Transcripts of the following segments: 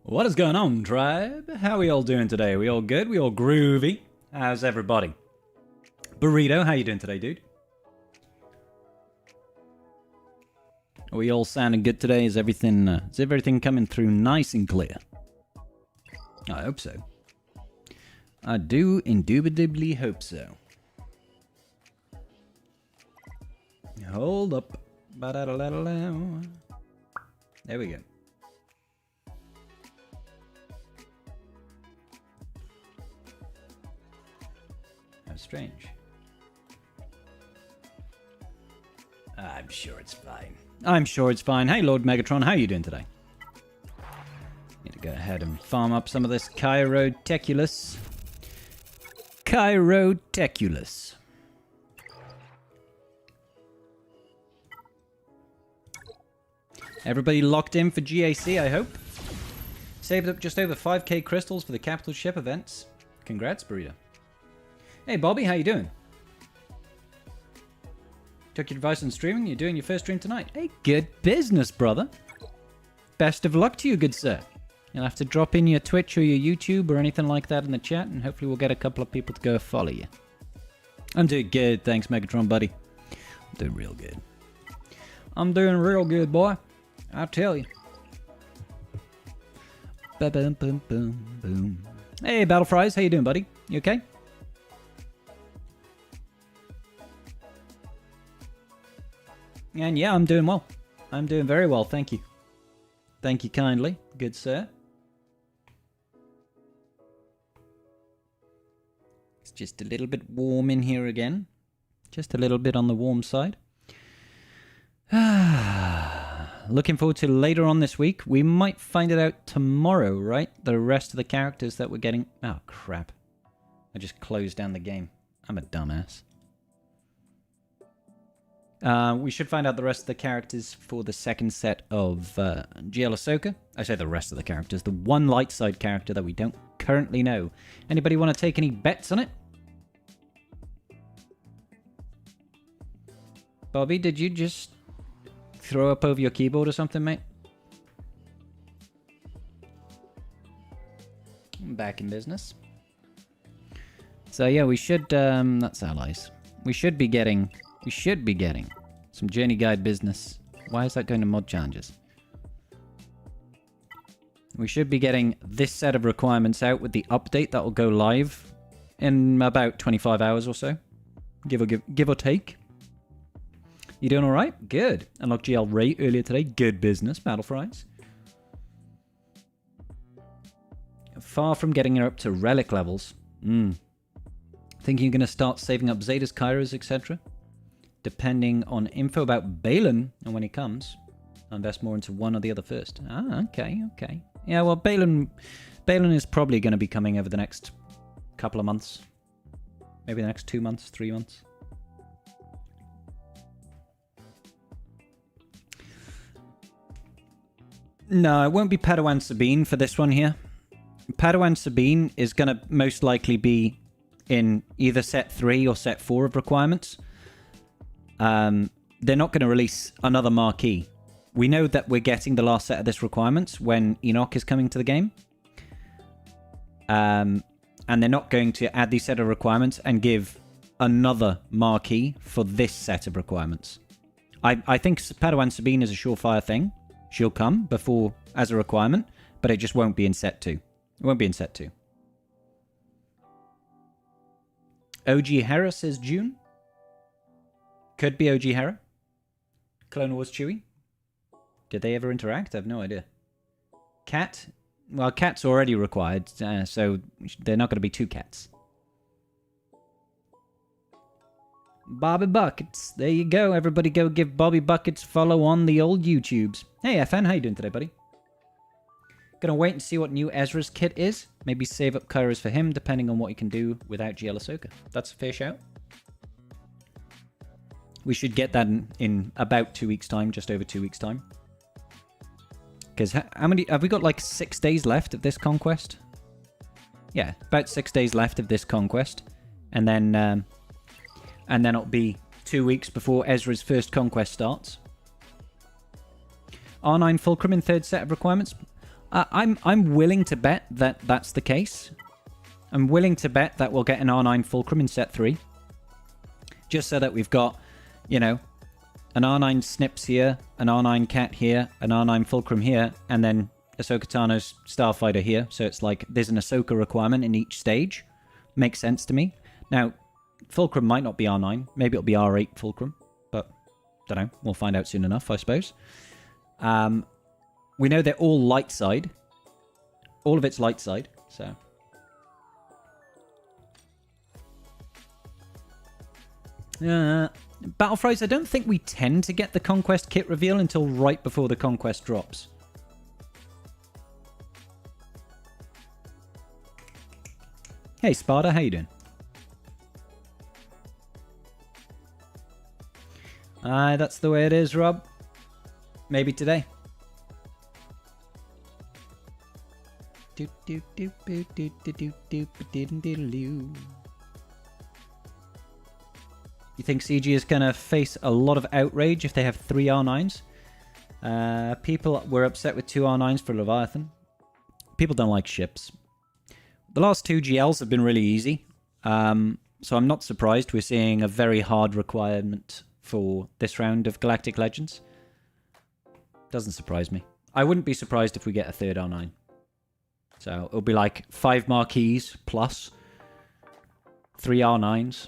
What is going on, tribe? How are we all doing today? We all good? We all groovy? How's everybody? Burrito, how you doing today, dude? Are we all sounding good today? Is everything coming through nice and clear? I hope so. I do indubitably hope so. Hold up. Ba-da-da-da-da. There we go. How strange. I'm sure it's fine. I'm sure it's fine. Hey, Lord Megatron, how are you doing today? Need to go ahead and farm up some of this Chiroteculus. Chiroteculus. Everybody locked in for GAC, I hope. Saved up just over 5k crystals for the capital ship events. Congrats, Burrito. Hey, Bobby, how you doing? Took your advice on streaming. You're doing your first stream tonight. Hey, good business, brother. Best of luck to you, good sir. You'll have to drop in your Twitch or your YouTube or anything like that in the chat, and hopefully we'll get a couple of people to go follow you. I'm doing good. Thanks, Megatron, buddy. I'm doing real good. I'm doing real good, boy. I'll tell you. Ba-bum, boom, boom, boom. Hey, Battle Fries. How you doing, buddy? You okay? And yeah, I'm doing well. I'm doing very well, thank you. Thank you kindly, good sir. It's just a little bit warm in here again. Just a little bit on the warm side. Looking forward to later on this week. We might find it out tomorrow, right? The rest of the characters that we're getting... Oh, crap. I just closed down the game. I'm a dumbass. We should find out the rest of the characters for the second set of GL Ahsoka. I say the rest of the characters. The one light side character that we don't currently know. Anybody want to take any bets on it? Bobby, did you just throw up over your keyboard or something, mate? I'm back in business. So yeah, we should... that's allies. We should be getting some journey guide business. Why is that going to mod challenges? We should be getting this set of requirements out with the update that will go live in about 25 hours or so. Give or take. You doing all right? Good. Unlocked GL Ray earlier today. Good business, Battle Fries. Far from getting her up to relic levels. Thinking you're going to start saving up Zetas, Kairos, etc. Depending on info about Balin and when he comes, I'll invest more into one or the other first. Ah, okay. Yeah, well, Balin is probably going to be coming over the next couple of months. Maybe the next 2 months, 3 months. No, it won't be Padawan Sabine for this one here. Padawan Sabine is going to most likely be in either set 3 or set 4 of requirements. They're not going to release another marquee. We know that we're getting the last set of this requirements when Enoch is coming to the game. And they're not going to add these set of requirements and give another marquee for this set of requirements. I think Padawan Sabine is a surefire thing. She'll come before as a requirement, but it just won't be in set 2. It won't be in set 2. OG Hera says June. Could be OG Hera. Clone Wars Chewie. Did they ever interact? I have no idea. Cat? Well, Cat's already required, so they're not going to be 2 cats. Bobby Buckets. There you go. Everybody go give Bobby Buckets follow on the old YouTubes. Hey, FN. How you doing today, buddy? Gonna wait and see what new Ezra's kit is. Maybe save up Kairos for him, depending on what he can do without GL Ahsoka. That's a fair shout. We should get that in about 2 weeks' time, just over 2 weeks' time. Because how many... Have we got like 6 days left of this conquest? Yeah, about 6 days left of this conquest. And then it'll be 2 weeks before Ezra's first conquest starts. R9 Fulcrum in third set of requirements. I'm willing to bet that that's the case. I'm willing to bet that we'll get an R9 Fulcrum in set 3. Just so that we've got, you know, an R9 Snips here, an R9 Cat here, an R9 Fulcrum here, and then Ahsoka Tano's Starfighter here. So it's like there's an Ahsoka requirement in each stage. Makes sense to me. Now, Fulcrum might not be R9. Maybe it'll be R8 Fulcrum. But, don't know. We'll find out soon enough, I suppose. We know they're all light side. All of it's light side, so... Battlefries, I don't think we tend to get the Conquest kit reveal until right before the Conquest drops. Hey Sparta, how you doing? That's the way it is, Rob. Maybe today. You think CG is going to face a lot of outrage if they have 3 R9s? People were upset with 2 R9s for Leviathan. People don't like ships. The last 2 GLs have been really easy. So I'm not surprised we're seeing a very hard requirement for this round of Galactic Legends. Doesn't surprise me. I wouldn't be surprised if we get a 3rd R9. So it'll be like 5 marquees plus 3 R9s.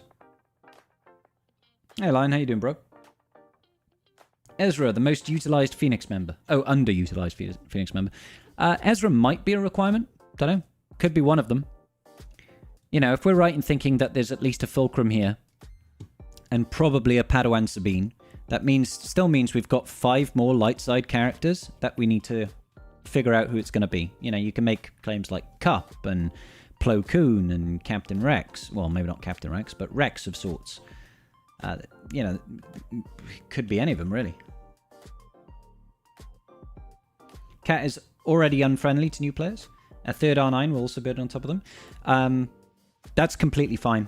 Hey, Lion, how you doing, bro? Ezra, the most utilized Phoenix member. Oh, underutilized Phoenix member. Ezra might be a requirement. Don't know. Could be one of them. You know, if we're right in thinking that there's at least a Fulcrum here, and probably a Padawan Sabine, that still means we've got 5 more light side characters that we need to figure out who it's going to be. You know, you can make claims like Cup and Plo Koon and Captain Rex. Well, maybe not Captain Rex, but Rex of sorts. You know, could be any of them, really. Cat is already unfriendly to new players. A 3rd R9 will also build on top of them. That's completely fine.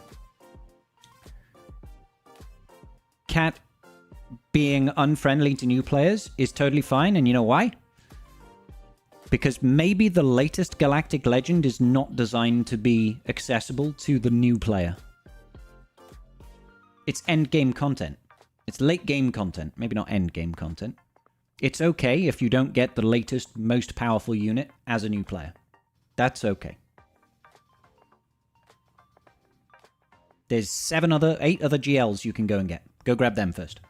Cat being unfriendly to new players is totally fine, and you know why? Because maybe the latest Galactic Legend is not designed to be accessible to the new player. It's end-game content. It's late-game content. Maybe not end-game content. It's okay if you don't get the latest, most powerful unit as a new player. That's okay. There's 8 other GLs you can go and get. Go grab them first.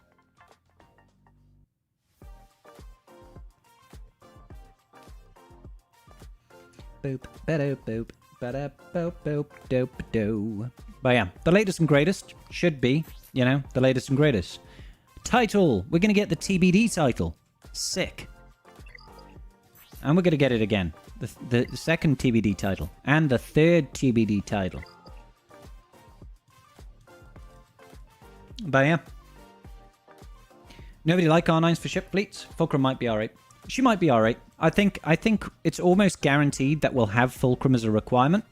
Boop, ba-doop, boop, ba-da, boop, boop, doop, doo. But yeah, the latest and greatest should be, you know, the latest and greatest. Title! We're going to get the TBD title. Sick. And we're going to get it again. The second TBD title. And the 3rd TBD title. But yeah. Nobody like R9s for ship fleets? Fulcrum might be R8. She might be R8. I think it's almost guaranteed that we'll have Fulcrum as a requirement.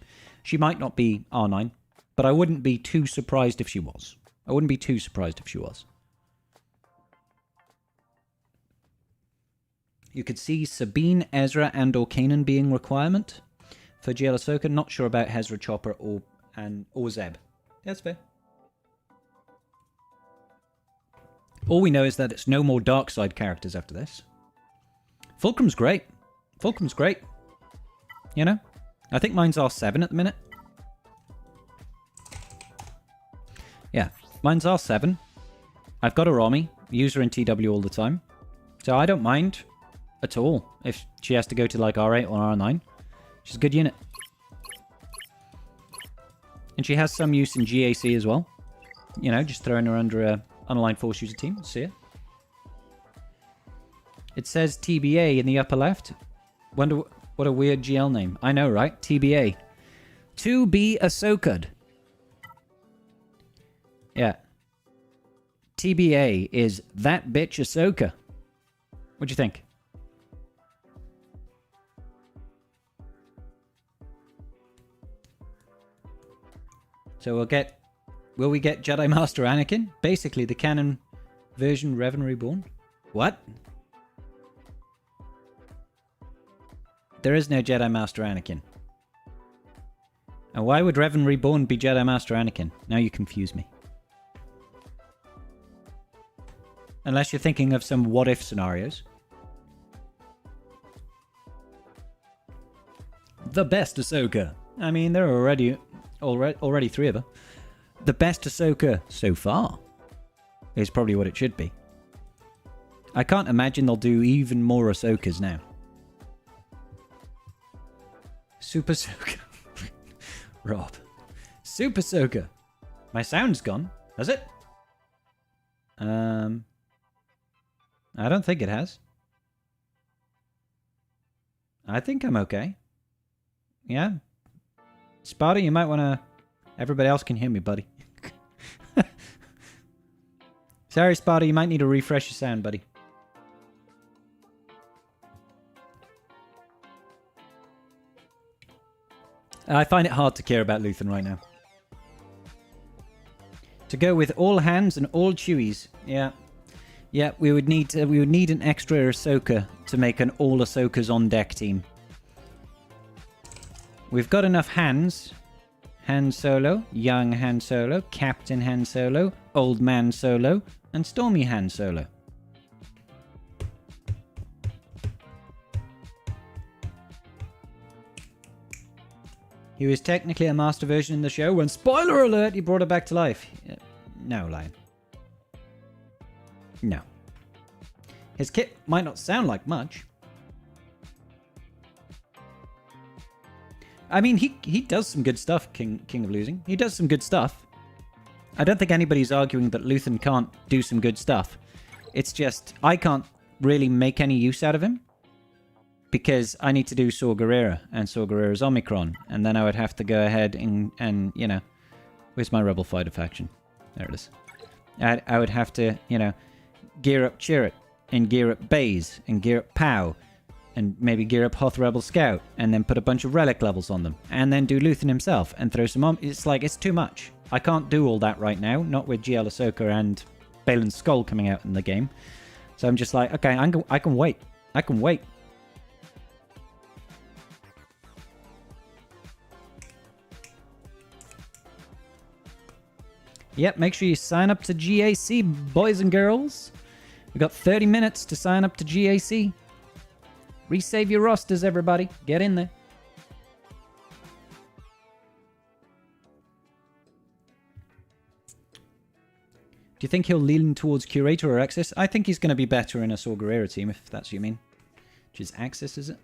She might not be R9. But I wouldn't be too surprised if she was. I wouldn't be too surprised if she was. You could see Sabine, Ezra, and/or Kanan being requirement for GL Ahsoka. Not sure about Hezra, Chopper, or Zeb. That's fair. All we know is that it's no more dark side characters after this. Fulcrum's great. Fulcrum's great. You know? I think mine's R7 at the minute. Yeah, mine's R7. I've got a Romy. Use her in TW all the time. So I don't mind at all if she has to go to like R8 or R9. She's a good unit. And she has some use in GAC as well. You know, just throwing her under a unaligned force user team. See it? It says TBA in the upper left. Wonder what a weird GL name. I know, right? TBA. To be Ahsoka'd. Yeah. TBA is that bitch Ahsoka. What do you think? So will we get Jedi Master Anakin? Basically the canon version Revan Reborn. What? There is no Jedi Master Anakin. And why would Revan Reborn be Jedi Master Anakin? Now you confuse me. Unless you're thinking of some what-if scenarios. The best Ahsoka. I mean, there are already 3 of her. The best Ahsoka so far is probably what it should be. I can't imagine they'll do even more Ahsokas now. Super Ahsoka. Rob. Super Ahsoka. My sound's gone. Has it? I don't think it has. I think I'm okay. Yeah. Sparta, you might want to... Everybody else can hear me, buddy. Sorry, Sparta, you might need to refresh your sound, buddy. I find it hard to care about Luthen right now. To go with all hands and all Chewies. Yeah. Yeah, we would need an extra Ahsoka to make an all Ahsokas on deck team. We've got enough hands. Han Solo, young Han Solo, Captain Han Solo, old man Solo, and Stormy Han Solo. He was technically a master version in the show when, spoiler alert, he brought it back to life. No, Lion. No. His kit might not sound like much. I mean, he does some good stuff, King of Losing. He does some good stuff. I don't think anybody's arguing that Luthen can't do some good stuff. It's just, I can't really make any use out of him. Because I need to do Saw Gerrera and Saw Gerrera's Omicron. And then I would have to go ahead and you know... Where's my Rebel Fighter faction? There it is. I would have to, you know, gear up Chirrut, and gear up Baze, and gear up Pow, and maybe gear up Hoth Rebel Scout, and then put a bunch of relic levels on them, and then do Luthen himself, and throw some... It's like, it's too much. I can't do all that right now, not with GL Ahsoka and Balin's Skull coming out in the game. So I'm just like, okay, I can wait. I can wait. Yep, make sure you sign up to GAC, boys and girls. We've got 30 minutes to sign up to GAC. Resave your rosters, everybody. Get in there. Do you think he'll lean towards Curator or Axis? I think he's going to be better in a Saw Gerrera team, if that's what you mean. Which is Axis, is it?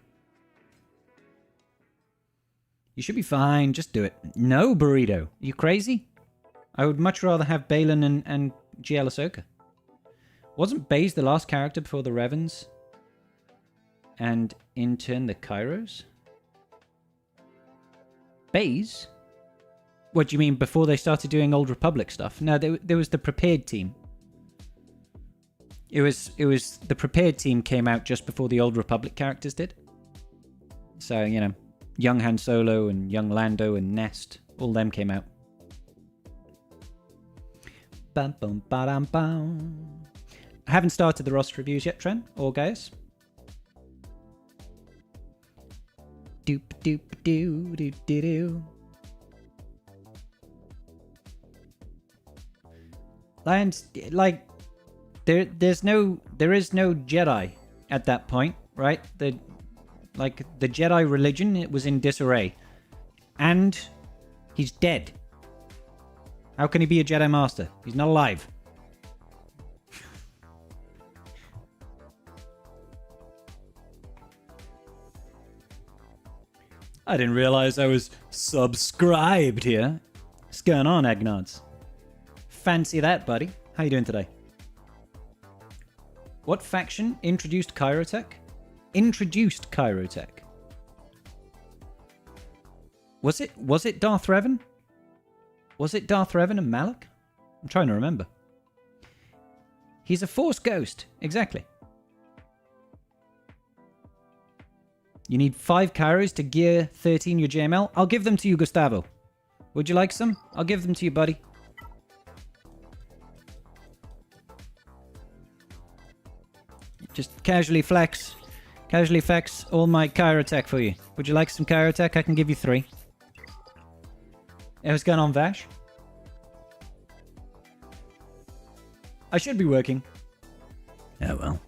You should be fine. Just do it. No, Burrito. You crazy? I would much rather have Balin and GL Ahsoka. Wasn't Baze the last character before the Revans? And in turn the Kairos? Baze? What do you mean, before they started doing Old Republic stuff? No, there was the Prepared team. It was the Prepared team came out just before the Old Republic characters did. So, you know, young Han Solo and young Lando and Nest, all them came out. Bum, bum, ba-dum, bum. I haven't started the roster reviews yet, Tren or Gaius. Doop doop doo doo doo doo. Lions, like, there is no Jedi at that point, right? The Jedi religion, it was in disarray, and he's dead. How can he be a Jedi Master? He's not alive. I didn't realize I was subscribed here. What's going on, Agnods? Fancy that, buddy. How you doing today? What faction introduced Kyrotech? Introduced Kyrotech. Was it Darth Revan? Was it Darth Revan and Malak? I'm trying to remember. He's a Force ghost. Exactly. You need 5 Kairos to gear 13 your JML. I'll give them to you, Gustavo. Would you like some? I'll give them to you, buddy. Just casually flex. Casually affects all my Chirotech for you. Would you like some Chirotech? I can give you 3. Hey, what's going on, Vash? I should be working. Oh well.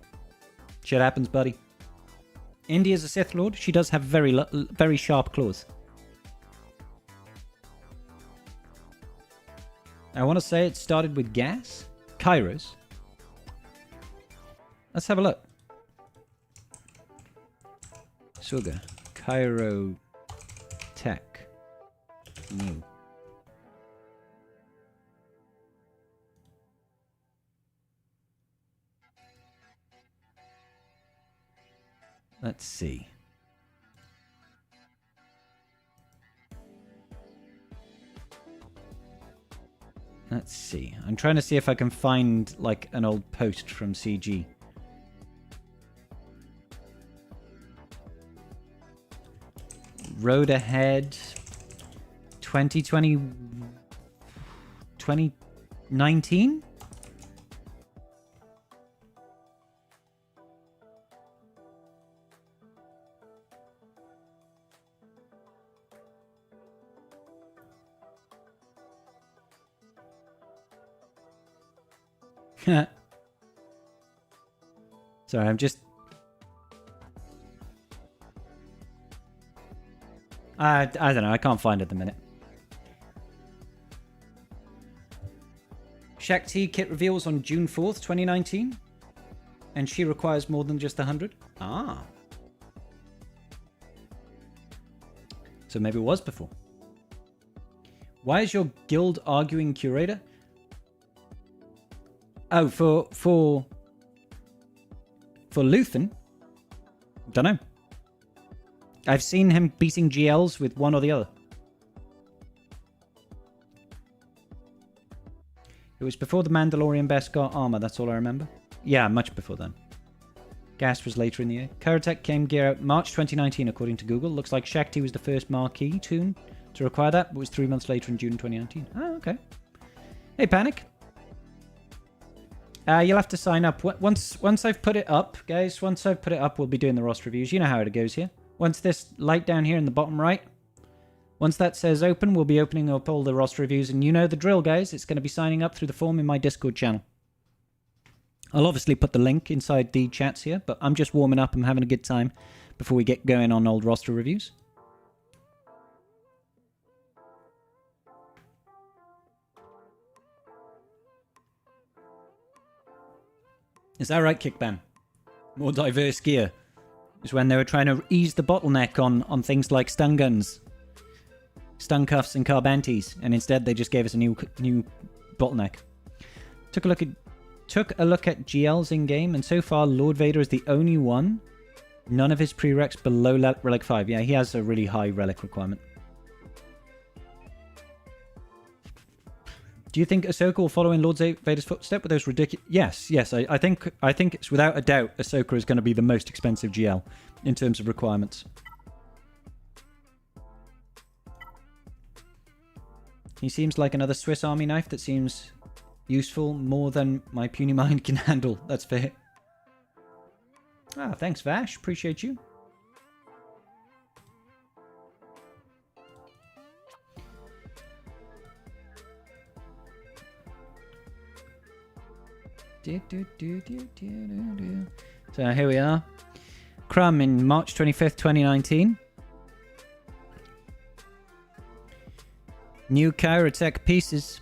Shit happens, buddy. India's a Sith Lord. She does have very sharp claws. I want to say it started with gas. Kairos. Let's have a look. Suga. Cairo Tech. New. Let's see. Let's see. I'm trying to see if I can find like an old post from CG. Road ahead 2020 2019. Sorry, I'm just... I don't know, I can't find it at the minute. Shakti kit reveals on June 4th, 2019. And she requires more than just 100. Ah. So maybe it was before. Why is your guild arguing curator? Oh, for Luthen? Don't know. I've seen him beating GLs with one or the other. It was before the Mandalorian Best got armor, that's all I remember. Yeah, much before then. Gas was later in the year. Chirotech came gear out March 2019, according to Google. Looks like Shakti was the first marquee tune to require that, but was 3 months later in June 2019. Oh, okay. Hey, Panic. You'll have to sign up. Once I've put it up, guys, once I've put it up, we'll be doing the roster reviews. You know how it goes here. Once this light down here in the bottom right, once that says open, we'll be opening up all the roster reviews. And you know the drill, guys. It's going to be signing up through the form in my Discord channel. I'll obviously put the link inside the chats here, but I'm just warming up and having a good time before we get going on old roster reviews. Is that right, Kickban? More diverse gear. Is when they were trying to ease the bottleneck on things like stun guns, stun cuffs, and carbantes, and instead they just gave us a new bottleneck. Took a look at GLs in game, and so far Lord Vader is the only one. None of his prereqs below Relic 5. Yeah, he has a really high relic requirement. Do you think Ahsoka will follow in Lord Vader's footstep with those ridiculous... Yes. I think it's without a doubt Ahsoka is going to be the most expensive GL in terms of requirements. He seems like another Swiss Army knife that seems useful more than my puny mind can handle. That's fair. Ah, thanks, Vash. Appreciate you. So here we are. Crumb in March 25th, 2019. New Chirotech pieces.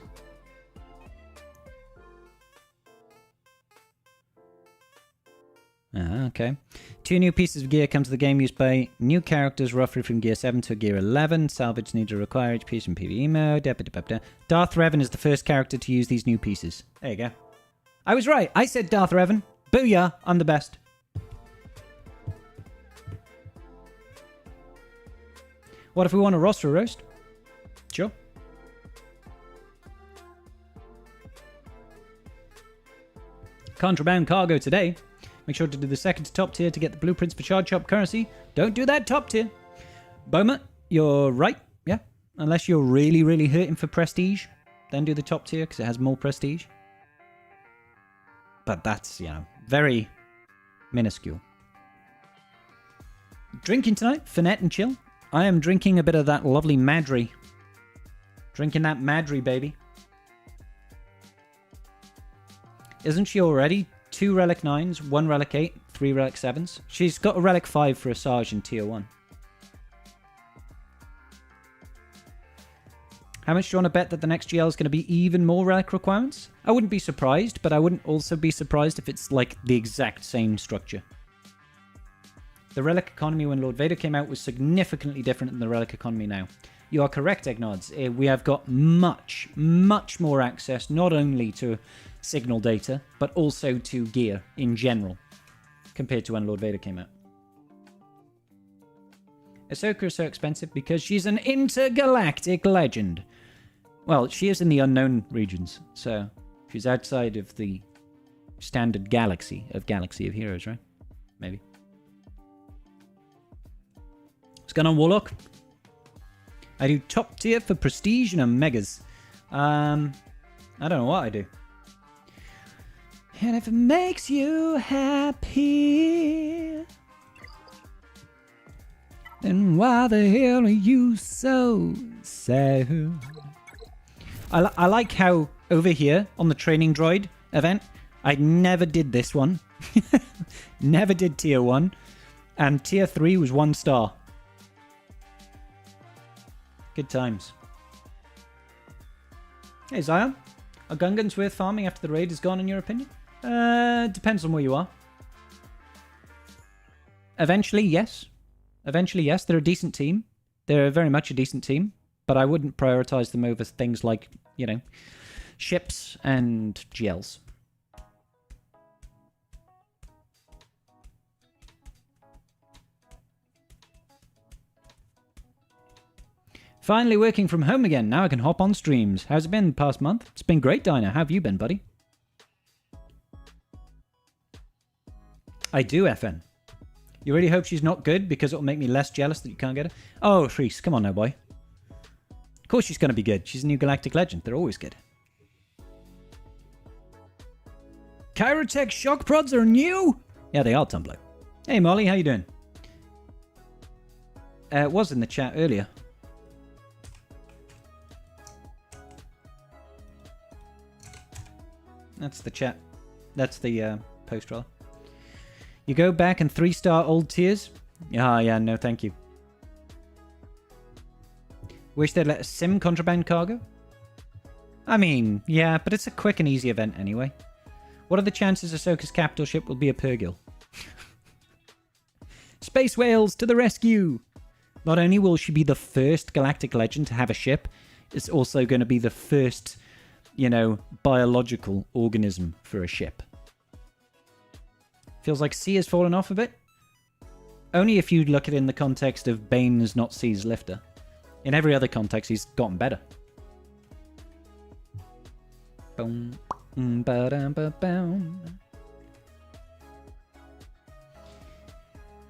Okay. 2 new pieces of gear come to the game used by new characters roughly from Gear 7 to Gear 11. Salvage needs to require each piece in PvE mode. Darth Revan is the first character to use these new pieces. There you go. I was right. I said Darth Revan. Booyah. I'm the best. What if we want a roster roast? Sure. Contraband cargo today. Make sure to do the second to top tier to get the blueprints for charge shop currency. Don't do that top tier. Boma, you're right. Yeah. Unless you're really, really hurting for prestige, then do the top tier because it has more prestige. But that's, very minuscule. Drinking tonight, Finette and chill. I am drinking a bit of that lovely Madry. Drinking that Madry, baby. Isn't she already 2 Relic 9s, 1 Relic 8, 3 Relic 7s? She's got a Relic 5 for Asajj in Tier 1. How much do you want to bet that the next GL is going to be even more Relic requirements? I wouldn't be surprised, but I wouldn't also be surprised if it's like the exact same structure. The Relic economy when Lord Vader came out was significantly different than the Relic economy now. You are correct, Eggnods. We have got much, much more access, not only to signal data, but also to gear in general, compared to when Lord Vader came out. Ahsoka is so expensive because she's an intergalactic legend. Well, she is in the unknown regions, so she's outside of the standard galaxy of Heroes, right? Maybe. What's going on, Warlock? I do top tier for prestige and omegas. I don't know what I do. And if it makes you happy, then why the hell are you so sad? I like how over here on the training droid event, I never did this one. Never did tier 1. And tier 3 was 1 star. Good times. Hey Zion, are Gungans worth farming after the raid is gone in your opinion? Depends on where you are. Eventually, yes. Eventually, yes. They're a decent team. They're very much a decent team. But I wouldn't prioritize them over things like, you know, ships and GLs. Finally working from home again. Now I can hop on streams. How's it been the past month? It's been great, Dinah. How have you been, buddy? I do, FN. You really hope she's not good because it'll make me less jealous that you can't get her? Oh, Shreese, come on now, boy. Of course she's going to be good. She's a new Galactic Legend. They're always good. Kyrotech shock prods are new? Yeah, they are, Tumblr. Hey, Molly, how you doing? It was in the chat earlier. That's the chat. That's the post roll. You go back and 3-star old tiers? Yeah, no, thank you. Wish they'd let us sim contraband cargo? I mean, yeah, but it's a quick and easy event anyway. What are the chances Ahsoka's capital ship will be a Purgil? Space whales to the rescue! Not only will she be the first Galactic Legend to have a ship, it's also going to be the first, you know, biological organism for a ship. Feels like C has fallen off a bit. Only if you look at it in the context of Bane is not C's lifter. In every other context, he's gotten better. Boom.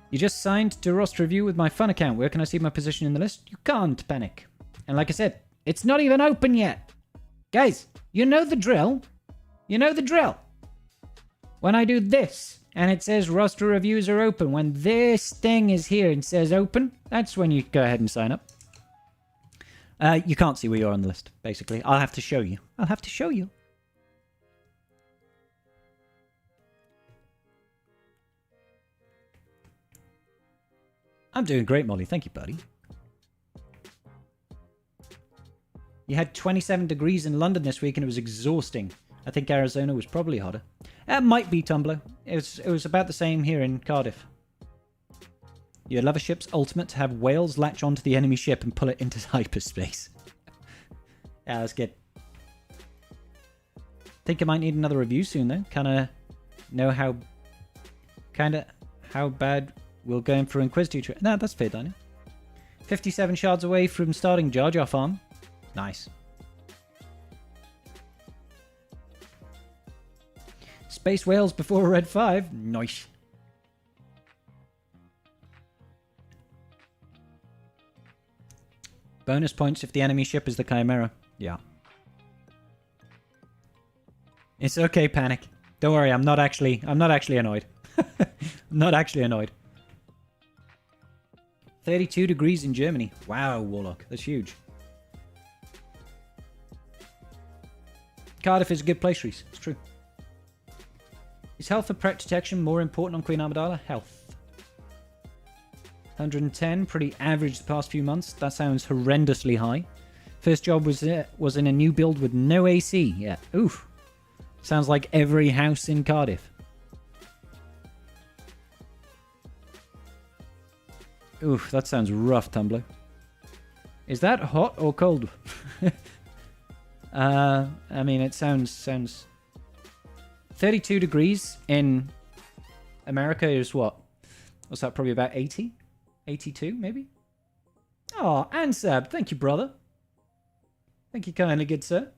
You just signed to roster review with my fun account. Where can I see my position in the list? You can't panic. And like I said, it's not even open yet. Guys, you know the drill. You know the drill. When I do this, and it says roster reviews are open, when this thing is here and says open, that's when you go ahead and sign up. You can't see where you are on the list, basically. I'll have to show you. I'll have to show you. I'm doing great, Molly. Thank you, buddy. You had 27 degrees in London this week and it was exhausting. I think Arizona was probably hotter. It might be, Tumblr. It was about the same here in Cardiff. You'd love a ship's ultimate to have whales latch onto the enemy ship and pull it into hyperspace. Yeah, that's good. Think I might need another review soon, though. Kinda know how bad we're going for Inquisitor. No, that's fair, Daniel. 57 shards away from starting Jar Jar farm. Nice. Space whales before Red 5. Nice. Bonus points if the enemy ship is the Chimera. Yeah. It's okay, Panic. Don't worry, I'm not actually annoyed. I'm not actually annoyed. 32 degrees in Germany. Wow, Warlock. That's huge. Cardiff is a good place, Reese. It's true. Is health for protection more important on Queen Amidala? Health. 110, pretty average the past few months. That sounds horrendously high. First job was in a new build with no AC. Yeah, oof. Sounds like every house in Cardiff. Oof, that sounds rough, Tumblr. Is that hot or cold? I mean, it sounds... 32 degrees in America is what? What's that, probably about 80? 82, maybe? Oh, Ansab, thank you, brother. Thank you kindly, good sir.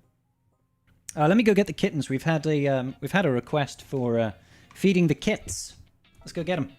Let me go get the kittens. We've had a request for feeding the kits. Let's go get them.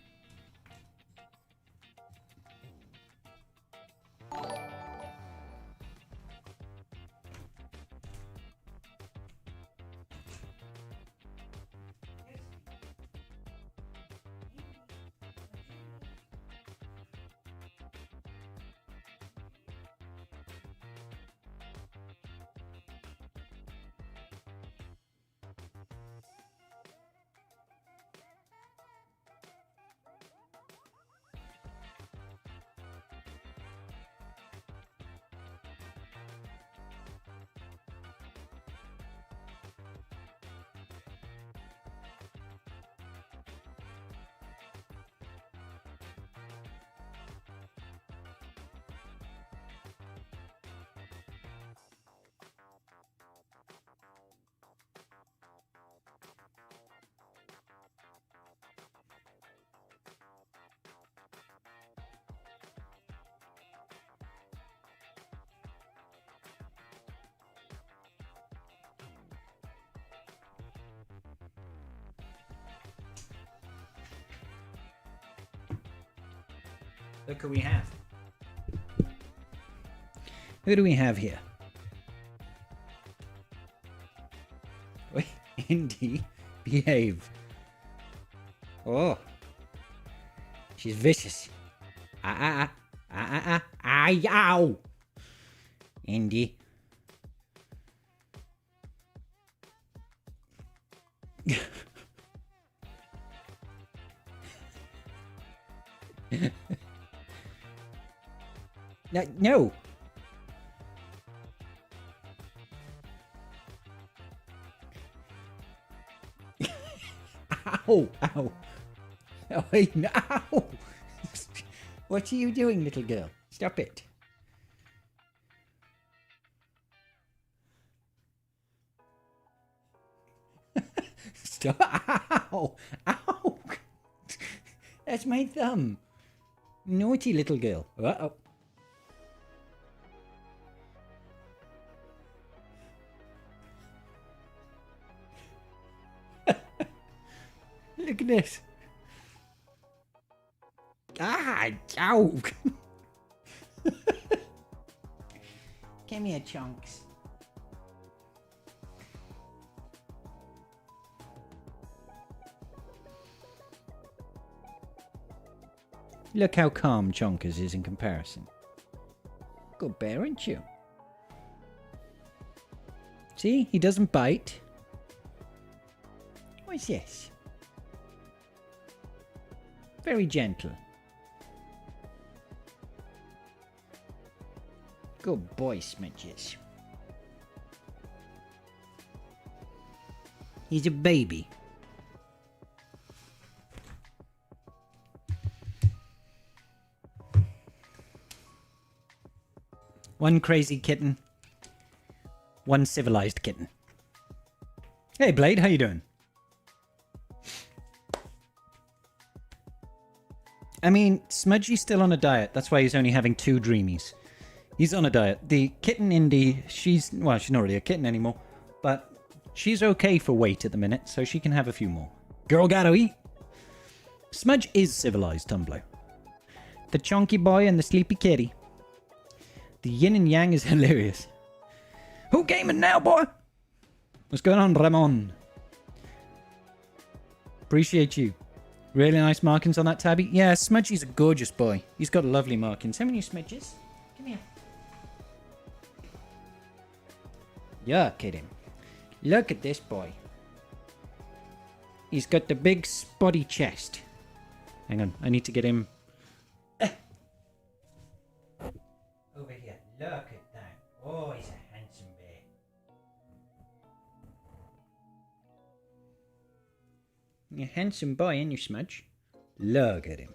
Look who we have. Who do we have here? Wait, Indy, behave. Oh, she's vicious. Ow. Indy. No. Ow. Oh, no. What are you doing, little girl? Stop it. Stop. Ow. That's my thumb. Naughty little girl. Uh-oh. Look at this. Ow. Come here, chunks. Look how calm Chonkers is in comparison. Good bear, aren't you? See, he doesn't bite. What's this? Very gentle. Good boy, Smidges. He's a baby. One crazy kitten. One civilized kitten. Hey, Blade, how you doing? I mean, Smudgy's still on a diet. That's why he's only having 2 dreamies. He's on a diet. The kitten Indy, she's not really a kitten anymore, but she's okay for weight at the minute, so she can have a few more. Girl gotta eat. Smudge is civilized, Tumblr. The chunky boy and the sleepy kitty. The yin and yang is hilarious. Who gaming now, boy? What's going on, Ramon? Appreciate you. Really nice markings on that tabby. Yeah, Smudgy's a gorgeous boy. He's got lovely markings. How many Smudges? Come here. Look at him. Look at this boy. He's got the big spotty chest. Hang on, I need to get him. Over here. Look at that. Oh, he's a handsome bear. You're a handsome boy, ain't you, Smudge? Look at him.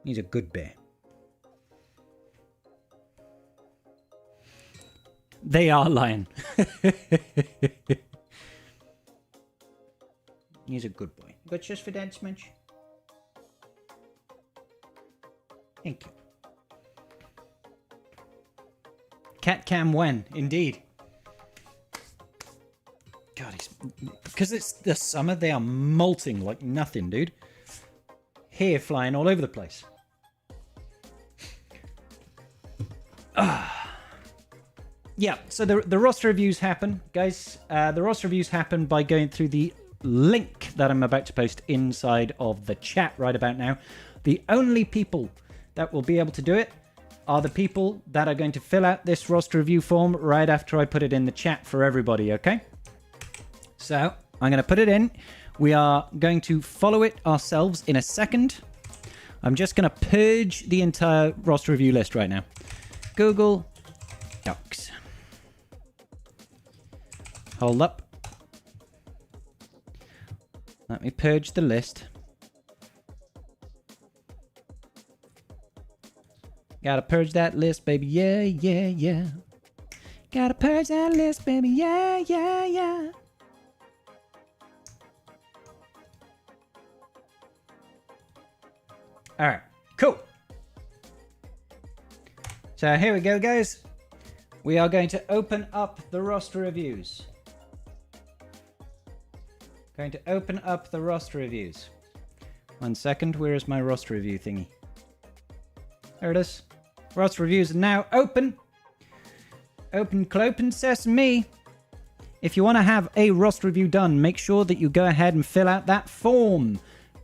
He's a good bear. They are lying. He's a good boy. Got just for Dad, Smudge? Thank you. Cat cam when? Indeed. God, because it's the summer, they are molting like nothing, dude. Hair flying all over the place. Yeah, so the roster reviews happen, guys. The roster reviews happen by going through the link that I'm about to post inside of the chat right about now. The only people that will be able to do it are the people that are going to fill out this roster review form right after I put it in the chat for everybody, okay? So, I'm going to put it in. We are going to follow it ourselves in a second. I'm just going to purge the entire roster review list right now. Google Docs. Hold up. Let me purge the list. Gotta purge that list, baby. Yeah, yeah, yeah. Gotta purge that list, baby. Yeah, yeah, yeah. Alright, cool. So here we go, guys. We are going to open up the roster reviews. Going to open up the roster reviews. 1 second, where is my roster review thingy? There it is. Roster reviews are now open. Open clopen sesame. If you want to have a roster review done, make sure that you go ahead and fill out that form.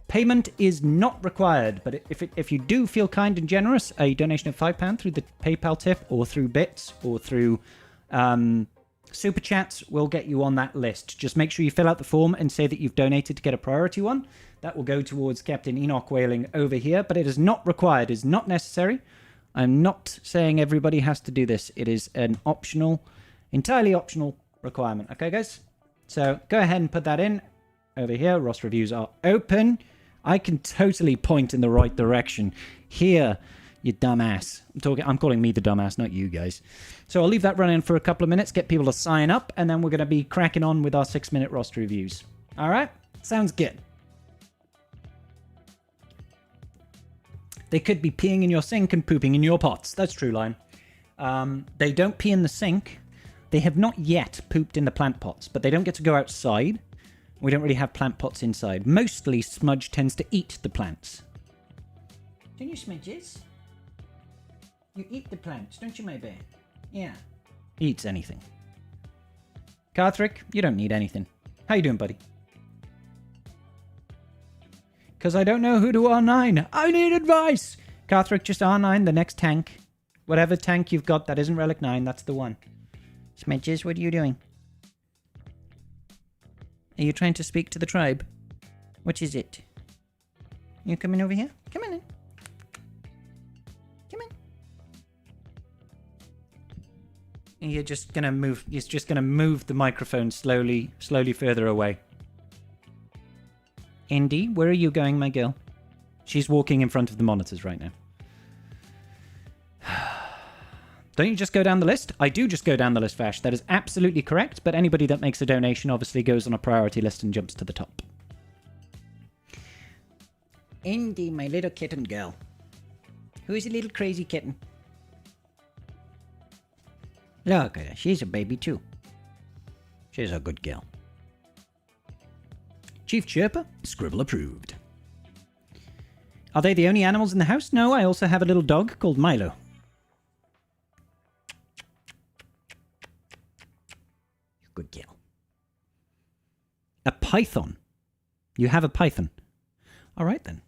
Payment is not required, but if you do feel kind and generous, a donation of £5 through the PayPal tip or through bits or through super chats will get you on that list. Just make sure you fill out the form and say that you've donated to get a priority one. That will go towards Captain Enoch Whaling over here, but it is not required. It is not necessary. I'm not saying everybody has to do this. It is an optional, entirely optional requirement. Okay, guys? So go ahead and put that in. Over here, roster reviews are open. I can totally point in the right direction. Here, you dumbass. I'm calling me the dumbass, not you guys. So I'll leave that running for a couple of minutes, get people to sign up, and then we're going to be cracking on with our 6-minute roster reviews. All right? Sounds good. They could be peeing in your sink and pooping in your pots. That's true, Lion. They don't pee in the sink. They have not yet pooped in the plant pots, but they don't get to go outside. We don't really have plant pots inside. Mostly, Smudge tends to eat the plants. Don't you, Smudges? You eat the plants, don't you, my bear? Yeah. He eats anything. Carthrick, you don't need anything. How you doing, buddy? Because I don't know who to R9. I need advice! Carthrick, just R9 the next tank. Whatever tank you've got that isn't Relic 9, that's the one. Smudges, what are you doing? Are you trying to speak to the tribe? What is it? You coming over here? Come on in. Come on. And you're just gonna move. You're just gonna move the microphone slowly further away. Indy, where are you going, my girl? She's walking in front of the monitors right now. Don't you just go down the list? I do just go down the list, Vash. That is absolutely correct, but anybody that makes a donation obviously goes on a priority list and jumps to the top. Indy, my little kitten girl. Who's a little crazy kitten? Look at her. She's a baby too. She's a good girl. Chief Chirper, Scribble approved. Are they the only animals in the house? No, I also have a little dog called Milo. Good girl. A python. You have a python. All right, then.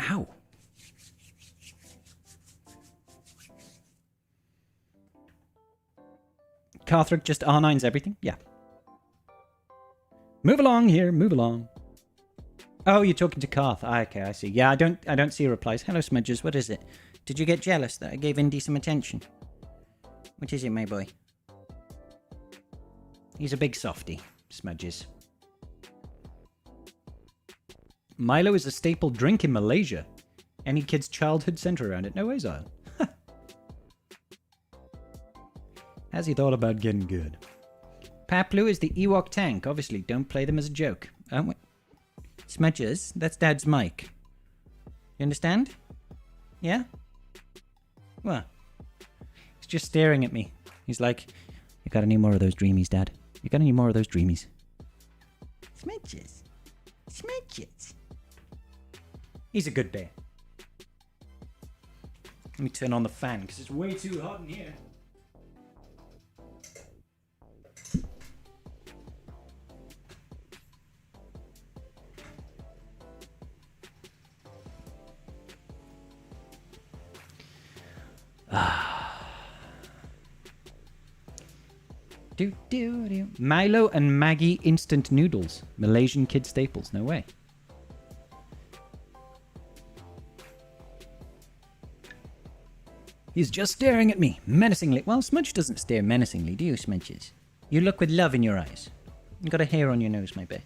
Ow. Carthrick just R9s everything? Yeah. Move along here, move along. Oh, you're talking to Carth. Ah, okay, I see. Yeah, I don't see replies. Hello, Smudges. What is it? Did you get jealous that I gave Indy some attention? What is it, my boy? He's a big softy, Smudges. Milo is a staple drink in Malaysia. Any kid's childhood centre around it. No ways, Isle. Has he thought about getting good? Paplu is the Ewok tank. Obviously, don't play them as a joke. Smudges, that's Dad's mic. You understand? Yeah? What? He's just staring at me. He's like, you got any more of those dreamies, Dad? You got any more of those dreamies? Smudges. Smudges. He's a good bear. Let me turn on the fan because it's way too hot in here. Milo and Maggie instant noodles. Malaysian kid staples. No way. He's just staring at me, menacingly. Well, Smudge doesn't stare menacingly, do you, Smudges? You look with love in your eyes. You got a hair on your nose, my bear.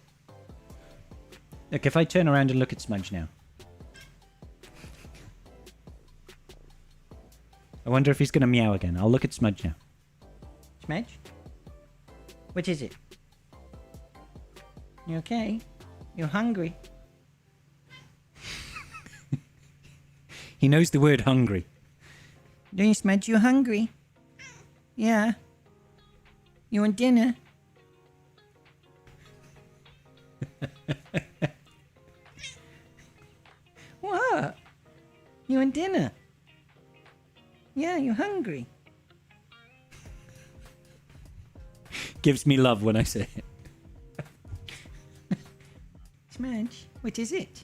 Look, if I turn around and look at Smudge now. I wonder if he's going to meow again. I'll look at Smudge now. Smudge? What is it? You okay? You're hungry? He knows the word hungry. Do you, Smudge? You hungry? Yeah. You want dinner? What? You want dinner? Yeah, you hungry? Gives me love when I say it. Smudge, what is it?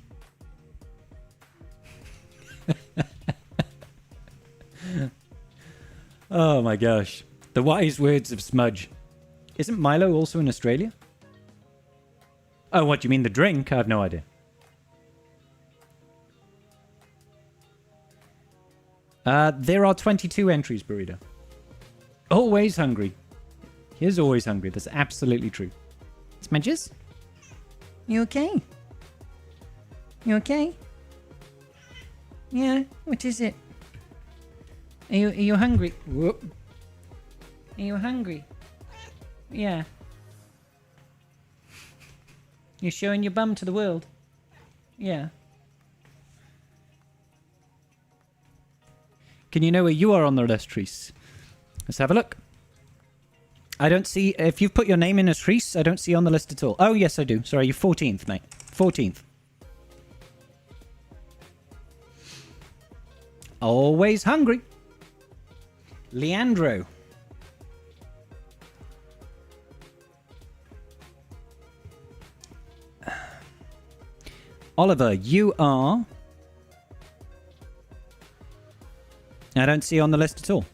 Oh my gosh. The wise words of Smudge. Isn't Milo also in Australia? Oh, what, you mean the drink? I have no idea. There are 22 entries, Burrito. Always hungry. He is always hungry. That's absolutely true. Smudges? You okay? You okay? Yeah, what is it? Are you hungry? Whoop. Are you hungry? Yeah. You're showing your bum to the world? Yeah. Can you know where you are on the list, Reese? Let's have a look. I don't see... If you've put your name in as Reese, I don't see you on the list at all. Oh, yes, I do. Sorry, you're 14th, mate. 14th. Always hungry. Leandro. Oliver, you are... I don't see you on the list at all.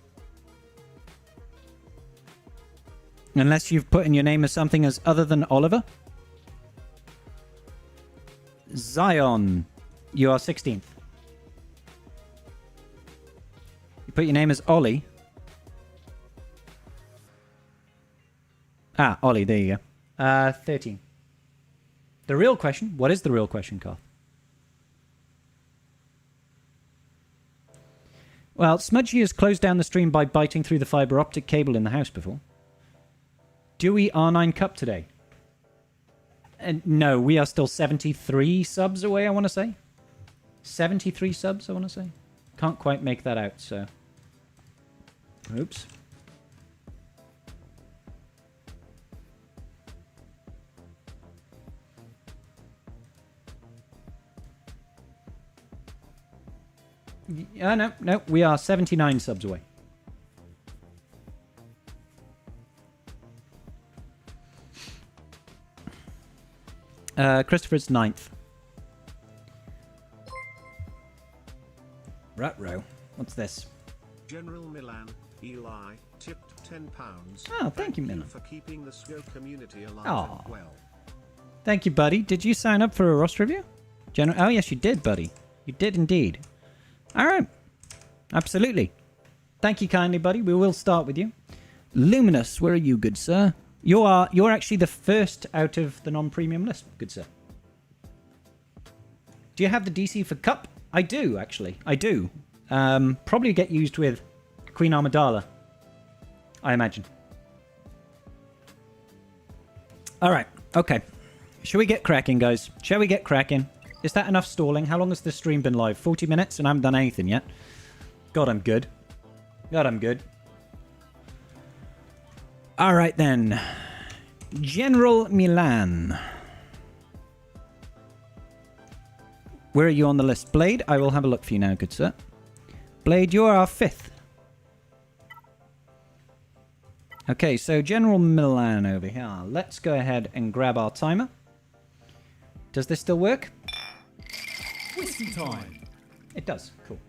Unless you've put in your name as something as other than Oliver. Zion, you are 16th. You put your name as Ollie. Ah, Ollie, there you go. 13. The real question, what is the real question, Carl? Well, Smudgy has closed down the stream by biting through the fibre optic cable in the house before. Do we R9 Cup today? No, we are still 73 subs away, I want to say. 73 subs, I want to say. Can't quite make that out, so... Oops. No, we are 79 subs away. Christopher's 9th. Ruh-roh. What's this? General Milan, Eli, tipped £10. Oh, thank you, Milan. For keeping the SCO community alive Aw. and well. Thank you, buddy. Did you sign up for a roster review? Oh, yes, you did, buddy. You did indeed. All right. Absolutely. Thank you kindly, buddy. We will start with you. Luminous, where are you, good sir? You're actually the first out of the non-premium list, good sir. Do you have the DC for Cup? I do, actually. I do. Probably get used with Queen Amidala, I imagine. All right. Okay. Shall we get cracking, guys? Shall we get cracking? Is that enough stalling? How long has this stream been live? 40 minutes and I haven't done anything yet. God, I'm good. God, I'm good. All right, then. General Milan. Where are you on the list? Blade, I will have a look for you now, good sir. Blade, you are our 5th. Okay, so General Milan over here. Let's go ahead and grab our timer. Does this still work? Whiskey time. It does. Cool.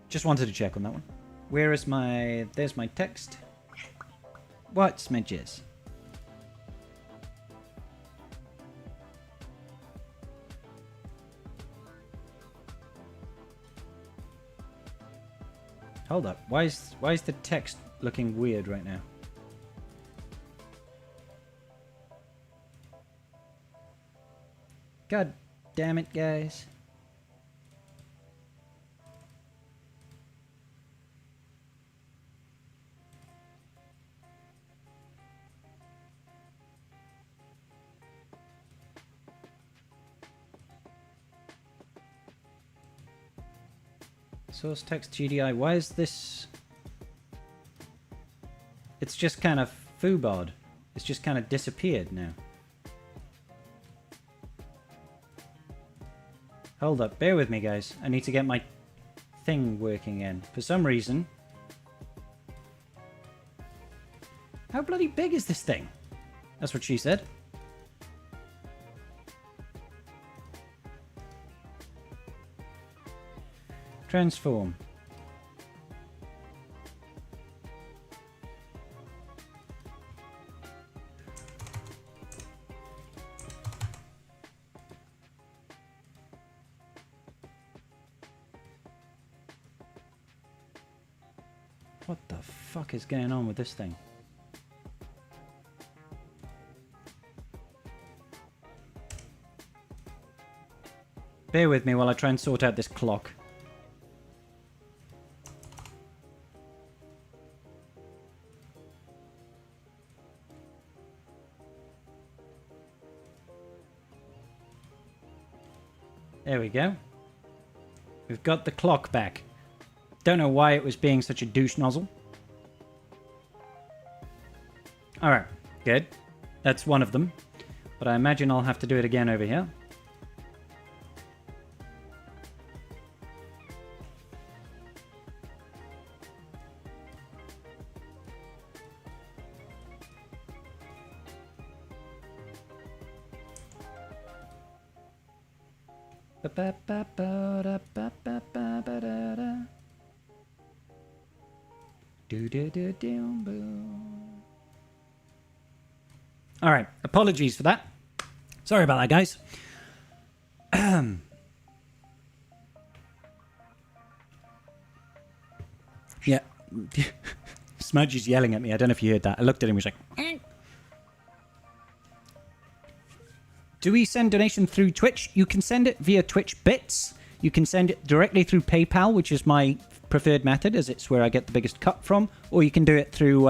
Just wanted to check on that one. Where is my... There's my text. What's my jizz? Hold up. Why is the text looking weird right now? God damn it, guys. Source text GDI. Why is this... It's just kind of foobarred. It's just kind of disappeared now. Hold up. Bear with me, guys. I need to get my thing working again. For some reason... How bloody big is this thing? That's what she said. Transform. What the fuck is going on with this thing? Bear with me while I try and sort out this clock. There we go. We've got the clock back. Don't know why it was being such a douche nozzle. Alright, good. That's one of them. But I imagine I'll have to do it again over here. All right, apologies for that. Sorry about that, guys. Yeah. Smudge is yelling at me. I don't know if you heard that. I looked at him and was like... Do we send donation through Twitch? You can send it via Twitch Bits. You can send it directly through PayPal, which is my preferred method, as it's where I get the biggest cut from. Or you can do it through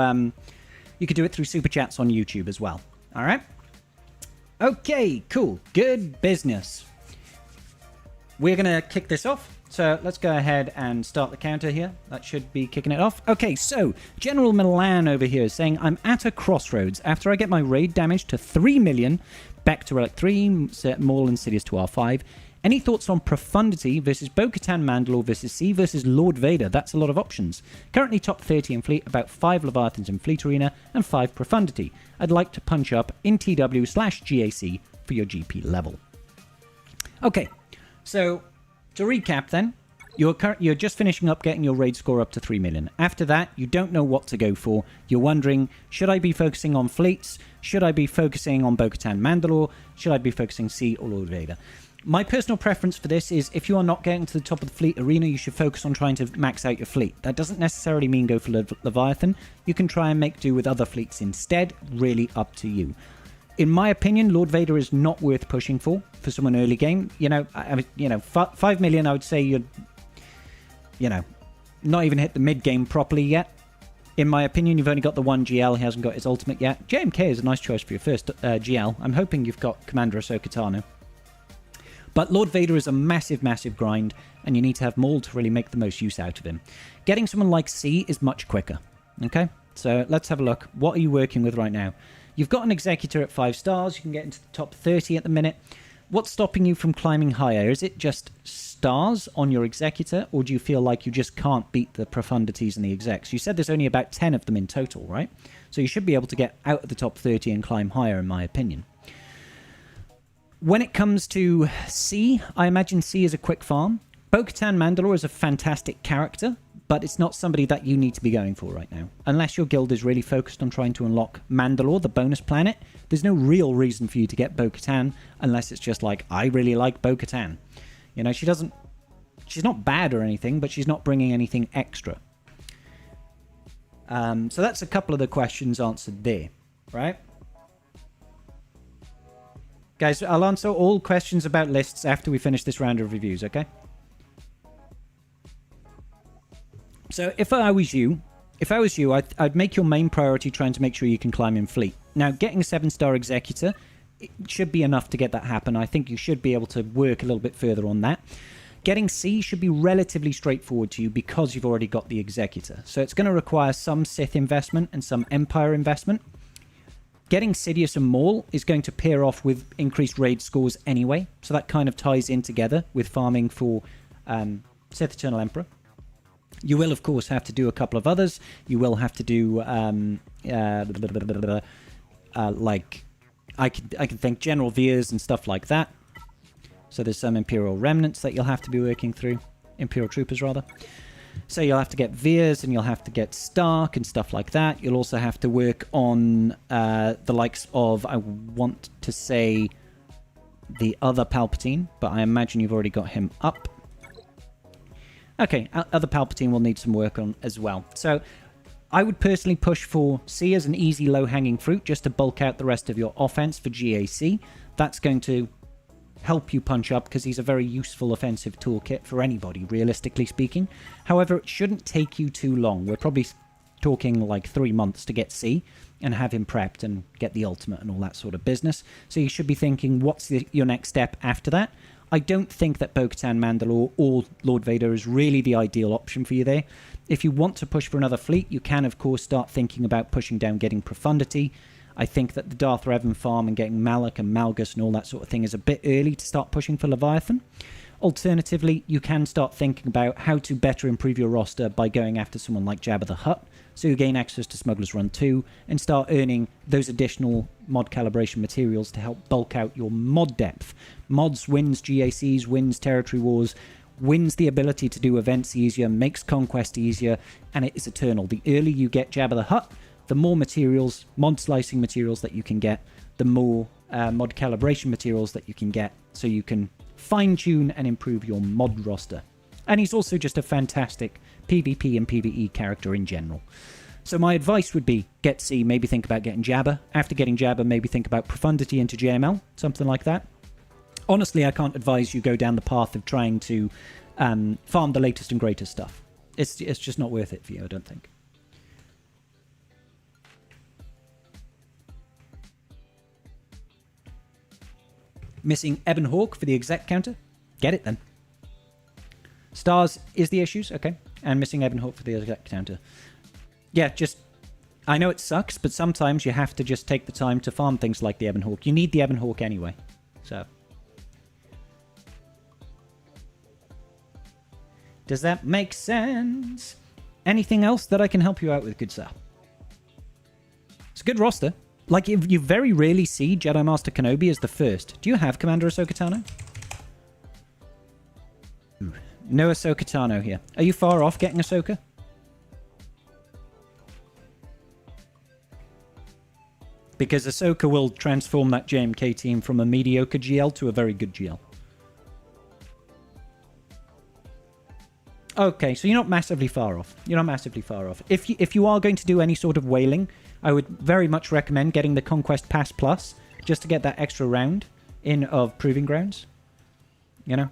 Super Chats on YouTube as well. All right. Okay, cool. Good business. We're gonna kick this off. So let's go ahead and start the counter here. That should be kicking it off. Okay, so General Milan over here is saying, I'm at a crossroads. After I get my raid damage to 3 million, back to Relic 3, Maul Insidious to R5. Any thoughts on Profundity versus Bo-Katan Mandalore versus C versus Lord Vader? That's a lot of options. Currently top 30 in Fleet, about 5 Leviathans in Fleet Arena, and 5 Profundity. I'd like to punch up in TW/GAC for your GP level. Okay, so to recap then, you're just finishing up getting your raid score up to 3 million. After that, you don't know what to go for. You're wondering, should I be focusing on fleets? Should I be focusing on Bo-Katan Mandalore? Should I be focusing Sea or Lord Vader? My personal preference for this is if you are not getting to the top of the fleet arena, you should focus on trying to max out your fleet. That doesn't necessarily mean go for Leviathan. You can try and make do with other fleets instead. Really up to you. In my opinion, Lord Vader is not worth pushing for someone early game. 5 million, I would say you're, not even hit the mid game properly yet. In my opinion, you've only got the one GL. He hasn't got his ultimate yet. JMK is a nice choice for your first GL. I'm hoping you've got Commander Ahsoka Tano. But Lord Vader is a massive, massive grind, and you need to have Maul to really make the most use out of him. Getting someone like C is much quicker. Okay, so let's have a look. What are you working with right now? You've got an Executor at 5 stars. You can get into the top 30 at the minute. What's stopping you from climbing higher? Is it just stars on your Executor, or do you feel like you just can't beat the profundities and the execs? You said there's only about 10 of them in total, right? So you should be able to get out of the top 30 and climb higher, in my opinion. When it comes to C, I imagine C is a quick farm. Bo-Katan Mandalore is a fantastic character, but it's not somebody that you need to be going for right now. Unless your guild is really focused on trying to unlock Mandalore, the bonus planet, there's no real reason for you to get Bo-Katan unless it's just like, I really like Bo-Katan. She's not bad or anything, but she's not bringing anything extra. So that's a couple of the questions answered there, right? Guys, I'll answer all questions about lists after we finish this round of reviews, okay? So if I was you, I'd make your main priority trying to make sure you can climb in fleet. Now, getting a 7-star Executor, it should be enough to get that happen. I think you should be able to work a little bit further on that. Getting C should be relatively straightforward to you because you've already got the Executor. So it's going to require some Sith investment and some Empire investment. Getting Sidious and Maul is going to pair off with increased raid scores anyway, so that kind of ties in together with farming for Sith Eternal Emperor. You will, of course, have to do a couple of others. You will have to do, like, I can think General Veers and stuff like that. So there's some Imperial Remnants that you'll have to be working through. Imperial Troopers, rather. So you'll have to get Veers and you'll have to get Stark and stuff like that. You'll also have to work on the likes of, I want to say, the other Palpatine, but I imagine you've already got him up. Okay, other Palpatine will need some work on as well. So I would personally push for C as an easy low-hanging fruit just to bulk out the rest of your offense for GAC. That's going to help you punch up because he's a very useful offensive toolkit for anybody, realistically speaking. However, it shouldn't take you too long. We're probably talking like 3 months to get C and have him prepped and get the ultimate and all that sort of business. So you should be thinking, what's your next step after that? I don't think that Bo-Katan Mandalore or Lord Vader is really the ideal option for you there. If you want to push for another fleet, you can, of course, start thinking about pushing down getting Profundity. I think that the Darth Revan farm and getting Malak and Malgus and all that sort of thing is a bit early to start pushing for Leviathan. Alternatively, you can start thinking about how to better improve your roster by going after someone like Jabba the Hutt, so you gain access to Smuggler's Run 2, and start earning those additional mod calibration materials to help bulk out your mod depth. Mods wins GACs, wins territory wars, wins the ability to do events easier, makes conquest easier, and it is eternal. The earlier you get Jabba the Hutt, the more materials, mod slicing materials that you can get, the more mod calibration materials that you can get, so you can fine-tune and improve your mod roster. And he's also just a fantastic PvP and PvE character in general. So my advice would be, get C, maybe think about getting Jabba. After getting Jabba, maybe think about Profundity into JML, something like that. Honestly, I can't advise you go down the path of trying to farm the latest and greatest stuff. It's just not worth it for you, I don't think. Missing Ebon Hawk for the exec counter? Get it then. Stars is the issues, okay. And missing Ebon Hawk for the exec counter. Yeah, just... I know it sucks, but sometimes you have to just take the time to farm things like the Ebon Hawk. You need the Ebon Hawk anyway. So... does that make sense? Anything else that I can help you out with, good sir? It's a good roster. like, if you very rarely see Jedi Master Kenobi as the first. Do you have Commander Ahsoka Tano? No Ahsoka Tano here. Are you far off getting Ahsoka? Because Ahsoka will transform that JMK team from a mediocre GL to a very good GL. Okay, so you're not massively far off. You're not massively far off. If you are going to do any sort of whaling, I would very much recommend getting the Conquest Pass Plus, just to get that extra round in of Proving Grounds. You know?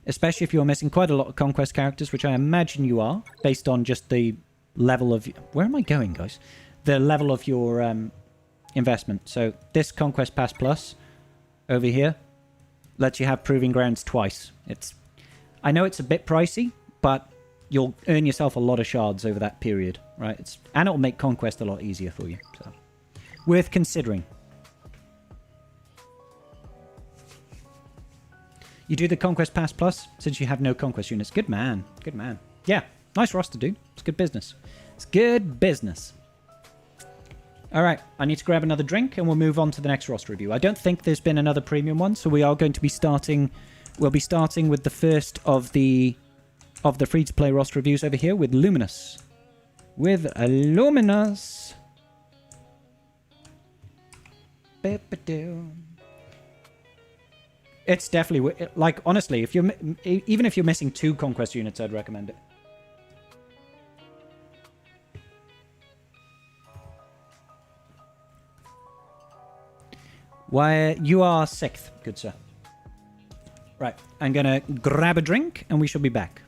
Especially if you're missing quite a lot of Conquest characters, which I imagine you are, based on just the level of... Where am I going, guys? The level of your investment. So this Conquest Pass Plus over here lets you have Proving Grounds twice. I know it's a bit pricey, but you'll earn yourself a lot of shards over that period, right? And it'll make Conquest a lot easier for you. So worth considering. You do the Conquest Pass Plus since you have no Conquest units. Good man. Good man. Yeah, nice roster, dude. It's good business. It's good business. All right, I need to grab another drink and we'll move on to the next roster review. I don't think there's been another premium one, so we are going to be starting... We'll be starting with the first of the free-to-play roster reviews over here with Luminous. With Luminous. It's definitely... Like, honestly, even if you're missing 2 Conquest units, I'd recommend it. Why, you are 6th, good sir. Right, I'm going to grab a drink and we shall be back.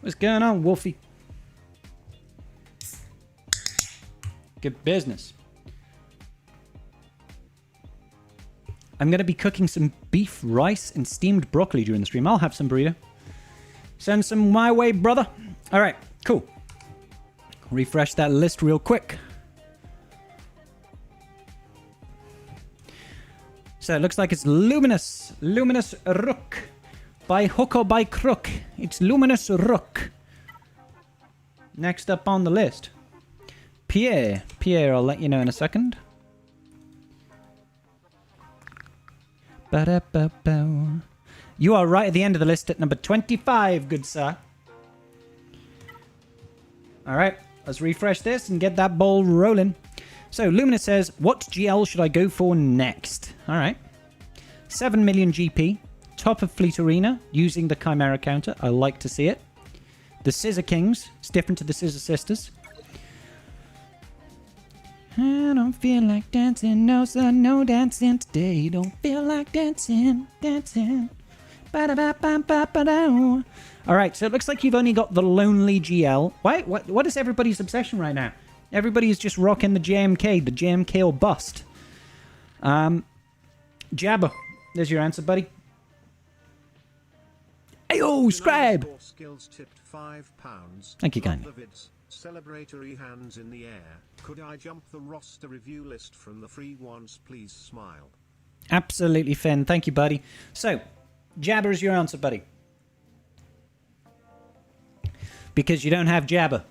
What's going on, Wolfie? Good business. I'm going to be cooking some beef, rice, and steamed broccoli during the stream. I'll have some burrito. Send some my way, brother. All right, cool. Refresh that list real quick. So it looks like it's Luminous. Luminous Rook. By hook or by crook, it's Luminous Rook. Next up on the list, Pierre. Pierre, I'll let you know in a second. Ba-da-ba-bow. You are right at the end of the list at number 25, good sir. All right, let's refresh this and get that ball rolling. So, Luminous says, what GL should I go for next? All right. 7 million GP. Top of Fleet Arena, using the Chimera counter. I like to see it. The Scissor Kings. It's different to the Scissor Sisters. I don't feel like dancing. No, sir, no dancing today. Don't feel like dancing. Dancing. Ba-da-ba-ba-ba-ba-da. All right, so it looks like you've only got the Lonely GL. Wait, what is everybody's obsession right now? Everybody is just rocking the JMK. The JMK or bust. Jabba. There's your answer, buddy. Ayo, Scribe! Skills tipped £5. Thank you kindly. Celebratory hands in the air. Could I jump the roster review list from the free ones, please? Smile. Absolutely, Finn. Thank you, buddy. So, Jabber is your answer, buddy. Because you don't have Jabba.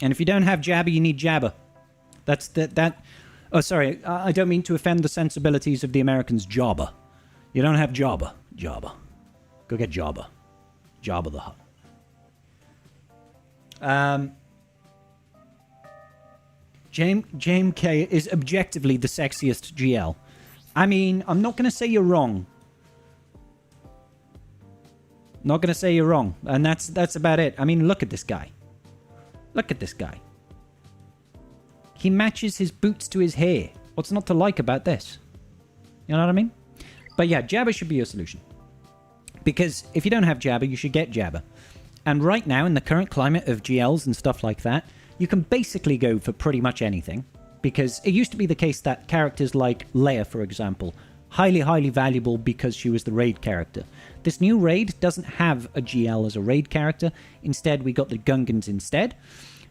And if you don't have Jabba, you need Jabba. That's that. Oh, sorry. I don't mean to offend the sensibilities of the Americans. Jabba. You don't have Jabba. Jabba. Go get Jabba. Jabba the Hutt. JMK is objectively the sexiest GL. I mean, I'm not going to say you're wrong. Not going to say you're wrong. And that's about it. I mean, look at this guy. Look at this guy. He matches his boots to his hair. What's not to like about this? You know what I mean? But yeah, Jabba should be your solution. Because if you don't have Jabba, you should get Jabba. And right now, in the current climate of GLs and stuff like that, you can basically go for pretty much anything. Because it used to be the case that characters like Leia, for example, highly, highly valuable because she was the raid character. This new raid doesn't have a GL as a raid character. Instead, we got the Gungans instead.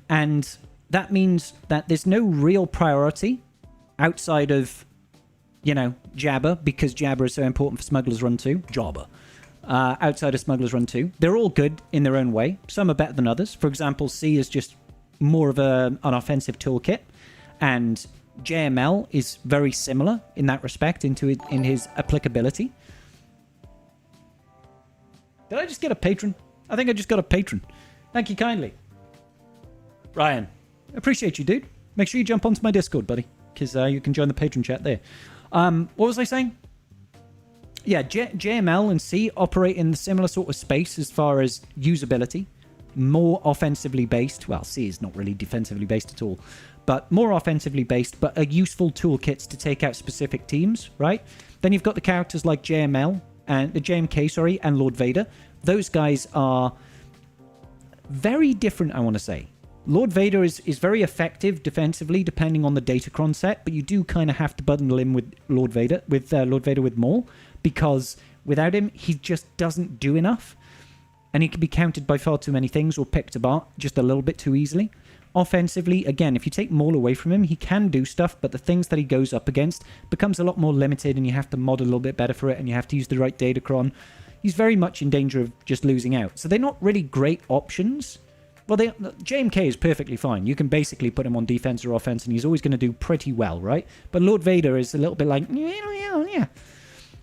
And that means that there's no real priority outside of, you know, Jabba, because Jabba is so important for Smuggler's Run 2. Jabba. Outside of Smuggler's Run 2. They're all good in their own way. Some are better than others. For example, C is just more of an offensive toolkit. And JML is very similar in that respect in his applicability. Did I just get a patron? I think I just got a patron. Thank you kindly. Ryan, appreciate you, dude. Make sure you jump onto my Discord, buddy, because you can join the patron chat there. What was I saying? Yeah, JML and C operate in the similar sort of space as far as usability. More offensively based. Well, C is not really defensively based at all. But more offensively based, but are useful toolkits to take out specific teams, right? Then you've got the characters like JML and the JMK, sorry, and Lord Vader. Those guys are very different, I want to say. Lord Vader is very effective defensively, depending on the Datacron set, but you do kind of have to bundle him with Lord Vader with Maul, because without him, he just doesn't do enough, and he can be countered by far too many things or picked apart just a little bit too easily. Offensively, again, if you take Maul away from him, he can do stuff, but the things that he goes up against becomes a lot more limited, and you have to mod a little bit better for it, and you have to use the right Datacron. He's very much in danger of just losing out. So they're not really great options. Well, JMK is perfectly fine. You can basically put him on defense or offense, and he's always going to do pretty well, right? But Lord Vader is a little bit like, yeah.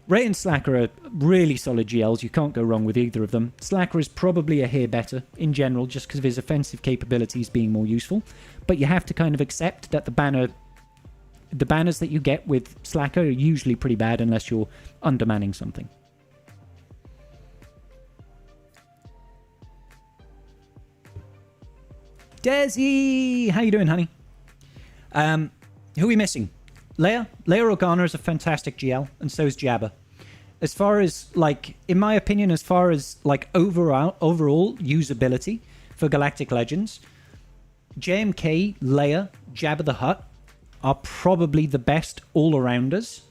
Rey and Slacker are really solid GLs. You can't go wrong with either of them. Slacker is probably a hair better in general, just because of his offensive capabilities being more useful. But you have to kind of accept that the banners that you get with Slacker are usually pretty bad unless you're undermanning something. Desi! How you doing, honey? Who are we missing? Leia? Leia Organa is a fantastic GL, and so is Jabba. As far as, like, in my opinion, as far as, like, overall usability for Galactic Legends, JMK, Leia, Jabba the Hutt are probably the best all-arounders.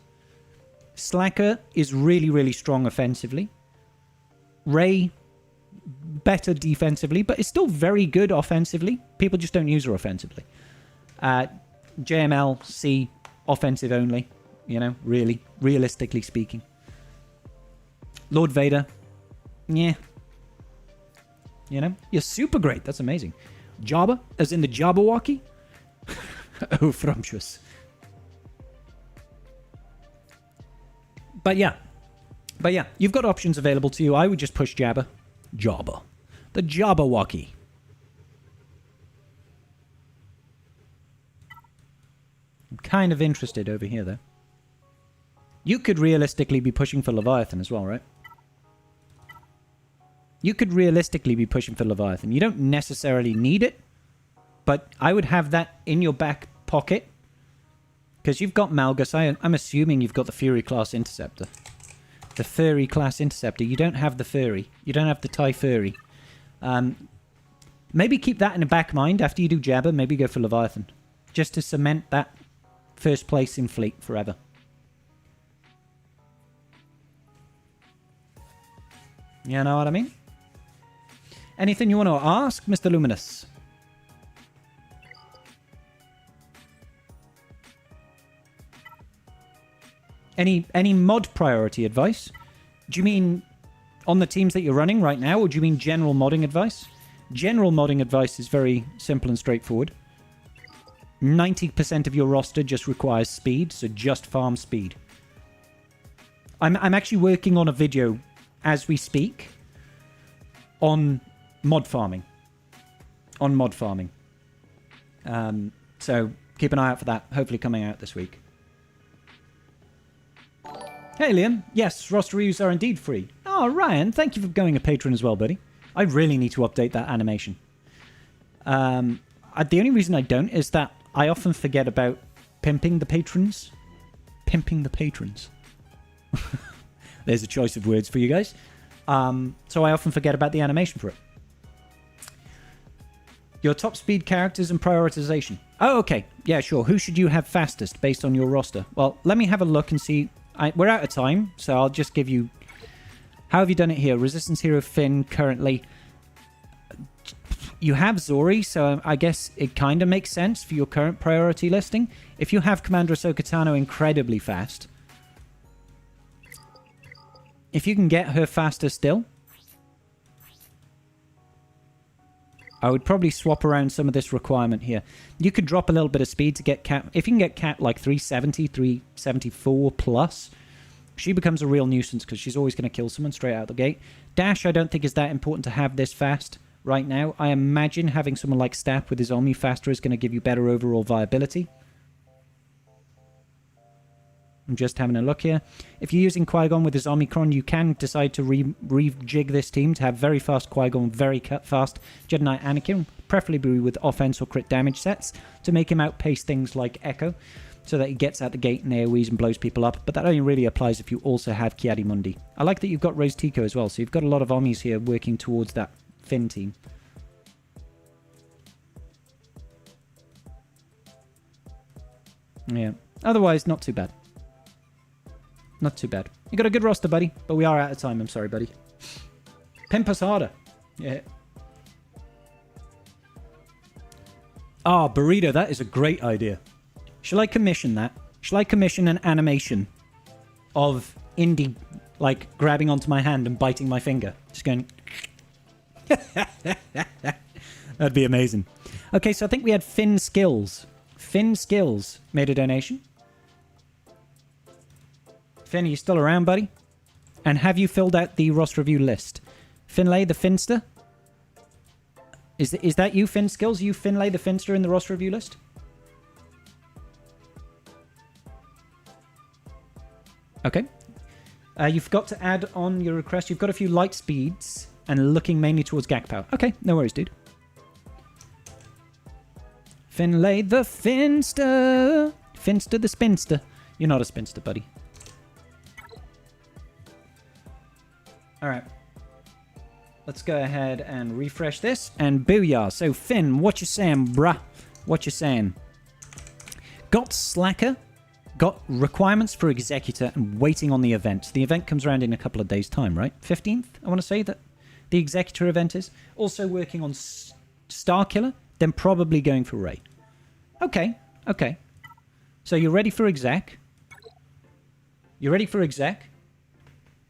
Slacker is really, really strong offensively. Rey, better defensively, but is still very good offensively. People just don't use her offensively. JML, C, offensive only, you know, really, realistically speaking. Lord Vader, yeah. You know, you're super great. That's amazing. Jabba, as in the Jabberwocky? Oh, frumptuous. But yeah, you've got options available to you. I would just push Jabba. Jabba. The Jabberwocky. I'm kind of interested over here, though. You could realistically be pushing for Leviathan as well, right? You could realistically be pushing for Leviathan. You don't necessarily need it, but I would have that in your back pocket. Because you've got Malgus. I'm assuming you've got the Fury class Interceptor. The Furry class Interceptor. You don't have the Furry. You don't have the TIE Furry. Maybe keep that in the back mind. After you do Jabba, maybe go for Leviathan. Just to cement that first place in fleet forever. You know what I mean? Anything you want to ask, Mr. Luminous? Any mod priority advice? Do you mean on the teams that you're running right now, or do you mean general modding advice? General modding advice is very simple and straightforward. 90% of your roster just requires speed, so just farm speed. I'm actually working on a video as we speak on mod farming. So keep an eye out for that. Hopefully coming out this week. Hey, Liam. Yes, roster reviews are indeed free. Oh, Ryan, thank you for going a patron as well, buddy. I really need to update that animation. The only reason I don't is that I often forget about pimping the patrons. Pimping the patrons. There's a choice of words for you guys. So I often forget about the animation for it. Your top speed characters and prioritization. Oh, okay. Yeah, sure. Who should you have fastest based on your roster? Well, let me have a look and see. We're out of time, so I'll just give you... How have you done it here? Resistance Hero Finn currently... You have Zori, so I guess it kind of makes sense for your current priority listing. If you have Commander Ahsoka Tano incredibly fast... If you can get her faster still... I would probably swap around some of this requirement here. You could drop a little bit of speed to get Cat... If you can get Cat like 370, 374 plus, she becomes a real nuisance because she's always going to kill someone straight out the gate. Dash, I don't think is that important to have this fast right now. I imagine having someone like Staff with his Omni faster is going to give you better overall viability. I'm just having a look here. If you're using Qui-Gon with his Omicron, you can decide to rejig this team to have very fast Qui-Gon, very fast Jedi Knight Anakin, preferably with offense or crit damage sets, to make him outpace things like Echo, so that he gets out the gate and AoEs and blows people up. But that only really applies if you also have Ki-Adi-Mundi. I like that you've got Rose Tico as well, so you've got a lot of Omnis here working towards that Finn team. Yeah. Otherwise, not too bad. Not too bad. You got a good roster, buddy, but we are out of time. I'm sorry, buddy. Pimp us harder. Yeah. Ah, burrito. That is a great idea. Shall I commission that? Shall I commission an animation of Indy, like, grabbing onto my hand and biting my finger? Just going... That'd be amazing. Okay, so I think we had Finn Skills. Finn Skills made a donation. Finn, are you still around, buddy? And have you filled out the roster review list? Finlay the Finster? Is that you, Finn Skills? Are you Finlay the Finster in the roster review list? Okay. You forgot to add on your request. You've got a few light speeds and looking mainly towards Gak Power. Okay, no worries, dude. Finlay the Finster. Finster the Spinster. You're not a spinster, buddy. Alright. Let's go ahead and refresh this. And booyah. So, Finn, what you saying, bruh? What you saying? Got Slacker. Got requirements for Executor and waiting on the event. The event comes around in a couple of days' time, right? 15th, I want to say that the Executor event is. Also working on Starkiller, then probably going for Rey. Okay, okay. So you're ready for Exec. You're ready for Exec.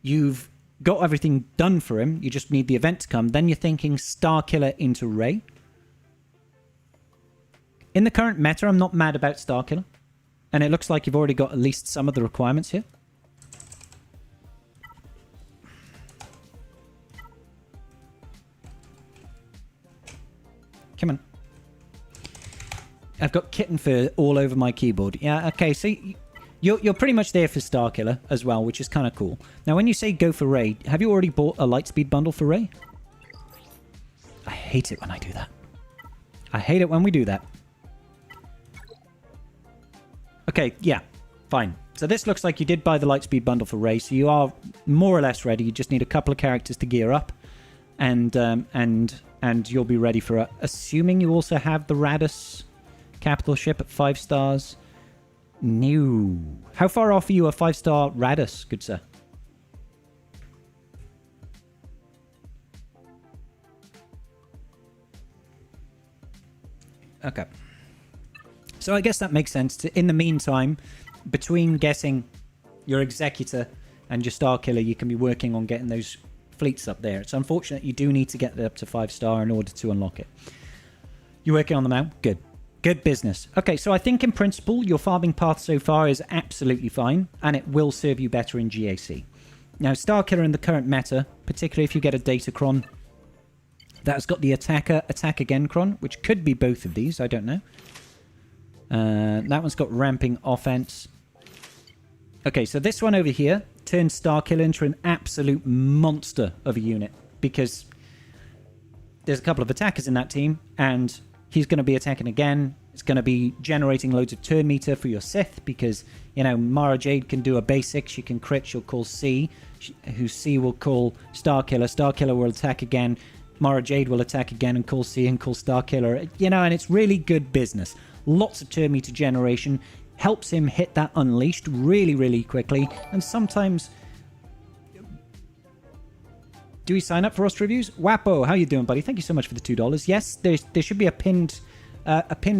You've got everything done for him. You just need the event to come. Then you're thinking Starkiller into Rey. In the current meta, I'm not mad about Starkiller. And it looks like you've already got at least some of the requirements here. Come on. I've got kitten fur all over my keyboard. Yeah, okay, so you're pretty much there for Starkiller as well, which is kind of cool. Now, when you say go for Rey, have you already bought a Lightspeed bundle for Rey? I hate it when I do that. I hate it when we do that. Okay, yeah, fine. So this looks like you did buy the Lightspeed bundle for Rey, so you are more or less ready. You just need a couple of characters to gear up, and you'll be ready for it. Assuming you also have the Radus capital ship at 5 stars. No. How far off are you a 5-star Radus, good sir? Okay. So I guess that makes sense. In the meantime, between getting your Executor and your Starkiller, you can be working on getting those fleets up there. It's unfortunate you do need to get it up to 5-star in order to unlock it. You working on them out? Good. Good business. Okay, so I think in principle, your farming path so far is absolutely fine, and it will serve you better in GAC. Now, Starkiller in the current meta, particularly if you get a Datacron, that's got the attacker attack again cron, which could be both of these, I don't know. That one's got ramping offense. Okay, so this one over here turns Starkiller into an absolute monster of a unit, because there's a couple of attackers in that team, and he's going to be attacking again. It's going to be generating loads of turn meter for your Sith, because, you know, Mara Jade can do a basic. She can crit. She'll call C, who C will call Starkiller. Starkiller will attack again. Mara Jade will attack again and call C and call Starkiller. You know, and it's really good business. Lots of turn meter generation. Helps him hit that unleashed really, really quickly. And sometimes... Do we sign up for roster reviews? Wapo, how you doing, buddy? Thank you so much for the $2. Yes, there should be a pinned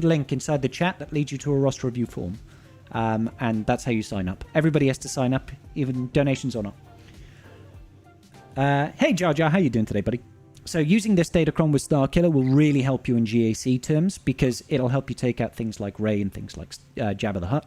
link inside the chat that leads you to a roster review form. And that's how you sign up. Everybody has to sign up, even donations or not. Hey, Jar Jar, how you doing today, buddy? So using this Datacron with Starkiller will really help you in GAC terms, because it'll help you take out things like Rey and things like Jabba the Hutt,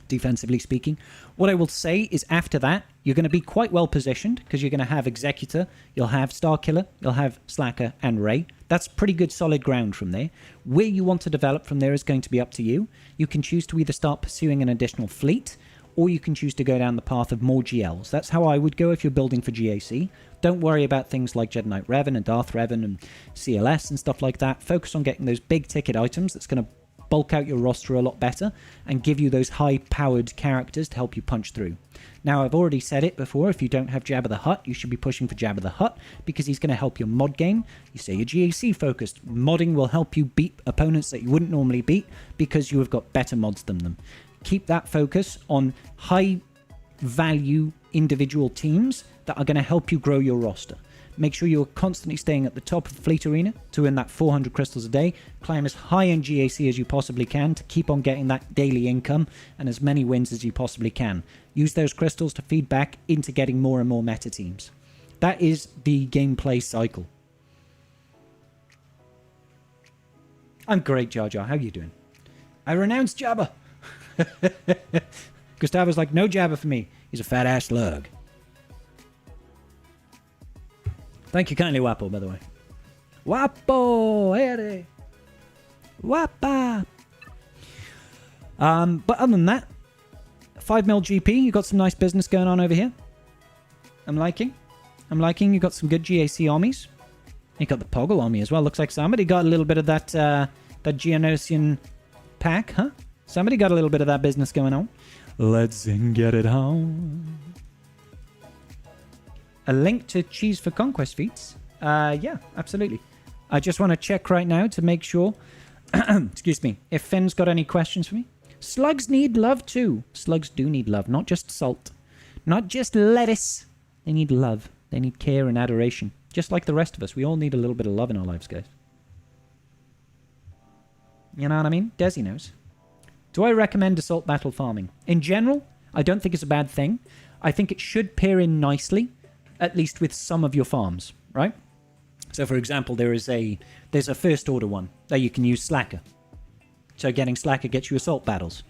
defensively speaking. What I will say is after that, you're going to be quite well positioned, because you're going to have Executor, you'll have Starkiller, you'll have Slacker and Rey. That's pretty good solid ground from there. Where you want to develop from there is going to be up to you. You can choose to either start pursuing an additional fleet, or you can choose to go down the path of more GLs. That's how I would go if you're building for GAC. Don't worry about things like Jedi Knight Revan and Darth Revan and CLS and stuff like that. Focus on getting those big ticket items that's going to bulk out your roster a lot better and give you those high-powered characters to help you punch through. Now, I've already said it before, if you don't have Jabba the Hutt, you should be pushing for Jabba the Hutt, because he's going to help your mod game. You say you're GAC-focused. Modding will help you beat opponents that you wouldn't normally beat, because you have got better mods than them. Keep that focus on high-value individual teams that are going to help you grow your roster. Make sure you're constantly staying at the top of the fleet arena to win that 400 crystals a day. Climb as high in GAC as you possibly can to keep on getting that daily income and as many wins as you possibly can. Use those crystals to feed back into getting more and more meta teams. That is the gameplay cycle. I'm great, Jar Jar. How you doing? I renounce Jabba. Gustavo's like, no Jabba for me. He's a fat-ass slug. Thank you kindly, Wapo, by the way. Wapo! Hey! Wapa! But other than that, 5 mil GP, you got some nice business going on over here. I'm liking. You got some good GAC armies. You got the Poggle army as well. Looks like somebody got a little bit of that Geonosian pack, huh? Somebody got a little bit of that business going on. Let's get it on. A link to Cheese for Conquest feats? Yeah, absolutely. I just want to check right now to make sure, excuse me, if Finn's got any questions for me. Slugs need love too. Slugs do need love, not just salt. Not just lettuce. They need love. They need care and adoration. Just like the rest of us. We all need a little bit of love in our lives, guys. You know what I mean? Desi knows. Do I recommend assault battle farming? In general, I don't think it's a bad thing. I think it should pair in nicely, at least with some of your farms, right? So, for example, there's a first order one that you can use Slacker. So getting Slacker gets you assault battles.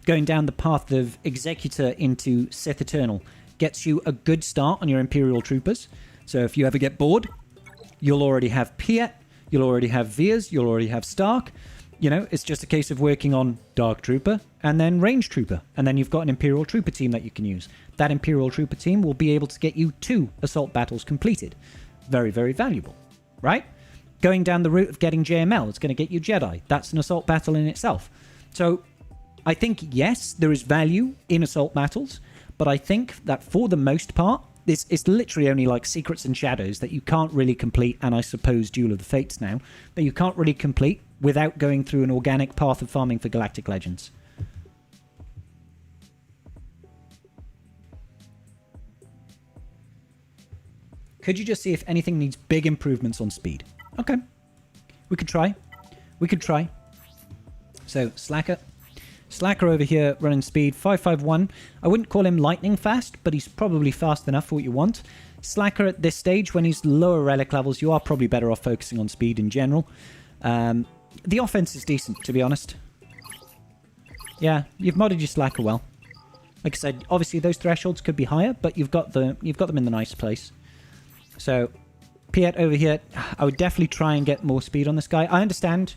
Going down the path of Executor into Sith Eternal gets you a good start on your Imperial Troopers. So if you ever get bored, you'll already have Piet, you'll already have Veers, you'll already have Stark. You know, it's just a case of working on Dark Trooper and then Range Trooper. And then you've got an Imperial Trooper team that you can use. That Imperial Trooper team will be able to get you 2 assault battles completed. Very, very valuable, right? Going down the route of getting JML, it's going to get you Jedi. That's an assault battle in itself. So I think, yes, there is value in assault battles, but I think that for the most part, it's literally only like Secrets and Shadows that you can't really complete, and I suppose Duel of the Fates now, that you can't really complete without going through an organic path of farming for Galactic Legends. Could you just see if anything needs big improvements on speed? Okay. We could try. So, Slacker over here running speed 551. I wouldn't call him lightning fast, but he's probably fast enough for what you want. Slacker at this stage, when he's lower relic levels, you are probably better off focusing on speed in general. The offense is decent, to be honest. Yeah, you've modded your Slacker well. Like I said, obviously those thresholds could be higher, but you've got them in the nice place. So, Piet over here, I would definitely try and get more speed on this guy. I understand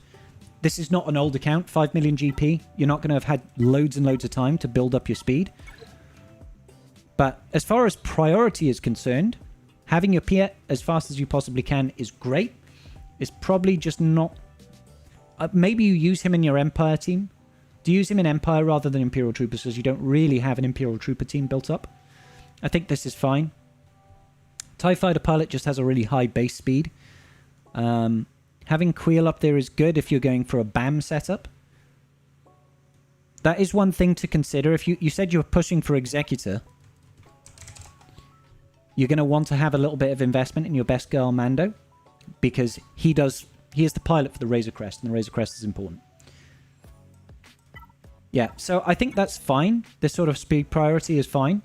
this is not an old account, 5 million GP. You're not going to have had loads and loads of time to build up your speed. But as far as priority is concerned, having your Piet as fast as you possibly can is great. It's probably just not... maybe you use him in your Empire team. Do you use him in Empire rather than Imperial Troopers, because you don't really have an Imperial Trooper team built up. I think this is fine. TIE Fighter Pilot just has a really high base speed. Having Queel up there is good if you're going for a BAM setup. That is one thing to consider. If you said you were pushing for Executor, you're going to want to have a little bit of investment in your best girl Mando, because he is the pilot for the Razor Crest, and the Razor Crest is important. Yeah, so I think that's fine. This sort of speed priority is fine.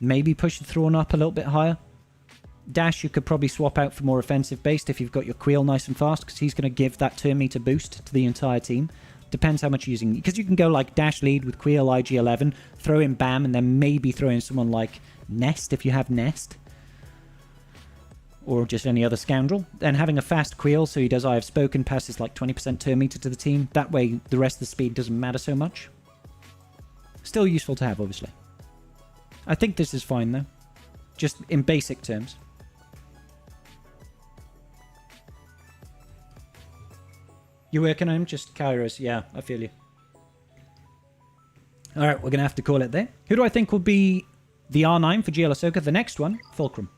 Maybe push the Thrawn up a little bit higher. Dash you could probably swap out for more offensive based if you've got your Queel nice and fast, because he's going to give that turn meter boost to the entire team. Depends how much you're using. Because you can go like Dash lead with Queel IG-11, throw in BAM, and then maybe throw in someone like Nest if you have Nest. Or just any other scoundrel. Then having a fast Queel, so he does I Have Spoken, passes like 20% turn meter to the team. That way the rest of the speed doesn't matter so much. Still useful to have, obviously. I think this is fine though. Just in basic terms. You working on him? Just Kairos. Yeah, I feel you. Alright, we're going to have to call it there. Who do I think will be the R9 for GL Ahsoka? The next one? Fulcrum.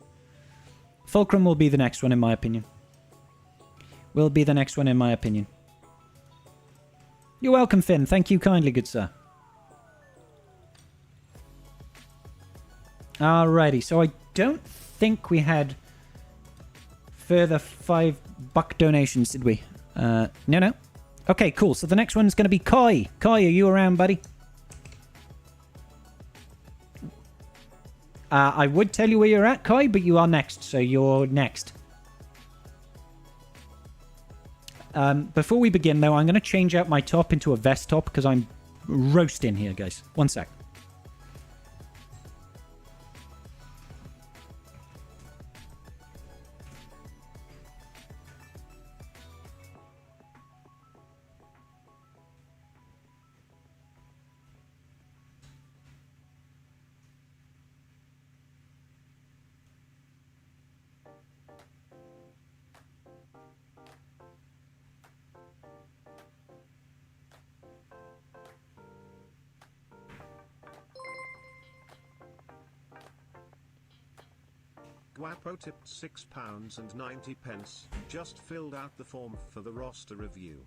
Fulcrum will be the next one, in my opinion. Will be the next one, in my opinion. You're welcome, Finn. Thank you kindly, good sir. Alrighty, so I don't think we had further $5 donations, did we? No. Okay, cool. So the next one's going to be Kai. Kai, are you around, buddy? I would tell you where you're at, Kai, but you are next, so you're next. Before we begin, though, I'm going to change out my top into a vest top because I'm roasting here, guys. One sec. Guapo tipped £6.90. Just filled out the form for the roster review.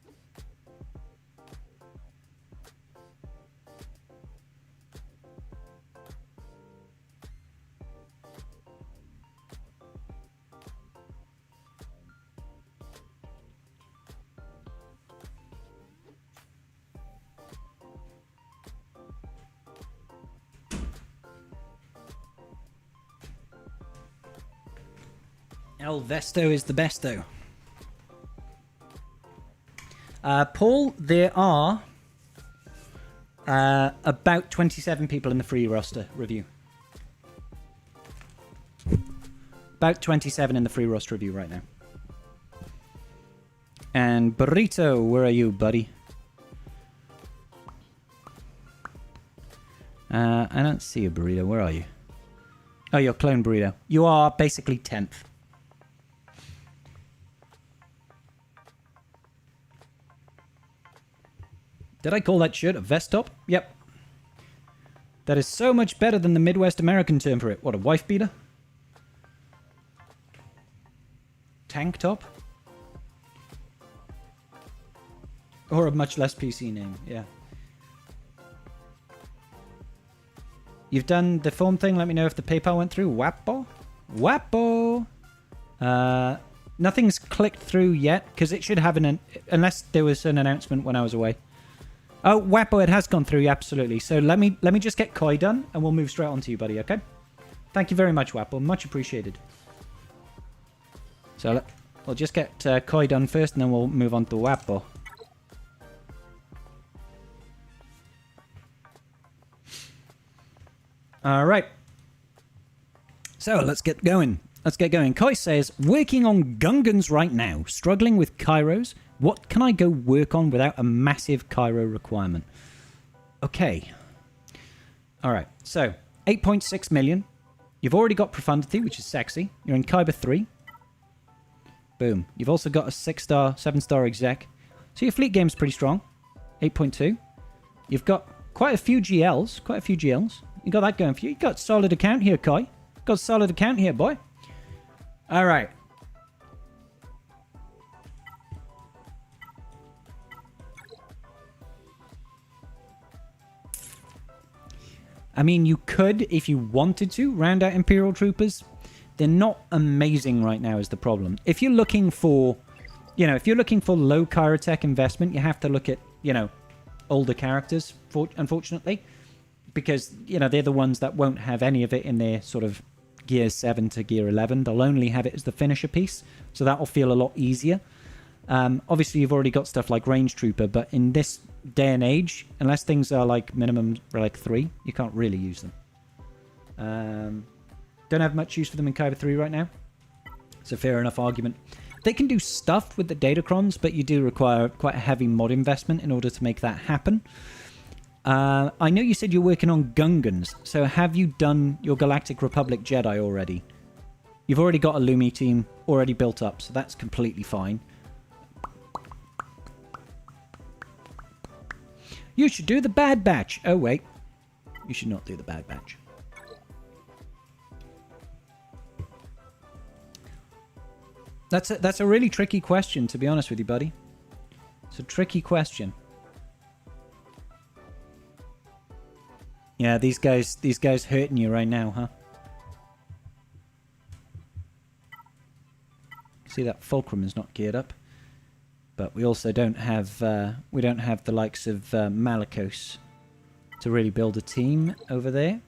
El Vesto is the besto. Paul, there are about 27 people in the free roster review. About 27 in the free roster review right now. And Burrito, where are you, buddy? I don't see a Burrito. Where are you? Oh, you're Clone Burrito. You are basically 10th. Did I call that shirt a vest top? Yep. That is so much better than the Midwest American term for it. What, a wife beater? Tank top? Or a much less PC name, yeah. You've done the form thing. Let me know if the PayPal went through. Wappo? Wappo! Nothing's clicked through yet, because it should have unless there was an announcement when I was away. Oh, Wappo, it has gone through, absolutely. So let me just get Koi done, and we'll move straight on to you, buddy, okay? Thank you very much, Wapple. Much appreciated. So we'll just get Koi done first, and then we'll move on to Wapple. All right. So let's get going. Koi says, working on Gungans right now, struggling with Kairos. What can I go work on without a massive Cairo requirement? Okay. All right. So 8.6 million. You've already got Profundity, which is sexy. You're in Kyber 3. Boom. You've also got a 6-star, 7-star exec. So your fleet game's pretty strong. 8.2. You've got quite a few GLs. You got that going for you. You got solid account here, Koi. Got solid account here, boy. All right. I mean, you could, if you wanted to, round out Imperial Troopers. They're not amazing right now is the problem. If you're looking for, if you're looking for low Kyrotech investment, you have to look at, older characters, unfortunately. Because, they're the ones that won't have any of it in their sort of Gear 7 to Gear 11. They'll only have it as the finisher piece. So that'll feel a lot easier. Obviously, you've already got stuff like Range Trooper, but in this day and age, unless things are like minimum relic 3, you can't really use them. Don't have much use for them in Kyber 3 right now. It's a fair enough argument. They can do stuff with the Datacrons, but you do require quite a heavy mod investment in order to make that happen. I know you said you're working on Gungans, so have you done your Galactic Republic Jedi already? You've already got a Lumi team already built up, so that's completely fine. You should do the Bad Batch. Oh, wait. You should not do the Bad Batch. That's a really tricky question, to be honest with you, buddy. It's a tricky question. Yeah, these guys hurting you right now, huh? See that Fulcrum is not geared up, but we also don't have the likes of Malicos to really build a team over there.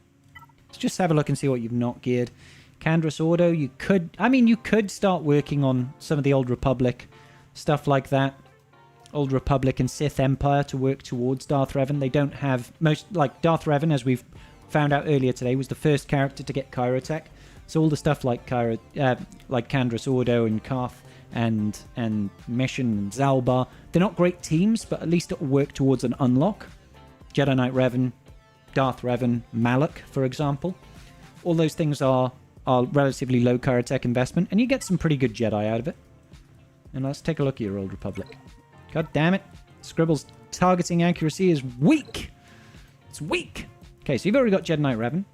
Let's just have a look and see what you've not geared. Candrus Ordo, you could start working on some of the Old Republic stuff like that. Old Republic and Sith Empire to work towards Darth Revan. They don't have Darth Revan, as we've found out earlier today, was the first character to get Kyrotech. So all the stuff like Candrus Ordo and Karth and Mission and Zalbar, they're not great teams, but at least it'll work towards an unlock. Jedi Knight Revan, Darth Revan, Malak, for example. All those things are relatively low Kyrotech investment, and you get some pretty good Jedi out of it. And let's take a look at your Old Republic. God damn it. Scribble's targeting accuracy is weak. It's weak. Okay, so you've already got Jedi Knight Revan.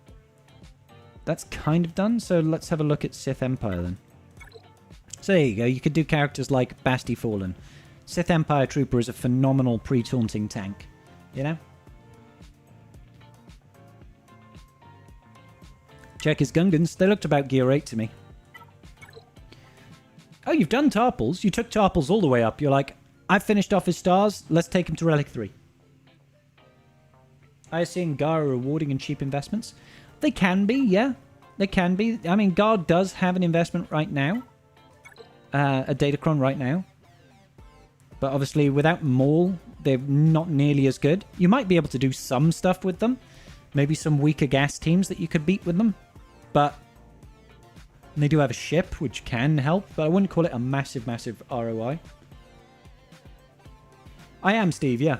That's kind of done, so let's have a look at Sith Empire then. So there you go. You could do characters like Basti Fallen. Sith Empire Trooper is a phenomenal pre-taunting tank. You know? Check his Gungans. They looked about Gear 8 to me. Oh, you've done Tarpals. You took Tarpals all the way up. You're like, I've finished off his stars. Let's take him to Relic 3. ISC and Gar are rewarding and cheap investments. They can be, yeah. They can be. I mean, Gar does have an investment right now. A Datacron right now. But obviously, without Maul, they're not nearly as good. You might be able to do some stuff with them. Maybe some weaker gas teams that you could beat with them. But they do have a ship, which can help. But I wouldn't call it a massive, massive ROI. I am Steve, yeah.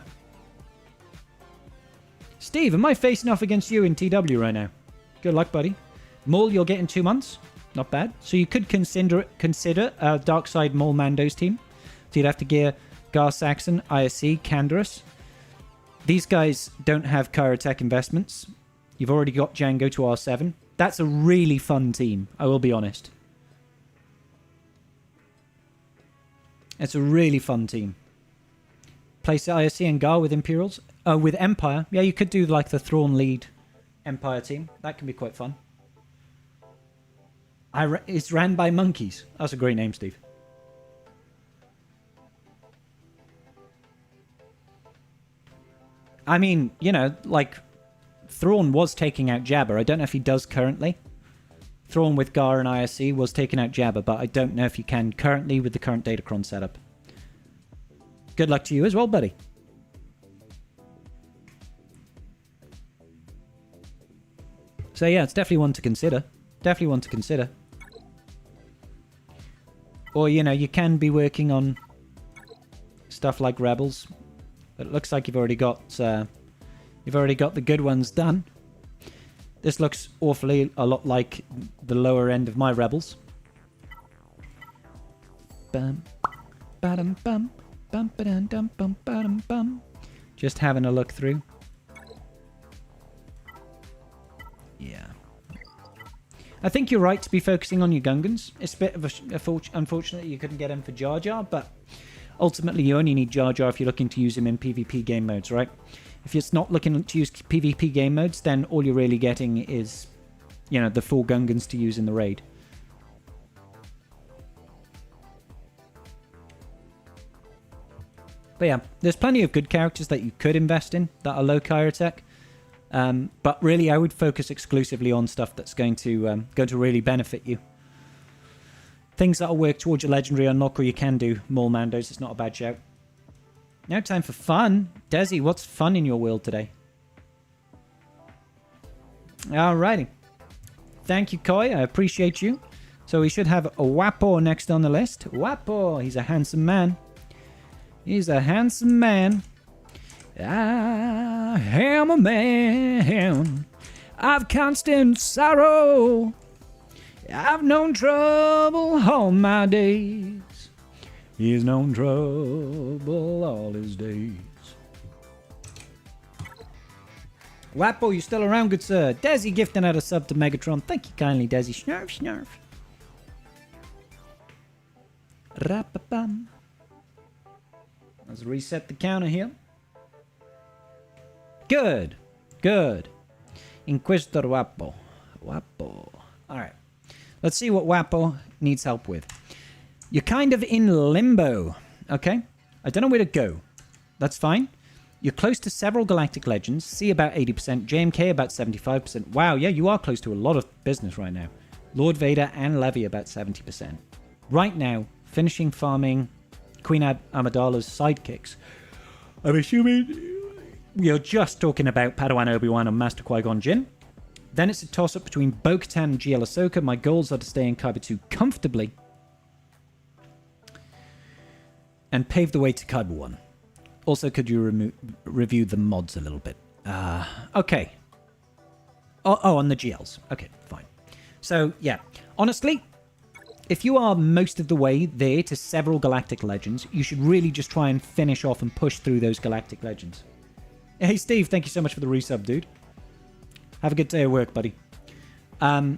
Steve, am I facing off against you in TW right now? Good luck, buddy. Maul, you'll get in 2 months. Not bad. So you could consider a Dark Side Maul Mandos team. So you'd have to gear Gar Saxon, ISC, Canderous. These guys don't have Kyrotech investments. You've already got Django to R7. That's a really fun team, I will be honest. It's a really fun team. Place ISC and Gar with Imperials. With Empire. Yeah, you could do like the Thrawn lead Empire team. That can be quite fun. It's ran by monkeys. That's a great name, Steve. I mean, you know, like, Thrawn was taking out Jabba. I don't know if he does currently. Thrawn with Gar and ISC was taking out Jabba, but I don't know if you can currently with the current Datacron setup. Good luck to you as well, buddy. So yeah, it's definitely one to consider. Definitely one to consider. Or, you know, you can be working on stuff like Rebels. But it looks like you've already got the good ones done. This looks awfully a lot like the lower end of my Rebels. Bum, ba-dum, bum, bum, ba-dum, dum, bum, ba-dum, bum. Just having a look through. Yeah. I think you're right to be focusing on your Gungans. It's a bit of unfortunate that you couldn't get him for Jar Jar, but ultimately you only need Jar Jar if you're looking to use him in PvP game modes, right? If you're not looking to use PvP game modes, then all you're really getting is, you know, the full Gungans to use in the raid. But yeah, there's plenty of good characters that you could invest in that are low Kyrotech. But really, I would focus exclusively on stuff that's going to really benefit you. Things that'll work towards your legendary unlock, or you can do Maul Mandos. It's not a bad shout. Now time for fun. Desi, what's fun in your world today? Alrighty. Thank you, Koi. I appreciate you. So we should have a Wapo next on the list. Wapo, he's a handsome man. He's a handsome man. I am a man of constant sorrow. I've known trouble all my days. He's known trouble all his days. Wapo, you still around, good sir? Desi gifting out a sub to Megatron. Thank you kindly, Desi. Snarf, snarf. Rapapam. Let's reset the counter here. Good. Good. Inquisitor Wapo. Wapo. Alright. Let's see what Wapo needs help with. You're kind of in limbo. Okay? I don't know where to go. That's fine. You're close to several Galactic Legends. C about 80%. JMK about 75%. Wow, yeah, you are close to a lot of business right now. Lord Vader and Levy about 70%. Right now, finishing farming Queen Amidala's sidekicks. I'm assuming we're just talking about Padawan Obi-Wan and Master Qui-Gon Jinn. Then it's a toss-up between Bo-Katan and GL Ahsoka. My goals are to stay in Kyber 2 comfortably and pave the way to Kyber 1. Also, could you review the mods a little bit? Okay. Oh, on the GLs. Okay, fine. So, yeah. Honestly, if you are most of the way there to several Galactic Legends, you should really just try and finish off and push through those Galactic Legends. Hey, Steve, thank you so much for the resub, dude. Have a good day at work, buddy. I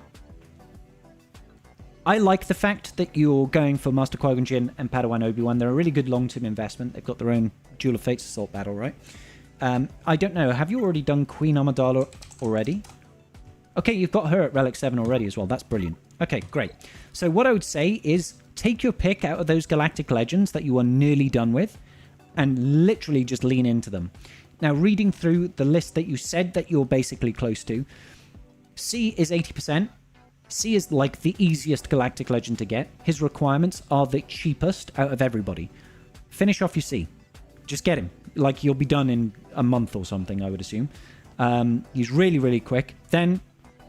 like the fact that you're going for Master Qui-Gon Jinn and Padawan Obi-Wan. They're a really good long-term investment. They've got their own Duel of Fates assault battle, right? I don't know. Have you already done Queen Amidala already? Okay, you've got her at Relic 7 already as well. That's brilliant. Okay, great. So what I would say is take your pick out of those Galactic Legends that you are nearly done with and literally just lean into them. Now, reading through the list that you said that you're basically close to, C is 80%. C is like the easiest Galactic Legend to get. His requirements are the cheapest out of everybody. Finish off your C. Just get him. Like, you'll be done in a month or something, I would assume. He's really, really quick. Then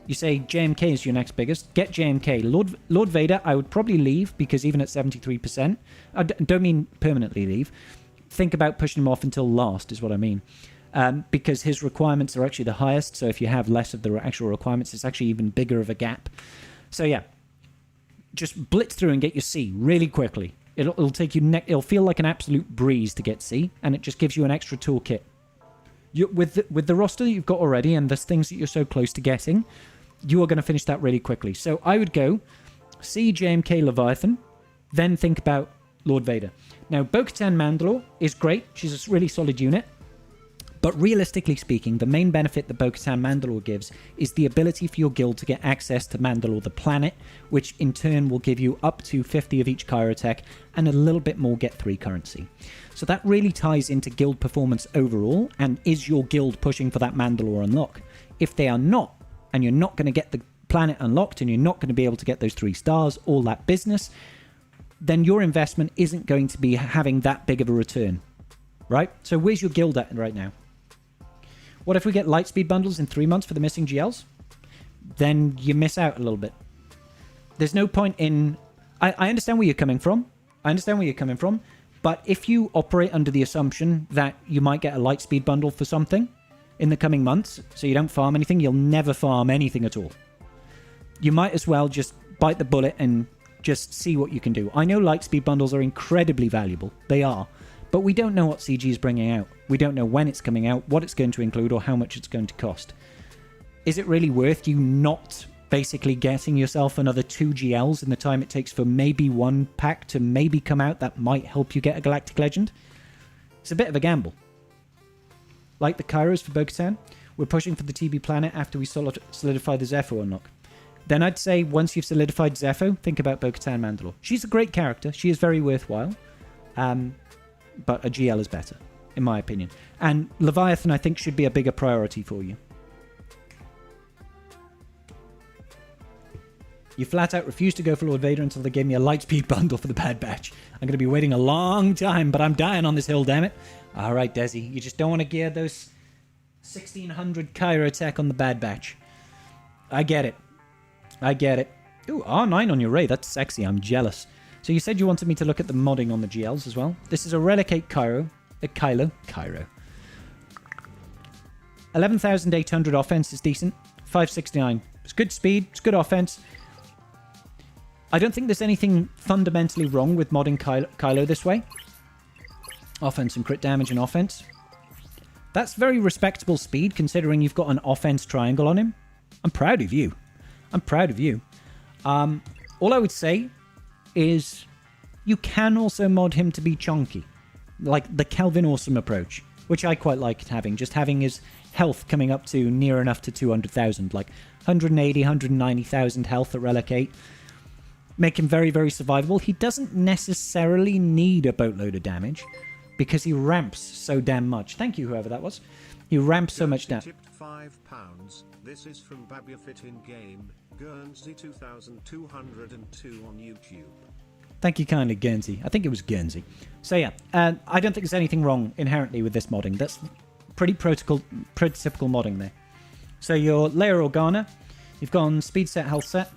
you say JMK is your next biggest. Get JMK. Lord Vader, I would probably leave, because even at 73%, I don't mean permanently leave. Think about pushing him off until last, is what I mean. Because his requirements are actually the highest, so if you have less of the actual requirements, it's actually even bigger of a gap. So yeah, just blitz through and get your C really quickly. It'll take you. It'll feel like an absolute breeze to get C, and it just gives you an extra toolkit. With the roster that you've got already, and the things that you're so close to getting, you are going to finish that really quickly. So I would go C, JMK, Leviathan, then think about Lord Vader. Now, Bo-Katan Mandalore is great. She's a really solid unit. But realistically speaking, the main benefit that Bo-Katan Mandalore gives is the ability for your guild to get access to Mandalore the planet, which in turn will give you up to 50 of each Kyrotech and a little bit more Get 3 currency. So that really ties into guild performance overall, and is your guild pushing for that Mandalore unlock? If they are not, and you're not going to get planet unlocked and you're not going to be able to get those 3 stars, all that business, then your investment isn't going to be having that big of a return, right? So where's your guild at right now? What if we get Lightspeed bundles in 3 months for the missing GLs? Then you miss out a little bit. There's no point in... I understand where you're coming from. But if you operate under the assumption that you might get a Lightspeed bundle for something in the coming months, so you don't farm anything, you'll never farm anything at all. You might as well just bite the bullet and just see what you can do. I know Lightspeed bundles are incredibly valuable. They are. But we don't know what CG is bringing out. We don't know when it's coming out, what it's going to include, or how much it's going to cost. Is it really worth you not basically getting yourself another 2 GLs in the time it takes for maybe 1 pack to maybe come out that might help you get a Galactic Legend? It's a bit of a gamble. Like the Kairos for Bo-Katan, we're pushing for the TB planet after we solidify the Zepho unlock. Then I'd say once you've solidified Zepho, think about Bo-Katan Mandalore. She's a great character. She is very worthwhile. But a GL is better, in my opinion. And Leviathan, I think, should be a bigger priority for you. You flat out refuse to go for Lord Vader until they gave me a Lightspeed bundle for the Bad Batch. I'm going to be waiting a long time, but I'm dying on this hill, damn it. All right, Desi, you just don't want to gear those 1600 Cairo tech on the Bad Batch. I get it. Ooh, R9 on your Ray, that's sexy, I'm jealous. So you said you wanted me to look at the modding on the GLs as well. This is a Relic 8 Cairo. 11,800 offense is decent. 569. It's good speed. It's good offense. I don't think there's anything fundamentally wrong with modding Kylo this way. Offense and crit damage and offense. That's very respectable speed considering you've got an offense triangle on him. I'm proud of you. All I would say is you can also mod him to be chunky. Like the Kelvin Awesome approach, which I quite liked having. Just having his health coming up to near enough to 200,000. Like 180, 190,000 health at Relic 8. Make him very, very survivable. He doesn't necessarily need a boatload of damage because he ramps so damn much. Thank you, whoever that was. He ramps so much damage. Tipped £5. This is from Babiafit in game. Guernsey 2202 on YouTube. Thank you kindly, Guernsey. I think it was Guernsey. So yeah, I don't think there's anything wrong inherently with this modding. That's pretty typical modding there. So your Leia Organa, you've gone speed set, health set.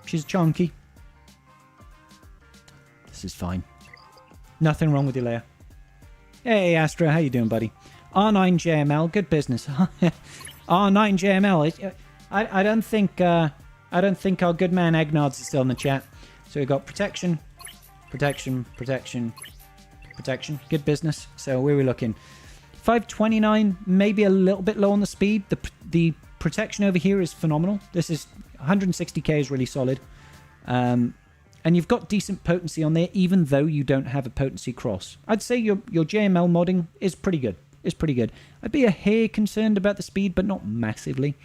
She's chunky. This is fine. Nothing wrong with you, Leia. Hey, Astra, how you doing, buddy? R9 JML, good business. R9 JML. I don't think our good man Egnards is still in the chat. So we've got protection. Good business. So where are we looking? 529, maybe a little bit low on the speed. The protection over here is phenomenal. This is 160k is really solid. And you've got decent potency on there, even though you don't have a potency cross. I'd say your JML modding is pretty good. I'd be a hair concerned about the speed, but not massively.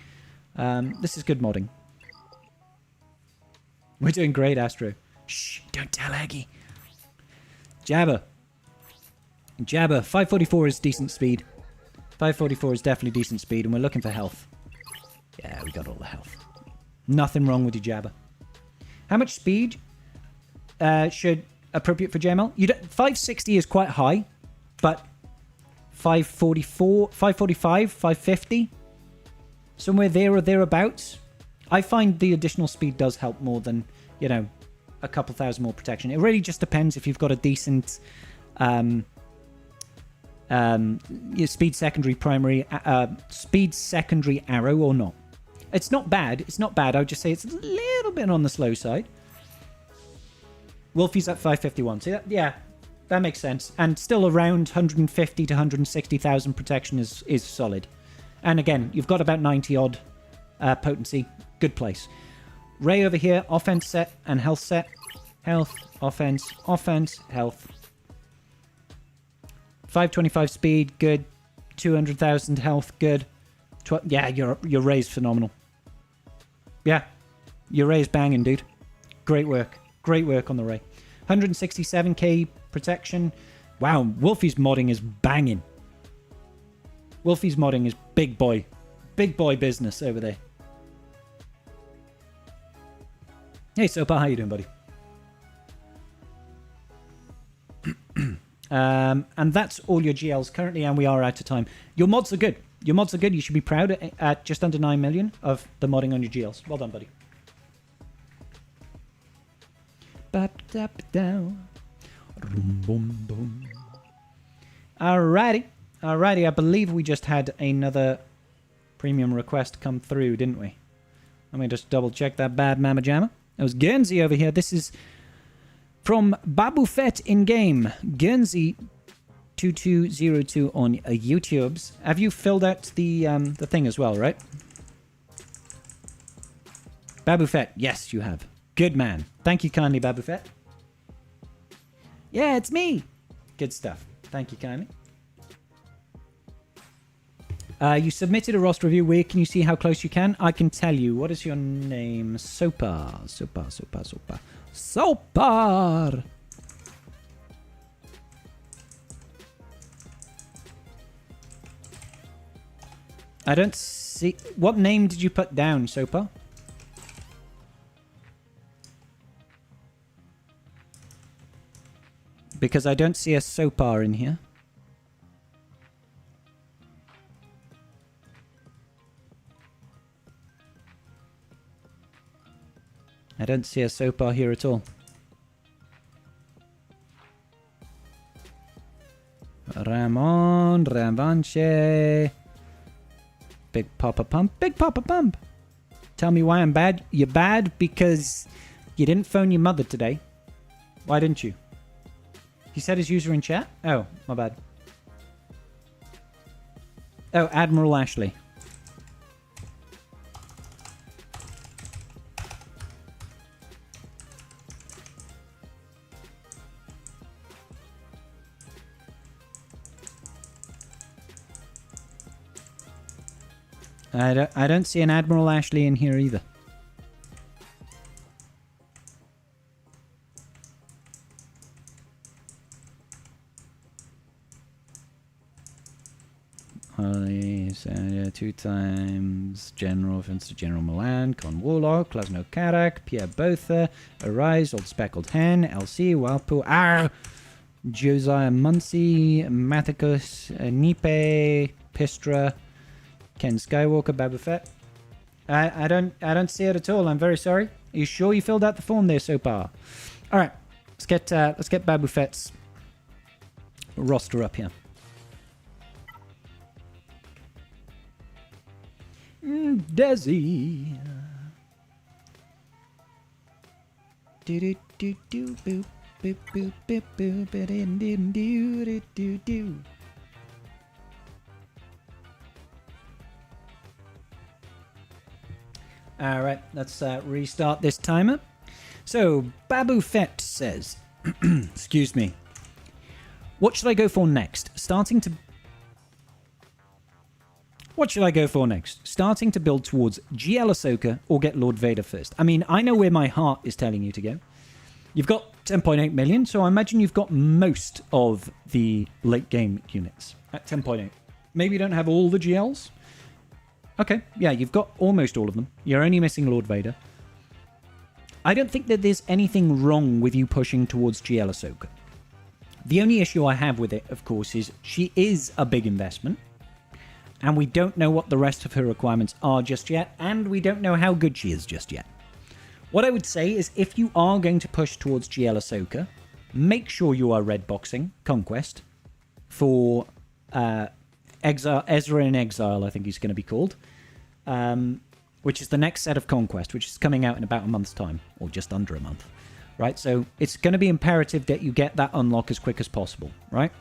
This is good modding. We're doing great, Astro. Shh, don't tell Aggie. Jabba, 544 is decent speed. 544 is definitely decent speed, and we're looking for health. Yeah, we got all the health. Nothing wrong with your Jabba. How much speed should appropriate for JML? 560 is quite high, but 544, 545, 550, somewhere there or thereabouts. I find the additional speed does help more than, a couple thousand more protection. It really just depends if you've got a decent speed secondary arrow or not. It's not bad. I would just say it's a little bit on the slow side. Wolfie's at 551. See that? Yeah, that makes sense. And still around 150 to 160,000 protection is solid. And again, you've got about 90 odd potency. Good place. Ray over here, offense set and health set. Health, offense, health. 525 speed, good. 200,000 health, good. Yeah, your Ray's phenomenal. Yeah, your Ray's banging, dude. Great work on the Ray. 167k protection. Wow, Wolfie's modding is banging. Wolfie's modding is big boy Big boy business over there. Hey, Sopa, how you doing, buddy? And that's all your GLs currently, and we are out of time. Your mods are good. Your mods are good. You should be proud at just under 9 million of the modding on your GLs. Well done, buddy. Alrighty. I believe we just had another premium request come through, didn't we? Let me just double check that bad mamma jamma. It was Guernsey over here. This is from Babu Fett in game. Guernsey 2202 on YouTube's. Have you filled out the thing as well, right? Babu Fett, yes, you have. Good man. Thank you kindly, Babu Fett. Yeah, it's me. Good stuff. Thank you kindly. You submitted a roster review. Where can you see how close you can? I can tell you. What is your name? Sopar. Sopar! I don't see... What name did you put down, Sopar? Because I don't see a Sopar in here. I don't see a Sopar here at all. Ramon, Ravanche. Big Papa Pump. Tell me why I'm bad. You're bad because you didn't phone your mother today. Why didn't you? He said his user in chat? Oh, my bad. Oh, Admiral Ashley. I don't see an Admiral Ashley in here either. Holly, 2 times General, Vince General Milan, Con Warlock, Klasno Karak, Pierre Botha, Arise, Old Speckled Hen, LC, Walpo, Josiah Muncie, Mathicus, Nipe, Pistra, Ken Skywalker, Babu Fett. I don't see it at all. I'm very sorry. Are you sure you filled out the form there, Sopar? All right, let's get Babu Fett's roster up here. Desi. Do do do do boop boop boop boop boop do do do. All right, let's restart this timer. So, Babu Fett says, excuse me, what should I go for next? What should I go for next? Starting to build towards GL Ahsoka or get Lord Vader first? I mean, I know where my heart is telling you to go. You've got 10.8 million, so I imagine you've got most of the late game units at 10.8. Maybe you don't have all the GLs. Okay, yeah, you've got almost all of them. You're only missing Lord Vader. I don't think that there's anything wrong with you pushing towards GL Ahsoka. The only issue I have with it, of course, is she is a big investment, and we don't know what the rest of her requirements are just yet, and we don't know how good she is just yet. What I would say is if you are going to push towards GL Ahsoka, make sure you are red boxing Conquest for Ezra in Exile, I think he's going to be called, which is the next set of Conquest, which is coming out in about a month's time, or just under a month, right? So it's going to be imperative that you get that unlock as quick as possible, right?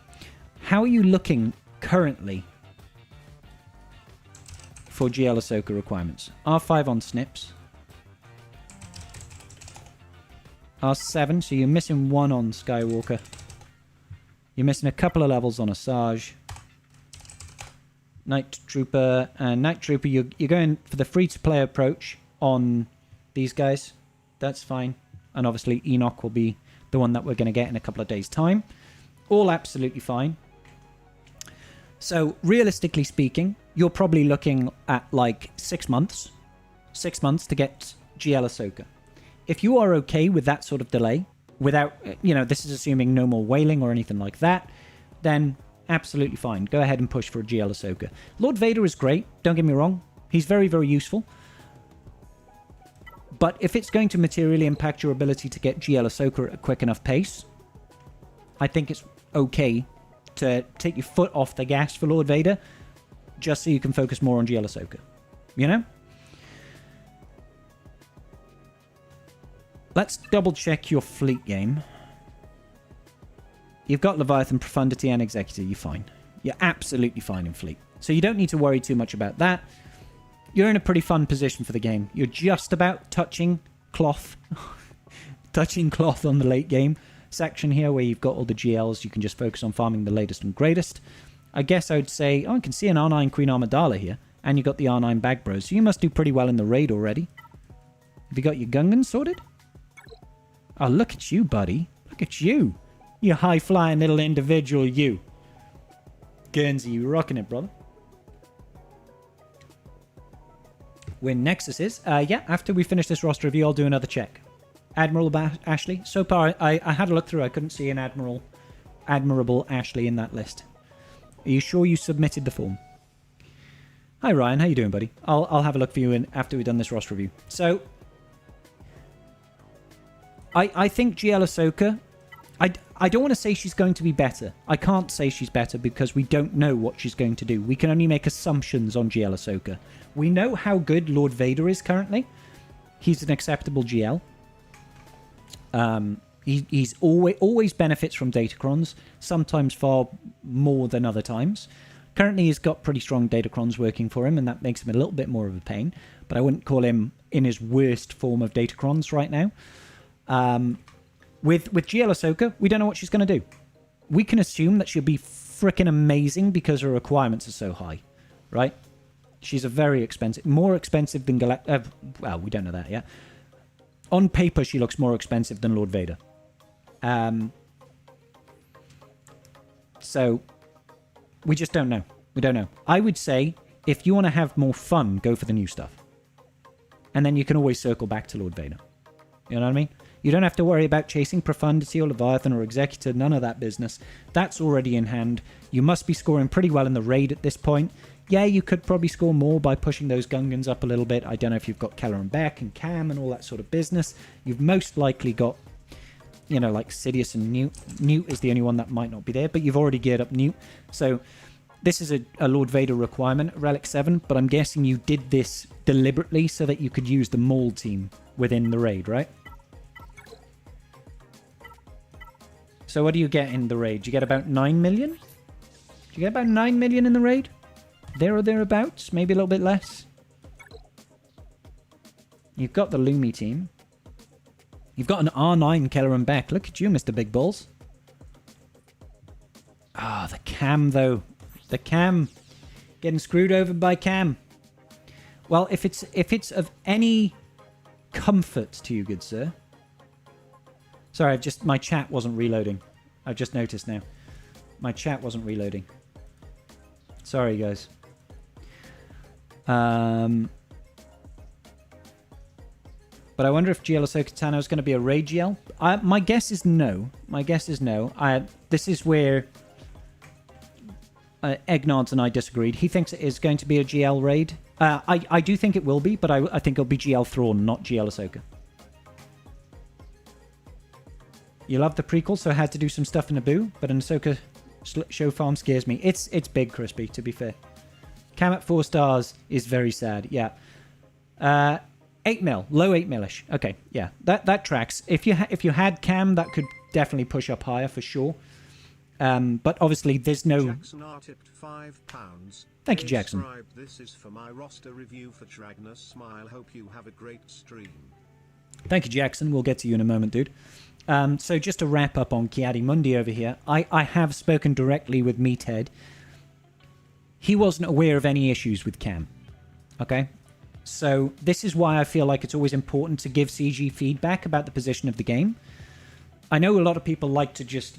How are you looking currently for GL Ahsoka requirements? R5 on Snips. R7, so you're missing 1 on Skywalker. You're missing a couple of levels on Asajj. Night Trooper, and Night Trooper, you're going for the free-to-play approach on these guys. That's fine. And obviously Enoch will be the one that we're going to get in a couple of days' time. All absolutely fine. So, realistically speaking, you're probably looking at like 6 months. 6 months to get GL Ahsoka. If you are okay with that sort of delay, without, this is assuming no more whaling or anything like that, then absolutely fine. Go ahead and push for a GL Ahsoka. Lord Vader is great, don't get me wrong. He's very, very useful. But if it's going to materially impact your ability to get GL Ahsoka at a quick enough pace, I think it's okay to take your foot off the gas for Lord Vader, just so you can focus more on GL Ahsoka. You know? Let's double check your fleet game. You've got Leviathan, Profundity, and Executor. You're fine. You're absolutely fine in fleet. So you don't need to worry too much about that. You're in a pretty fun position for the game. You're just about touching cloth. Touching cloth on the late game section here, where you've got all the GLs. You can just focus on farming the latest and greatest. I guess I would say, I can see an R9 Queen Amidala here. And you've got the R9 Bag Bros. So you must do pretty well in the raid already. Have you got your Gungans sorted? Oh, look at you, buddy. Look at you. You high-flying little individual, you. Guernsey, you rocking it, brother. Where Nexus is. Yeah, after we finish this roster review, I'll do another check. Admiral Ashley. So far, I had a look through. I couldn't see an Admirable Ashley in that list. Are you sure you submitted the form? Hi, Ryan. How you doing, buddy? I'll have a look for you after we've done this roster review. So, I think GL Ahsoka, I don't want to say she's going to be better. I can't say she's better because we don't know what she's going to do. We can only make assumptions on GL Ahsoka. We know how good Lord Vader is currently. He's an acceptable GL. He's always benefits from datacrons, sometimes far more than other times. Currently, he's got pretty strong datacrons working for him, and that makes him a little bit more of a pain. But I wouldn't call him in his worst form of datacrons right now. With GL Ahsoka, we don't know what she's going to do. We can assume that she'll be freaking amazing because her requirements are so high, right? She's a very expensive, more expensive than Galactic. Well, we don't know that yet. On paper, she looks more expensive than Lord Vader. So we just don't know. We don't know. I would say if you want to have more fun, go for the new stuff, and then you can always circle back to Lord Vader. You know what I mean? You don't have to worry about chasing Profundity or Leviathan or Executor, none of that business. That's already in hand. You must be scoring pretty well in the raid at this point. Yeah, you could probably score more by pushing those Gungans up a little bit. I don't know if you've got Keller and Beck and Cam and all that sort of business. You've most likely got, like Sidious and Newt. Newt is the only one that might not be there, but you've already geared up Newt. So this is a Lord Vader requirement, Relic 7, but I'm guessing you did this deliberately so that you could use the Maul team within the raid, right? So what do you get in the raid? Do you get about 9 million? Do you get about 9 million in the raid? There or thereabouts? Maybe a little bit less? You've got the Lumi team. You've got an R9 Keller and Beck. Look at you, Mr. Big Balls. Ah, the Cam, though. The Cam. Getting screwed over by Cam. Well, if it's of any comfort to you, good sir. Sorry, my chat wasn't reloading. I've just noticed now. My chat wasn't reloading. Sorry, guys. But I wonder if GL Ahsoka Tano is going to be a raid GL. My guess is no. My guess is no. This is where Eggnods and I disagreed. He thinks it is going to be a GL raid. I do think it will be, but I think it'll be GL Thrawn, not GL Ahsoka. You love the prequel, so I had to do some stuff in Naboo, but an Ahsoka show farm scares me. It's big, Crispy, to be fair. Cam at 4 stars is very sad, yeah. 8 mil, low 8 mil-ish. Okay, yeah, that tracks. If you had Cam, that could definitely push up higher for sure. But obviously, there's no. Jackson R tipped £5. Thank you, Jackson. This is for my roster review for Tragner Smile. Hope you have a great stream. Thank you, Jackson. We'll get to you in a moment, dude. So just to wrap up on Kiadi Mundi over here, I have spoken directly with Meathead. He wasn't aware of any issues with Cam. Okay? So this is why I feel like it's always important to give CG feedback about the position of the game. I know a lot of people like to just,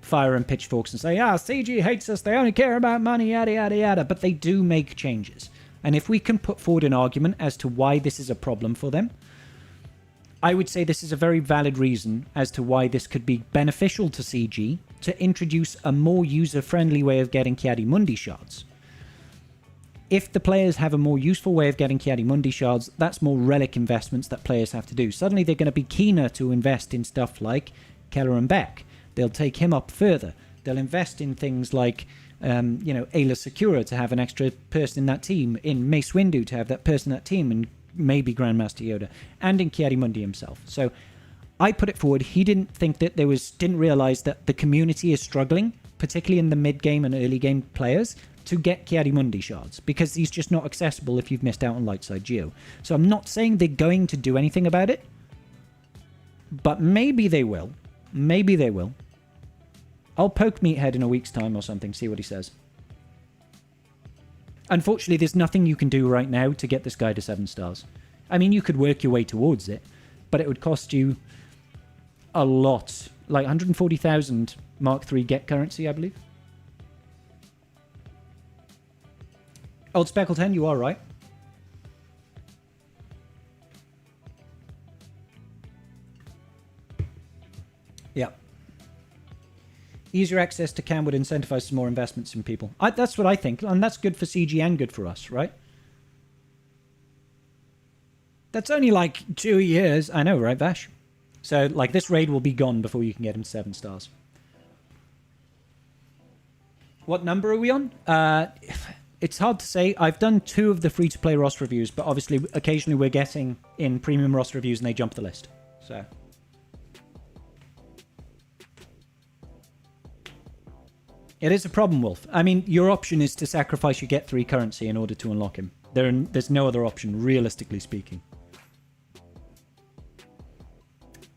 fire and pitchforks and say, CG hates us, they only care about money, yada, yada, yada. But they do make changes. And if we can put forward an argument as to why this is a problem for them, I would say this is a very valid reason as to why this could be beneficial to CG to introduce a more user-friendly way of getting Chiari-Mundi shards. If the players have a more useful way of getting Chiari-Mundi shards, that's more relic investments that players have to do. Suddenly they're going to be keener to invest in stuff like Keller and Beck. They'll take him up further. They'll invest in things like, Ayla Secura to have an extra person in that team, in Mace Windu to have that person in that team, and maybe Grandmaster Yoda, and in Chiari-Mundi himself. So I put it forward. He didn't think that didn't realize that the community is struggling, particularly in the mid-game and early game players, to get Chiari-Mundi shards, because he's just not accessible if you've missed out on Lightside Geo. So I'm not saying they're going to do anything about it, but maybe they will. Maybe they will. I'll poke Meathead in a week's time or something, see what he says. Unfortunately, there's nothing you can do right now to get this guy to 7 stars. I mean, you could work your way towards it, but it would cost you a lot. Like 140,000 Mark III get currency, I believe. Old Speckled Hen, you are right. Yeah. Easier access to CAM would incentivize some more investments from people. That's what I think, and that's good for CG and good for us, right? That's only like 2 years. I know, right, Vash? So, like, this raid will be gone before you can get him 7 stars. What number are we on? It's hard to say. I've done 2 of the free-to-play roster reviews, but obviously, occasionally we're getting in premium roster reviews and they jump the list. So... it is a problem, Wolf. I mean, your option is to sacrifice your Get 3 currency in order to unlock him. There's no other option, realistically speaking.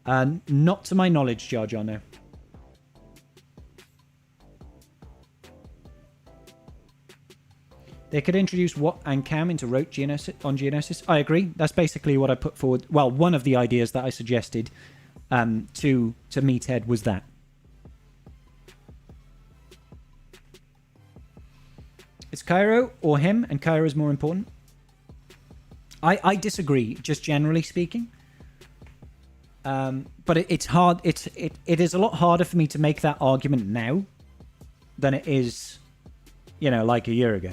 Not to my knowledge, Jar Jar, no. They could introduce Wat and Cam into Rote on Geonosis. I agree. That's basically what I put forward. Well, one of the ideas that I suggested to Meathead was that. It's Cairo or him, and Cairo is more important. I disagree, just generally speaking. But it's hard. It is a lot harder for me to make that argument now than it is, like a year ago.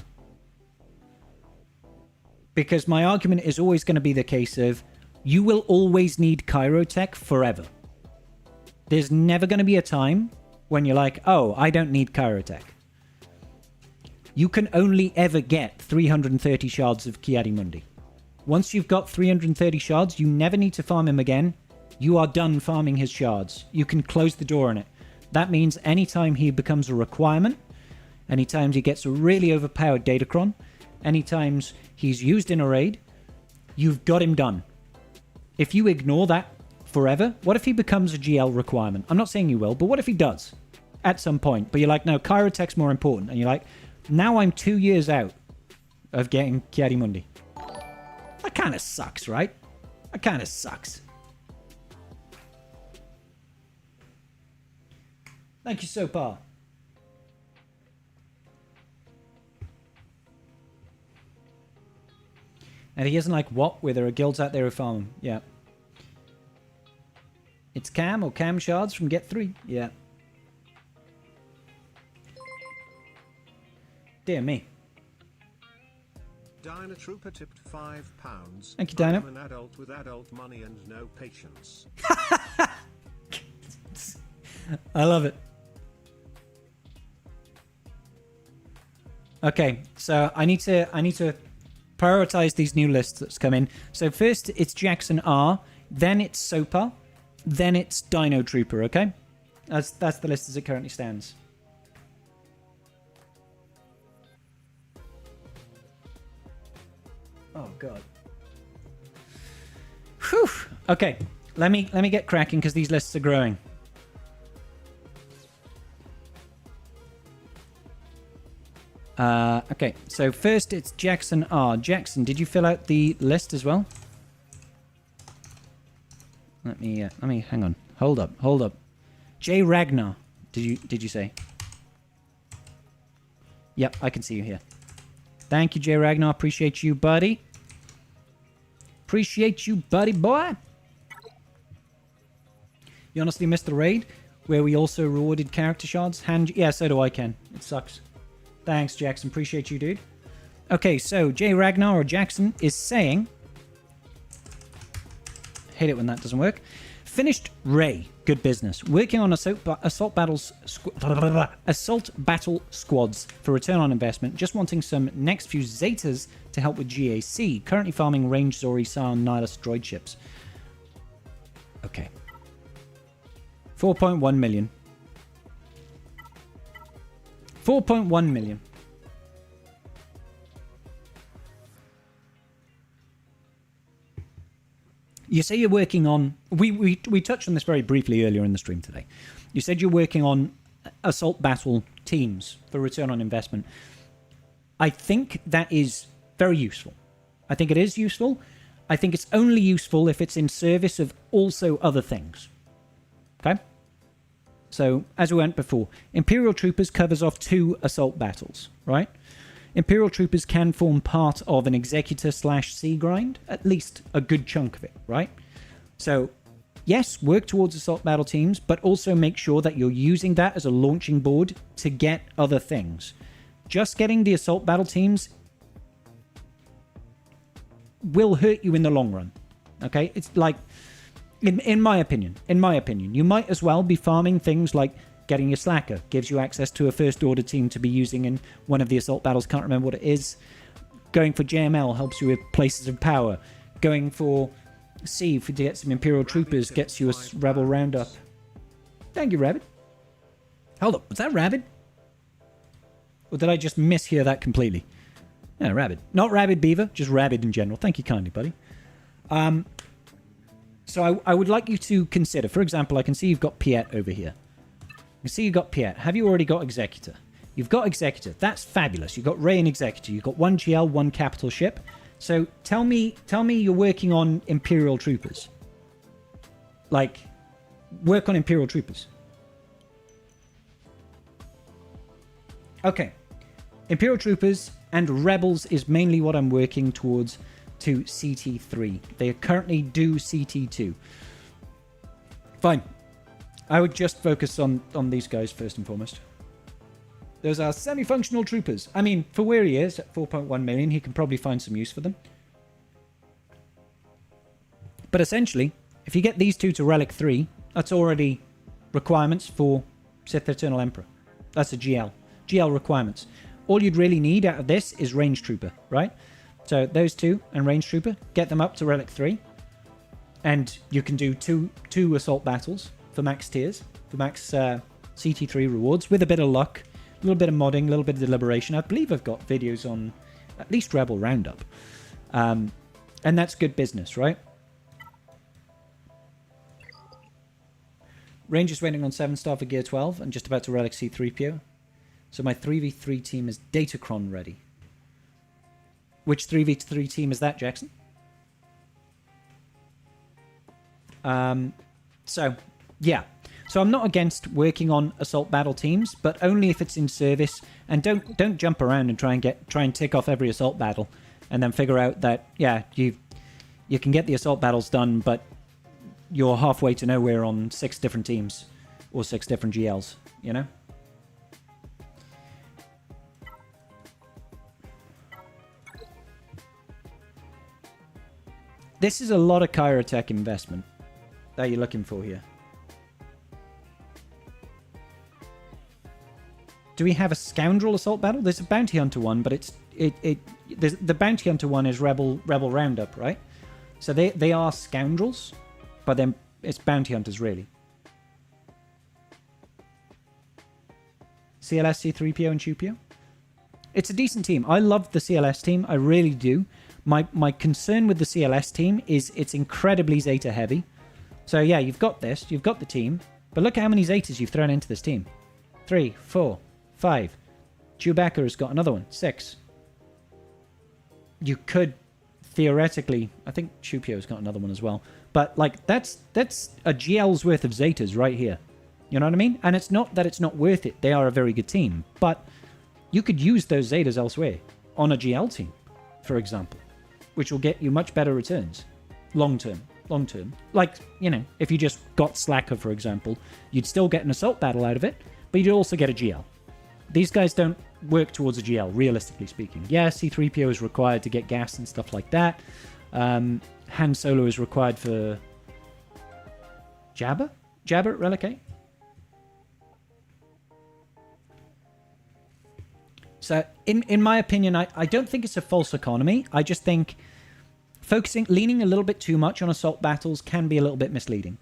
Because my argument is always going to be the case of you will always need Cairo tech forever. There's never going to be a time when you're like, oh, I don't need Cairo tech. You can only ever get 330 shards of Chiari-Mundi. Once you've got 330 shards, you never need to farm him again. You are done farming his shards. You can close the door on it. That means anytime he becomes a requirement, anytime he gets a really overpowered Datacron, anytime he's used in a raid, you've got him done. If you ignore that forever, what if he becomes a GL requirement? I'm not saying you will, but what if he does at some point? But you're like, no, Cairo tech's more important. And you're like, now I'm 2 years out of getting Chiari-Mundi. That kind of sucks, right? That kind of sucks. Thank you, Sopar. And he isn't like, what? Where there are guilds out there who farm him. Yeah. It's Cam or Cam shards from Get 3. Yeah. Dear me. Dino Trooper tipped £5. Thank you, Dino. I'm an adult with adult money and no patience. I love it. Okay, so I need to prioritize these new lists that's come in. So first it's Jackson R, then it's Sopa, then it's Dino Trooper, okay? That's the list as it currently stands. Oh god. Whew. Okay, let me get cracking because these lists are growing. Okay, so first it's Jackson R. Jackson, did you fill out the list as well? Let me hang on. Hold up. J. Ragnar, Did you say? Yep, I can see you here. Thank you, Jay Ragnar. Appreciate you, buddy. Appreciate you, buddy boy. You honestly missed the raid where we also rewarded character shards. Yeah, so do I, Ken. It sucks. Thanks, Jackson. Appreciate you, dude. Okay, so Jay Ragnar or Jackson is saying... Hate it when that doesn't work. Finished Ray. Good business. Working on assault battle squads for return on investment. Just wanting some next few Zetas to help with GAC. Currently farming range Zori, Scion, Nihilus droid ships. Okay. 4.1 million. 4.1 million. You say you're working on... We touched on this very briefly earlier in the stream today. You said you're working on assault battle teams for return on investment. I think that is very useful. I think it is useful. I think it's only useful if it's in service of also other things. Okay? So, as we went before, Imperial Troopers covers off 2 assault battles, right? Imperial Troopers can form part of an Executor/C grind, at least a good chunk of it, right? So, yes, work towards assault battle teams, but also make sure that you're using that as a launching board to get other things. Just getting the assault battle teams will hurt you in the long run, okay? It's like, in my opinion, you might as well be farming things like getting your Slacker, gives you access to a First Order team to be using in one of the assault battles, can't remember what it is. Going for JML helps you with places of power. Going for C to get some Imperial Troopers gets you a Rebel Roundup. Thank you, Rabbit. Hold up, was that Rabbit? Or did I just mishear that completely? Yeah, Rabbit. Not Rabid Beaver, just Rabbit in general. Thank you kindly, buddy. So I would like you to consider, for example, I can see you've got Piet over here. You see you've got Piet. Have you already got Executor? You've got Executor. That's fabulous. You've got Ray and Executor. You've got 1 GL, 1 capital ship. So tell me you're working on Imperial Troopers. Like, work on Imperial Troopers. Okay. Imperial Troopers and Rebels is mainly what I'm working towards to CT3. They currently do CT2. Fine. I would just focus on these guys first and foremost. Those are semi-functional troopers. I mean, for where he is, at 4.1 million, he can probably find some use for them. But essentially, if you get these 2 to Relic 3, that's already requirements for Sith Eternal Emperor. That's a GL. GL requirements. All you'd really need out of this is Range Trooper, right? So those 2 and Range Trooper, get them up to Relic 3. And you can do two assault battles for max tiers, for max CT3 rewards, with a bit of luck, a little bit of modding, a little bit of deliberation. I believe I've got videos on at least Rebel Roundup. And that's good business, right? Ranger's waiting on 7-star for Gear 12 and just about to Relic C3PO. So my 3v3 team is Datacron ready. Which 3v3 team is that, Jackson? So, yeah. So I'm not against working on assault battle teams, but only if it's in service. And don't jump around and try and tick off every assault battle, and then figure out that yeah you can get the assault battles done, but you're halfway to nowhere on 6 different teams or 6 different GLs. You know. This is a lot of Kyra Tech investment that you're looking for here. Do we have a Scoundrel assault battle? There's a Bounty Hunter one, but the Bounty Hunter one is Rebel Roundup, right? So they are Scoundrels, but then it's Bounty Hunters, really. CLS, C3PO, and Chupio. It's a decent team. I love the CLS team. I really do. My concern with the CLS team is it's incredibly Zeta heavy. So yeah, you've got this. You've got the team. But look at how many Zetas you've thrown into this team. 3, 4, 5. Chewbacca has got another one. 6. You could theoretically... I think Chupio's got another one as well. But like that's a GL's worth of Zetas right here. You know what I mean? And it's not that it's not worth it. They are a very good team. But you could use those Zetas elsewhere. On a GL team, for example. Which will get you much better returns. Long term. Like, you know, if you just got Slacker, for example, you'd still get an assault battle out of it, but you'd also get a GL. These guys don't work towards a GL, realistically speaking. Yeah, C-3PO is required to get gas and stuff like that. Han Solo is required for Jabba? Jabba at Relic 8? So, in my opinion, I don't think it's a false economy. I just think leaning a little bit too much on assault battles can be a little bit misleading.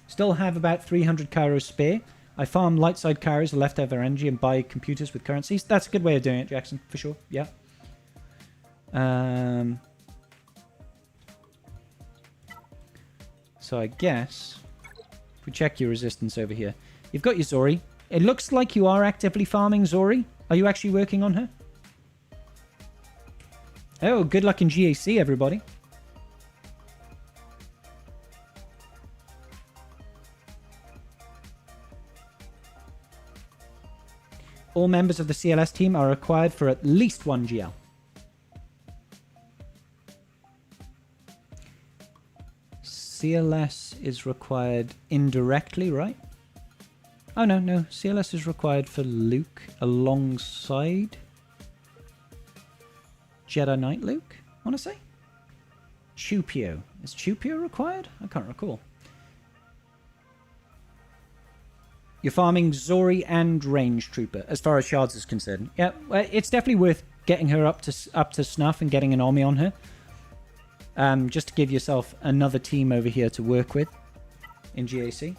Still have about 300 Kairos spare. I farm light side Kairos, leftover energy, and buy computers with currencies. That's a good way of doing it, Jackson, for sure. Yeah. So I guess if we check your resistance over here, you've got your Zori. It looks like you are actively farming Zori. Are you actually working on her? Oh, good luck in GAC, everybody. All members of the CLS team are required for at least one GL. CLS is required indirectly, right? Oh, no. CLS is required for Luke alongside Jedi Knight Luke, I want to say. Chupio. Is Chupio required? I can't recall. You're farming Zori and Range Trooper, as far as Shards is concerned. Yeah, well, it's definitely worth getting her up to snuff and getting an army on her. Just to give yourself another team over here to work with in GAC.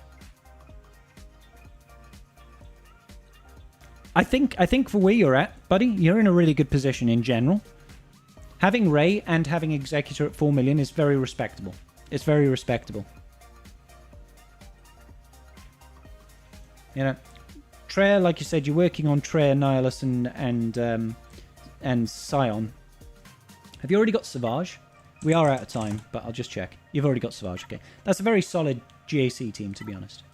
I think for where you're at, buddy, you're in a really good position in general. Having Rey and having Executor at 4 million is very respectable. It's very respectable. You know, Treya, like you said, you're working on Treya, Nihilus, and Scion. Have you already got Savage? We are out of time, but I'll just check. You've already got Savage, okay. That's a very solid GAC team, to be honest.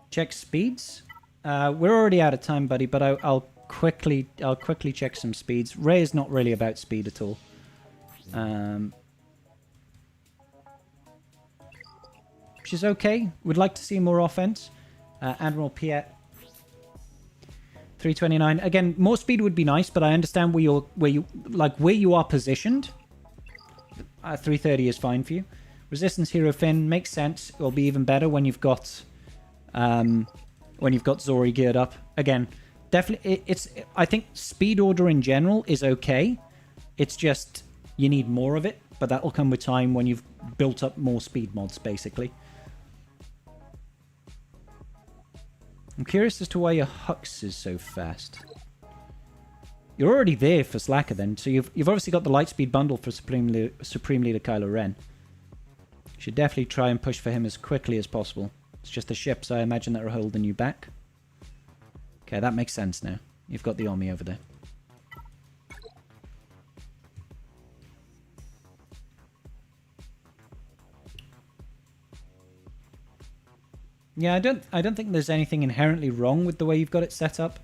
Check speeds. We're already out of time, buddy, but I'll quickly check some speeds. Rey is not really about speed at all. Which is okay. Would like to see more offense. Admiral Piet, 329. Again, more speed would be nice, but I understand where you are positioned. 330 is fine for you. Resistance Hero Finn makes sense. It'll be even better when you've got Zori geared up. Again, definitely, I think speed order in general is okay. It's just you need more of it, but that will come with time when you've built up more speed mods, basically. I'm curious as to why your Hux is so fast. You're already there for Slacker then, so you've obviously got the Lightspeed bundle for Supreme Leader Kylo Ren. You should definitely try and push for him as quickly as possible. It's just the ships, I imagine, that are holding you back. Okay, that makes sense now. You've got the army over there. Yeah, I don't think there's anything inherently wrong with the way you've got it set up.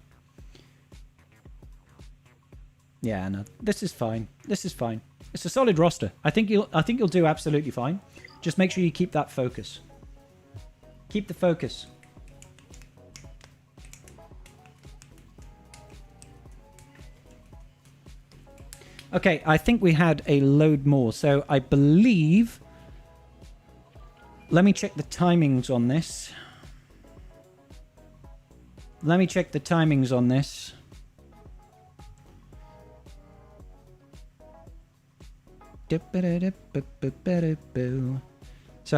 Yeah, no, this is fine. This is fine. It's a solid roster. I think you'll do absolutely fine. Just make sure you keep that focus. Keep the focus. Okay, I think we had a load more. So I believe... Let me check the timings on this. So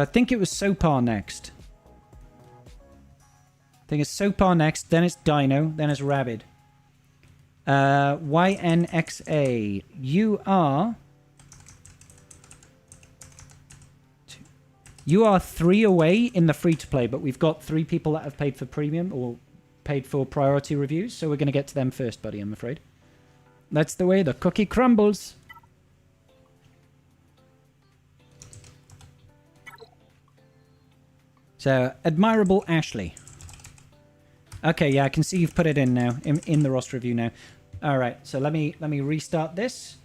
I think it was Sopar next. I think it's Sopar next, then it's Dino, then it's Rabid. YNXA. You are... You are 3 away in the free-to-play, but we've got 3 people that have paid for premium or paid for priority reviews, so we're going to get to them first, buddy, I'm afraid. That's the way the cookie crumbles. So, Admirable Ashley. Okay, yeah, I can see you've put it in now, in the roster review now. All right, so let me restart this,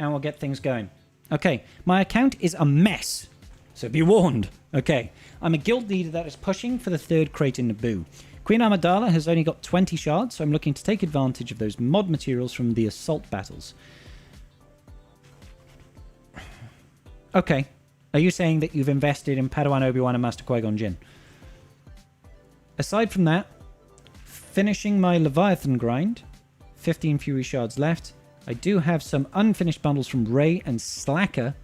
and we'll get things going. Okay, my account is a mess, so be warned. Okay, I'm a guild leader that is pushing for the 3rd crate in Naboo. Queen Amidala has only got 20 shards, so I'm looking to take advantage of those mod materials from the assault battles. Okay, are you saying that you've invested in Padawan Obi-Wan and Master Qui-Gon Jinn? Aside from that, finishing my Leviathan grind, 15 Fury shards left. I do have some unfinished bundles from Rey and Slacker.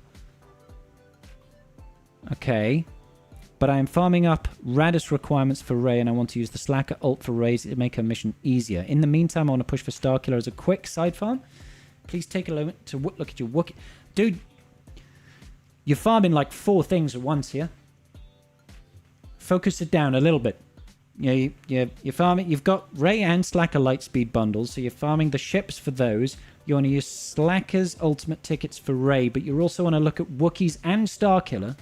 Okay. But I am farming up Radis requirements for Rey, and I want to use the Slacker ult for Rey to make her mission easier. In the meantime, I want to push for Starkiller as a quick side farm. Please take a moment to look at your Wookiee. Dude, you're farming like 4 things at once here. Focus it down a little bit. You're farming. You've got Rey and Slacker Lightspeed bundles, so you're farming the ships for those. You want to use Slacker's ultimate tickets for Rey, but you also want to look at Wookiees and Starkiller.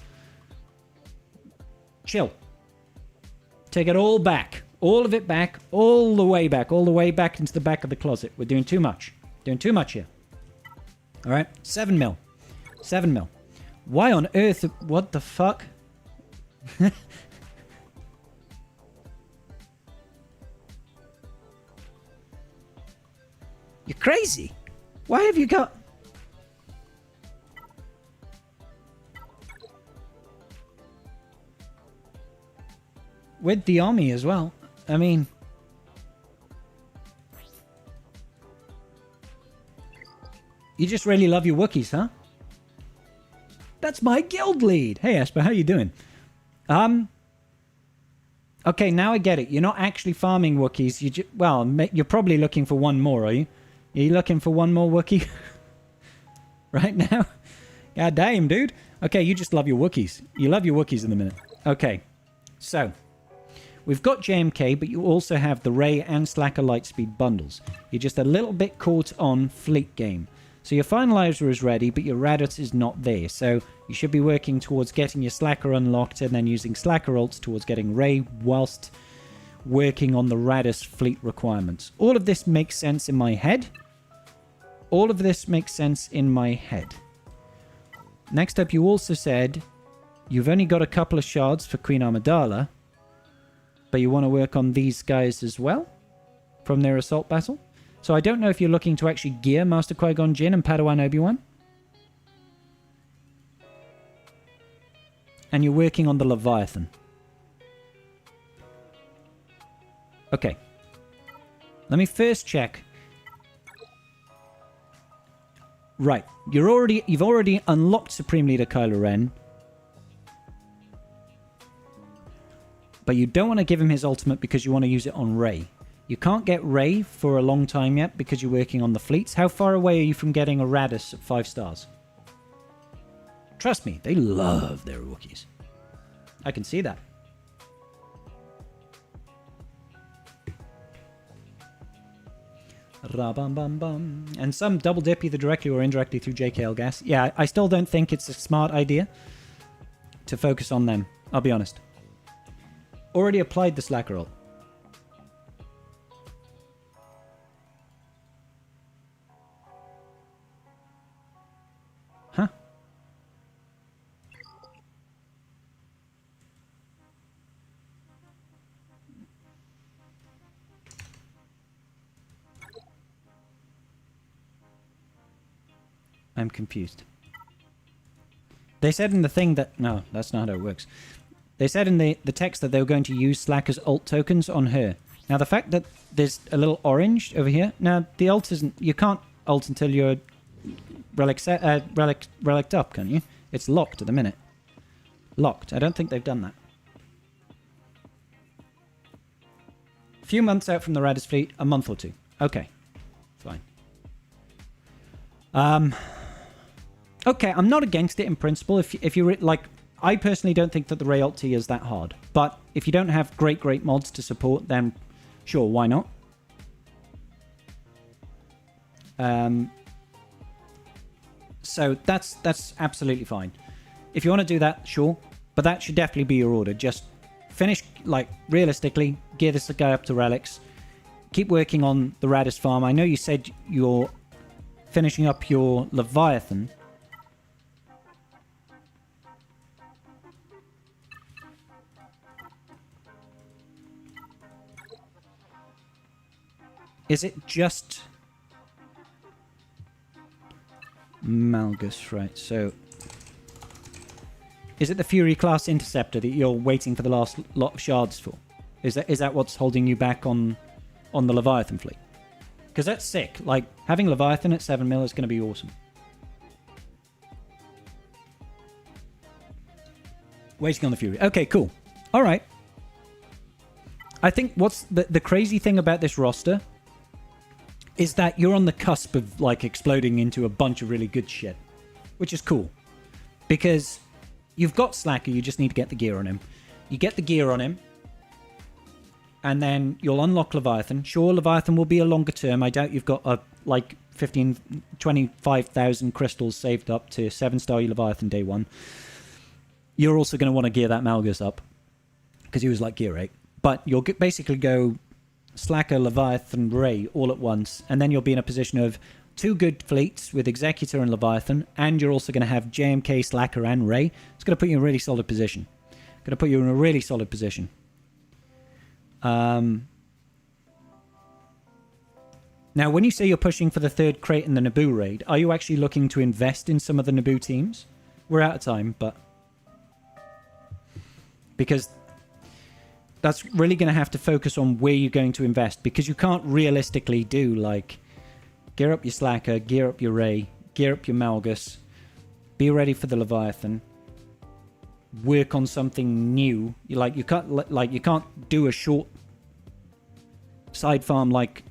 Chill. Take it all back. All of it back. All the way back. All the way back into the back of the closet. We're doing too much. Doing too much here. All right. 7 mil. 7 mil. Why on earth? What the fuck? You're crazy. Why have you got... With the Omni as well. I mean... You just really love your Wookiees, huh? That's my guild lead. Hey, Esper, how you doing? Okay, now I get it. You're not actually farming Wookiees. Well, you're probably looking for one more, are you? Are you looking for one more Wookiee? Right now? God damn, dude. Okay, you just love your Wookiees. You love your Wookiees in the minute. Okay, so... We've got JMK, but you also have the Rey and Slacker Lightspeed bundles. You're just a little bit caught on fleet game. So your finalizer is ready, but your Raditz is not there. So you should be working towards getting your Slacker unlocked and then using Slacker ults towards getting Rey whilst working on the Raditz fleet requirements. All of this makes sense in my head. All of this makes sense in my head. Next up, you also said you've only got a couple of shards for Queen Amidala, but you want to work on these guys as well from their assault battle. So I don't know if you're looking to actually gear Master Qui-Gon Jinn and Padawan Obi-Wan. And you're working on the Leviathan. Okay. Let me first check. Right. You've already unlocked Supreme Leader Kylo Ren. But you don't want to give him his ultimate because you want to use it on Rey. You can't get Rey for a long time yet because you're working on the fleets. How far away are you from getting a Raditz at 5 stars? Trust me, they love their Wookiees. I can see that. Ra-bum-bum-bum. And some double dip either directly or indirectly through JKL gas. Yeah, I still don't think it's a smart idea to focus on them. I'll be honest. Already applied the Slacker ult. Huh? I'm confused. They said in the thing that... No, that's not how it works. They said in the text that they were going to use Slacker's ult tokens on her. Now, the fact that there's a little orange over here... Now, the ult isn't... You can't ult until you're relicked up, can you? It's locked at the minute. Locked. I don't think they've done that. A few months out from the Raditz fleet. A month or two. Okay. Fine. Okay, I'm not against it in principle. If you're like I personally don't think that the Ray ulti is that hard. But if you don't have great mods to support, then sure, why not? So that's absolutely fine. If you want to do that, sure. But that should definitely be your order. Just finish, like, realistically, gear this guy up to relics. Keep working on the Radis farm. I know you said you're finishing up your Leviathan. Is it just Malgus, right? So is it the Fury class interceptor that you're waiting for the last lot of shards for? Is that what's holding you back on the Leviathan fleet? Because that's sick. Like, having Leviathan at 7 mil is going to be awesome. Waiting on the Fury. Okay, cool. All right. I think what's the crazy thing about this roster is that you're on the cusp of, like, exploding into a bunch of really good shit, which is cool. Because you've got Slacker, you just need to get the gear on him. You get the gear on him, and then you'll unlock Leviathan. Sure, Leviathan will be a longer term. I doubt you've got, like, 25,000 crystals saved up to 7-star Leviathan day 1. You're also going to want to gear that Malgus up, because he was, like, gear 8. But you'll basically go Slacker, Leviathan, Ray all at once, and then you'll be in a position of 2 good fleets with Executor and Leviathan, and you're also going to have JMK, Slacker, and Ray. It's going to put you in a really solid position. Now, when you say you're pushing for the 3rd crate in the Naboo raid, are you actually looking to invest in some of the Naboo teams? We're out of time, but because that's really going to have to focus on where you're going to invest, because you can't realistically do, like, gear up your Slacker, gear up your Ray, gear up your Malgus, be ready for the Leviathan, work on something new. You can't do a short side farm like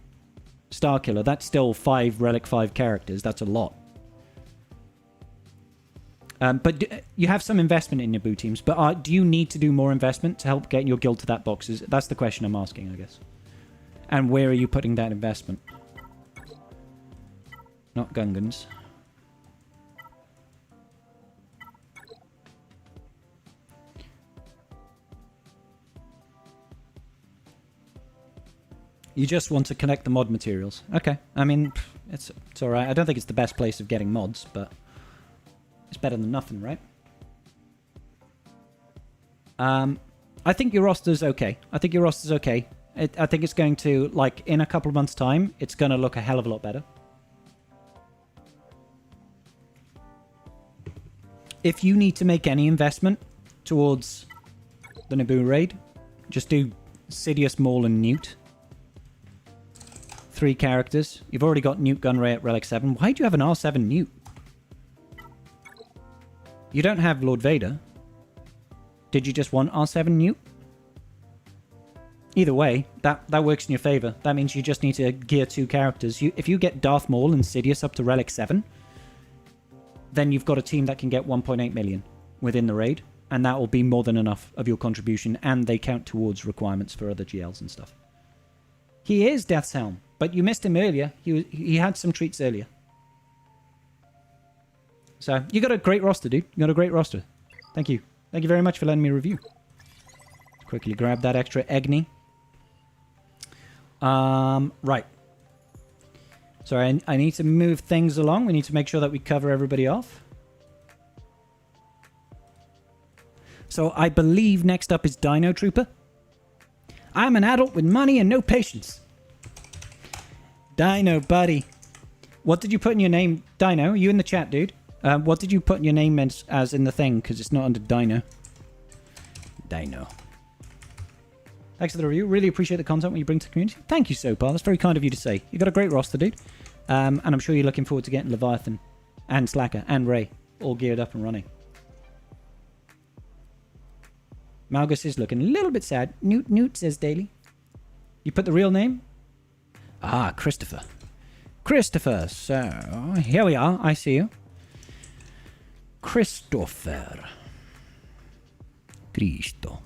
Starkiller. That's still 5 Relic 5 characters. That's a lot. But you have some investment in your Naboo teams. But do you need to do more investment to help get your guild to that box? That's the question I'm asking, I guess. And where are you putting that investment? Not Gungans. You just want to collect the mod materials. Okay. I mean, it's alright. I don't think it's the best place of getting mods, but it's better than nothing, right? I think your roster's okay. I think it's going to, like, in a couple of months' time, it's going to look a hell of a lot better. If you need to make any investment towards the Naboo raid, just do Sidious, Maul, and Newt. 3 characters. You've already got Newt Gunray at Relic 7. Why do you have an R7 Newt? You don't have Lord Vader. Did you just want R7 Newt? Either way, that works in your favor. That means you just need to gear 2 characters. If you get Darth Maul and Sidious up to Relic 7, then you've got a team that can get 1.8 million within the raid, and that will be more than enough of your contribution, and they count towards requirements for other GLs and stuff. He is Death's Helm, but you missed him earlier. He had some treats earlier. So, you got a great roster, dude. You got a great roster. Thank you. Thank you very much for letting me review. Quickly grab that extra Egni. Right. Sorry, I need to move things along. We need to make sure that we cover everybody off. So, I believe next up is Dino Trooper. I'm an adult with money and no patience. Dino, buddy. What did you put in your name? Dino, are you in the chat, dude? What did you put in your name as in the thing? Because it's not under Dino. Dino. Thanks for the review. Really appreciate the content when you bring to the community. Thank you, Sopar. That's very kind of you to say. You got a great roster, dude. And I'm sure you're looking forward to getting Leviathan and Slacker and Ray all geared up and running. Malgus is looking a little bit sad. Newt, says Daily. You put the real name? Ah, Christopher. Christopher. So, here we are. I see you. Christopher. Cristo.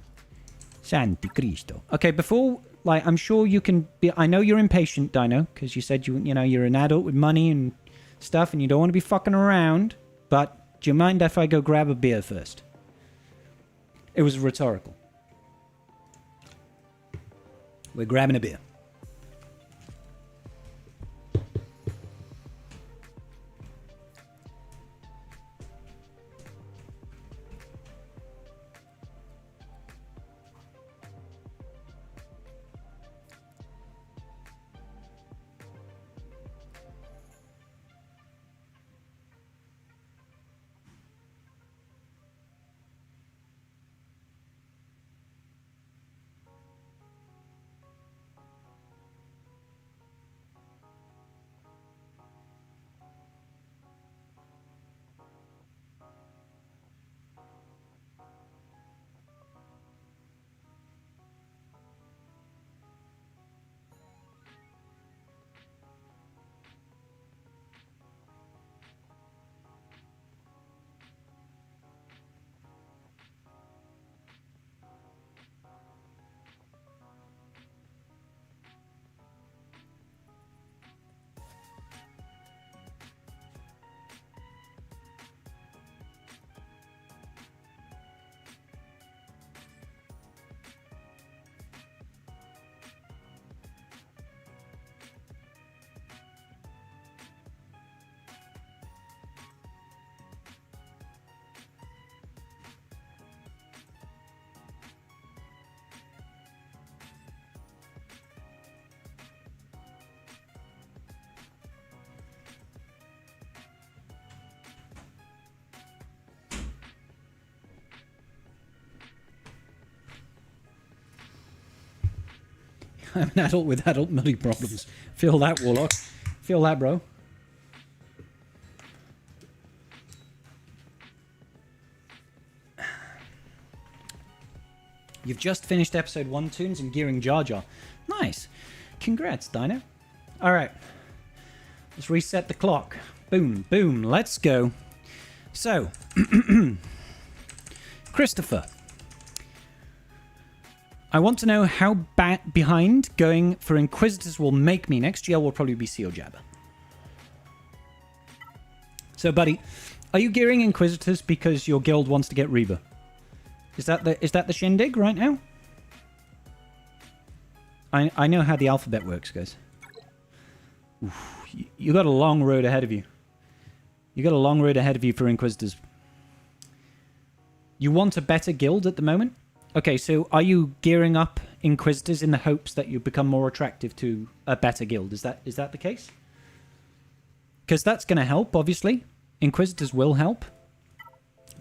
Santi Cristo. Okay, before, like, I'm sure you can be... I know you're impatient, Dino, because you said you know, you're an adult with money and stuff, and you don't want to be fucking around, but do you mind if I go grab a beer first? It was rhetorical. We're grabbing a beer. I'm an adult with adult money problems. Feel that, Warlock. Feel that, bro. You've just finished episode 1 tunes and gearing Jar Jar. Nice. Congrats, Dino. Alright. Let's reset the clock. Boom, boom. Let's go. So, Christopher. I want to know how behind going for Inquisitors will make me. Next GL will probably be Seal Jabber. So, buddy, are you gearing Inquisitors because your guild wants to get Reaver? Is that the shindig right now? I know how the alphabet works, guys. Oof, you got a long road ahead of you. You got a long road ahead of you for Inquisitors. You want a better guild at the moment? Okay, so are you gearing up Inquisitors in the hopes that you become more attractive to a better guild? Is that the case? Because that's going to help, obviously. Inquisitors will help.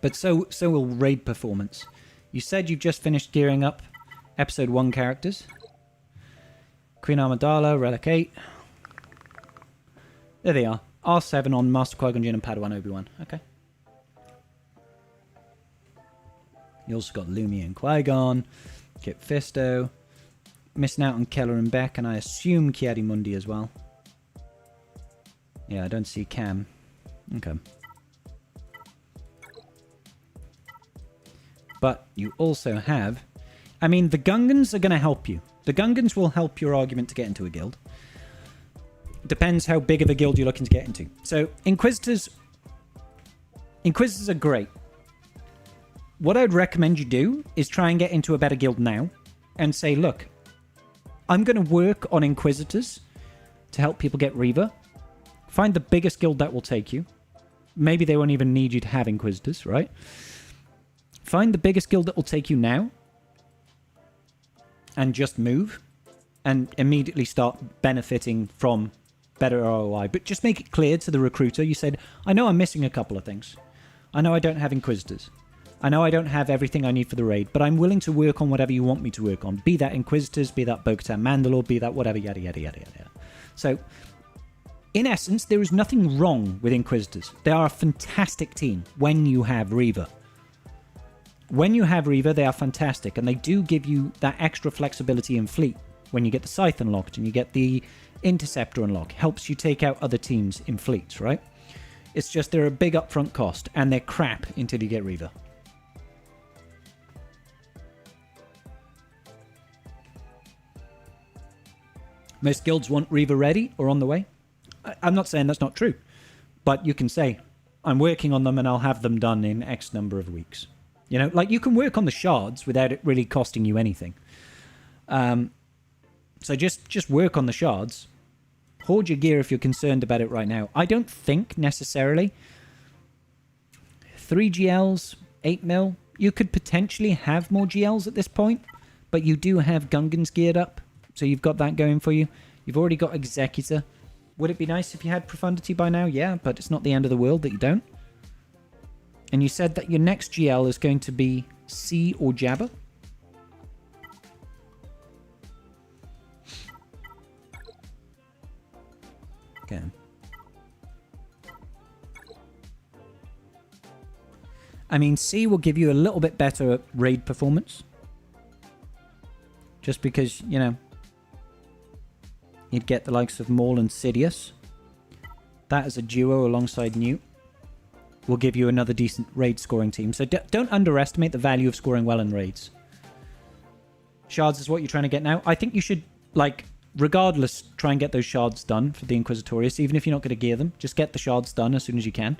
But so will raid performance. You said you've just finished gearing up episode 1 characters. Queen Amidala, Relic 8. There they are. R7 on Master Qui-Gon Jinn and Padawan Obi-Wan. Okay. You also got Lumia and Qui-Gon, Kit Fisto, missing out on Keller and Beck, and I assume Kiadi-Mundi as well. Yeah, I don't see Cam. Okay. But you also have... I mean, the Gungans are going to help you. The Gungans will help your argument to get into a guild. Depends how big of a guild you're looking to get into. So, Inquisitors are great. What I'd recommend you do is try and get into a better guild now and say, look, I'm going to work on Inquisitors to help people get Reaver. Find the biggest guild that will take you. Maybe they won't even need you to have Inquisitors, right? Find the biggest guild that will take you now and just move and immediately start benefiting from better ROI. But just make it clear to the recruiter. You said, I know I'm missing a couple of things. I know I don't have Inquisitors. I know I don't have everything I need for the raid, but I'm willing to work on whatever you want me to work on. Be that Inquisitors, be that Bo-Katan Mandalore, be that whatever, yada, yada, yada, yada. So, in essence, there is nothing wrong with Inquisitors. They are a fantastic team when you have Reaver. When you have Reaver, they are fantastic, and they do give you that extra flexibility in fleet. When you get the Scythe unlocked and you get the Interceptor unlocked, helps you take out other teams in fleets, right? It's just they're a big upfront cost, and they're crap until you get Reaver. Most guilds want Reaver ready or on the way. I'm not saying that's not true, but you can say, I'm working on them and I'll have them done in X number of weeks. You know, like you can work on the shards without it really costing you anything. So just work on the shards. Hoard your gear if you're concerned about it right now. I don't think necessarily 3 GLs, 8 mil. You could potentially have more GLs at this point, but you do have Gungans geared up, so you've got that going for you. You've already got Executor. Would it be nice if you had Profundity by now? Yeah, but it's not the end of the world that you don't. And you said that your next GL is going to be C or Jabber. Okay. I mean, C will give you a little bit better raid performance. Just because, you know, you'd get the likes of Maul and Sidious. That as a duo alongside Newt will give you another decent raid scoring team. So don't underestimate the value of scoring well in raids. Shards is what you're trying to get now. I think you should, like, regardless, try and get those shards done for the Inquisitorius, even if you're not going to gear them. Just get the shards done as soon as you can.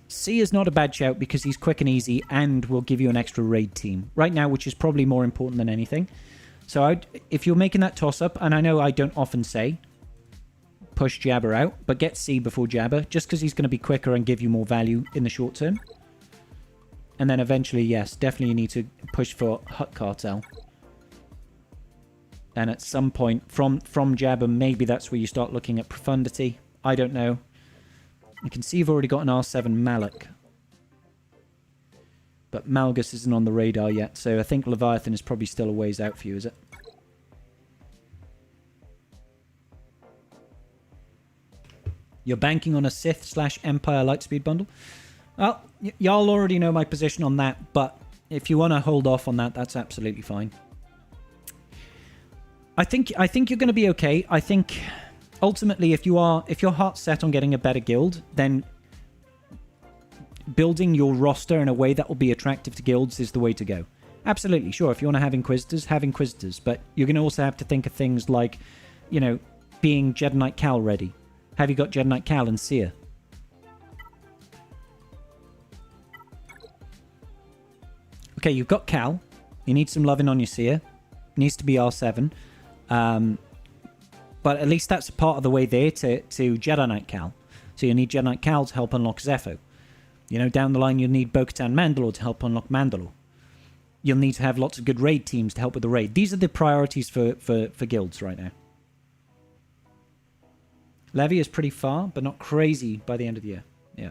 C is not a bad shout because he's quick and easy and will give you an extra raid team right now, which is probably more important than anything. So if you're making that toss-up, and I know I don't often say push Jabber out, but get C before Jabber, just because he's going to be quicker and give you more value in the short term. And then eventually, yes, definitely you need to push for Hut Cartel. And at some point, from Jabber, maybe that's where you start looking at Profundity. I don't know. You can see you've already got an R7 Malak. But Malgus isn't on the radar yet, so I think Leviathan is probably still a ways out for you, is it? You're banking on a Sith/Empire Lightspeed bundle? Well, y'all already know my position on that, but if you want to hold off on that, that's absolutely fine. I think you're going to be okay. I think ultimately, if your heart's set on getting a better guild, then building your roster in a way that will be attractive to guilds is the way to go. Absolutely, sure. If you want to have Inquisitors, but you're going to also have to think of things like, you know, being Jedi Knight Cal ready. Have you got Jedi Knight Cal and Seer? Okay, you've got Cal. You need some loving on your Seer. Needs to be R7. But at least that's a part of the way there to Jedi Knight Cal. So you need Jedi Knight Cal to help unlock Zepho. You know, down the line you'll need Bo-Katan Mandalore to help unlock Mandalore. You'll need to have lots of good raid teams to help with the raid. These are the priorities for guilds right now. Levy is pretty far, but not crazy by the end of the year. Yeah.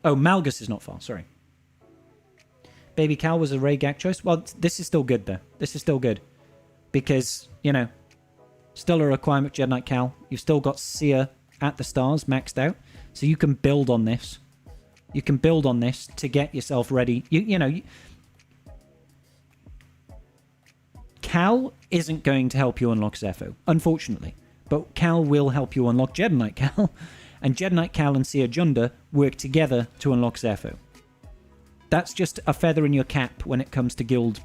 Oh, Malgus is not far, sorry. Baby Cal was a raid gag choice. Well, this is still good, though. This is still good. Because, you know, still a requirement Jedi Knight Cal. You've still got Seer at the stars maxed out. So you can build on this. You can build on this to get yourself ready. You know, Cal isn't going to help you unlock Zepho, unfortunately. But Cal will help you unlock Jedi Knight Cal. And Jedi Knight Cal and Seer Junda work together to unlock Zepho. That's just a feather in your cap when it comes to guild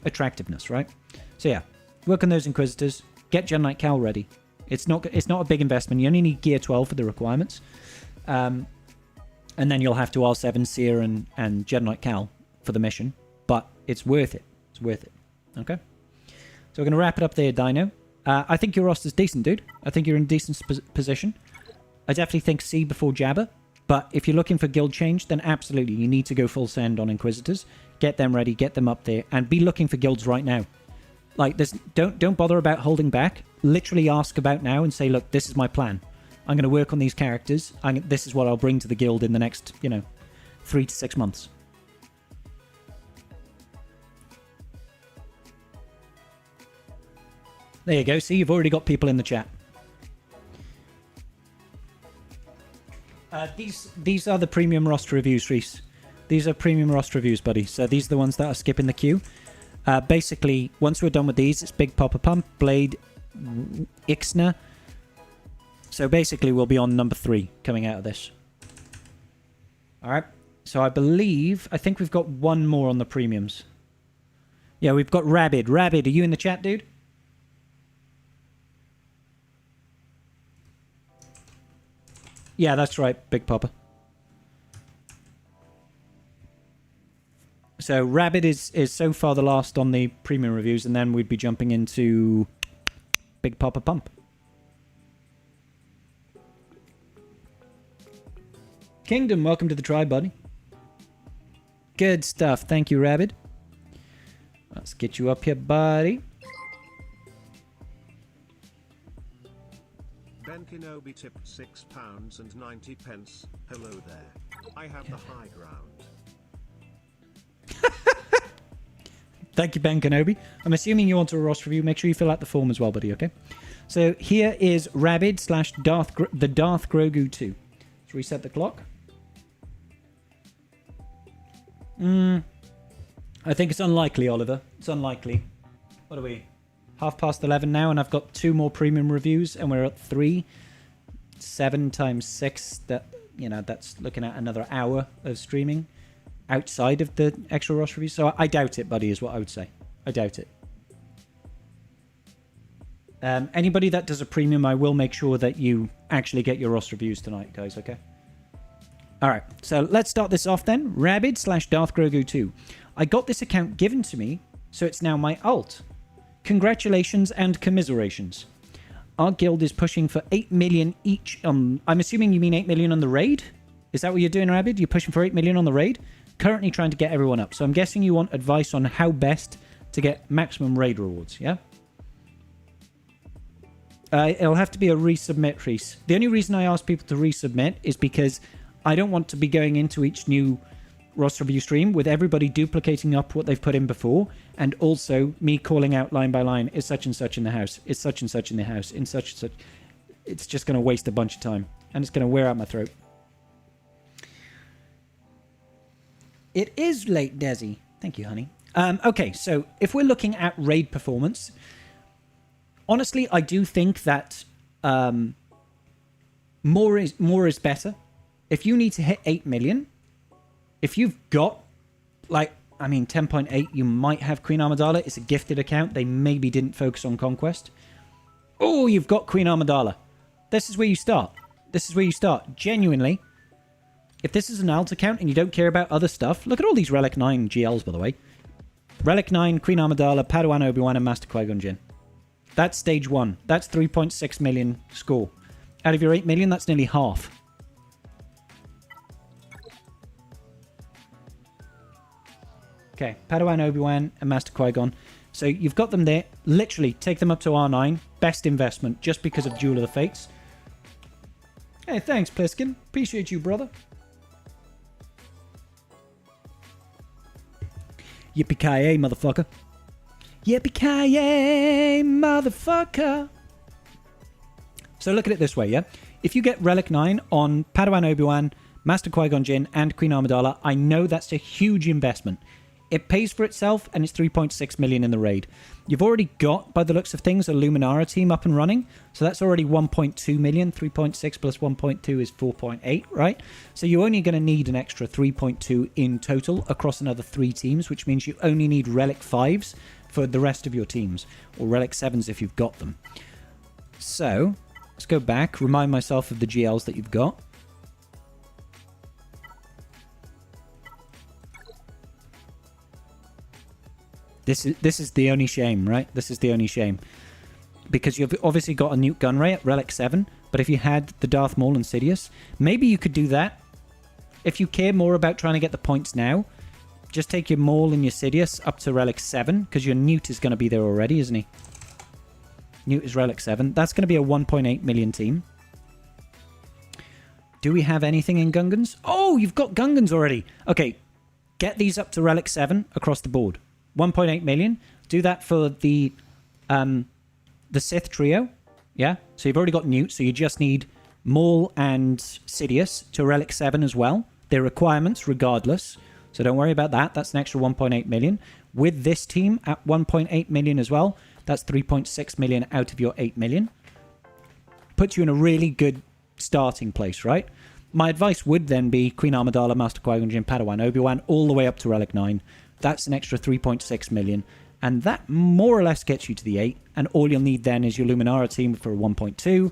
attractiveness, right? So yeah, work on those Inquisitors. Get Jedi Knight Cal ready. It's not a big investment. You only need Gear 12 for the requirements. And then you'll have to R7 Seer and Jedi Knight Cal for the mission. But it's worth it. It's worth it. Okay? So we're going to wrap it up there, Dino. I think your roster's decent, dude. I think you're in a decent position. I definitely think C before Jabber. But if you're looking for guild change, then absolutely, you need to go full send on Inquisitors. Get them ready, get them up there, and be looking for guilds right now. Like, don't bother about holding back. Literally ask about now and say, look, this is my plan. I'm going to work on these characters. This is what I'll bring to the guild in the next, 3 to 6 months. There you go. See, you've already got people in the chat. These are the premium roster reviews, Reese. These are premium roster reviews, buddy. So these are the ones that are skipping the queue. Basically, once we're done with these, it's Big Papa Pump, Blade, Ixna. So basically, we'll be on number 3 coming out of this. All right. So I think we've got one more on the premiums. Yeah, we've got Rabid. Rabid, are you in the chat, dude? Yeah, that's right, Big Papa. So Rabid is so far the last on the premium reviews, and then we'd be jumping into Big Papa Pump. Kingdom, welcome to the tribe, buddy. Good stuff. Thank you, Rabid. Let's get you up here, buddy. Ben Kenobi tipped £6.90. Hello there. I have the high ground. Thank you, Ben Kenobi. I'm assuming you want a roster review. Make sure you fill out the form as well, buddy, okay? So here is Rabid / the Darth Grogu 2. Let's reset the clock. I think it's unlikely, Oliver. It's unlikely. What are we? 11:30 now, and I've got 2 more premium reviews, and we're at 3. 7 times 6. That's looking at another hour of streaming outside of the extra roster reviews. So I doubt it, buddy, is what I would say. I doubt it. Anybody that does a premium, I will make sure that you actually get your roster reviews tonight, guys, okay? All right, so let's start this off then. Rabid / Darth Grogu 2. I got this account given to me, so it's now my alt. Congratulations and commiserations. Our guild is pushing for 8 million each. I'm assuming you mean 8 million on the raid? Is that what you're doing, Rabid? You're pushing for 8 million on the raid? Currently trying to get everyone up. So I'm guessing you want advice on how best to get maximum raid rewards, yeah? It'll have to be a resubmit, Reese. The only reason I ask people to resubmit is because I don't want to be going into each new roster review stream with everybody duplicating up what they've put in before, and also me calling out line by line, is such and such in the house, is such and such in the house, in such and such. It's just going to waste a bunch of time, and it's going to wear out my throat. It is late, Desi. Thank you, honey. Okay, so if we're looking at raid performance, honestly, I do think that more is better. If you need to hit 8 million, if you've got, 10.8, you might have Queen Amidala. It's a gifted account. They maybe didn't focus on Conquest. Oh, you've got Queen Amidala. This is where you start. This is where you start. Genuinely, if this is an alt account and you don't care about other stuff, look at all these Relic 9 GLs, by the way. Relic 9, Queen Amidala, Padawan Obi-Wan, and Master Qui-Gon Jinn. That's stage 1. That's 3.6 million score. Out of your 8 million, that's nearly half. Okay, Padawan, Obi-Wan, and Master Qui-Gon. So you've got them there. Literally, take them up to R9. Best investment, just because of Duel of the Fates. Hey, thanks, Pliskin. Appreciate you, brother. Yippee-ki-yay, motherfucker. Yippee-ki-yay, motherfucker. So look at it this way, yeah? If you get Relic 9 on Padawan Obi-Wan, Master Qui-Gon Jinn, and Queen Amidala, I know that's a huge investment. It pays for itself, and it's 3.6 million in the raid. You've already got, by the looks of things, a Luminara team up and running. So that's already 1.2 million. 3.6 plus 1.2 is 4.8, right? So you're only going to need an extra 3.2 in total across another 3 teams, which means you only need Relic 5s for the rest of your teams, or Relic 7s if you've got them. So let's go back, remind myself of the GLs that you've got. This is the only shame, right? This is the only shame. Because you've obviously got a Newt Gunray at Relic 7, but if you had the Darth Maul and Sidious, maybe you could do that. If you care more about trying to get the points now, just take your Maul and your Sidious up to Relic 7, because your Newt is going to be there already, isn't he? Newt is Relic 7. That's going to be a 1.8 million team. Do we have anything in Gungans? Oh, you've got Gungans already. Okay, get these up to Relic 7 across the board. 1.8 million. Do that for the Sith trio. Yeah? So you've already got Newt, so you just need Maul and Sidious to Relic 7 as well. They're requirements regardless. So don't worry about that. That's an extra 1.8 million. With this team at 1.8 million as well, that's 3.6 million out of your 8 million. Puts you in a really good starting place, right? My advice would then be Queen Amidala, Master Qui-Gon Jinn, Padawan, Obi-Wan, all the way up to Relic 9. That's an extra 3.6 million. And that more or less gets you to the 8. And all you'll need then is your Luminara team for a 1.2.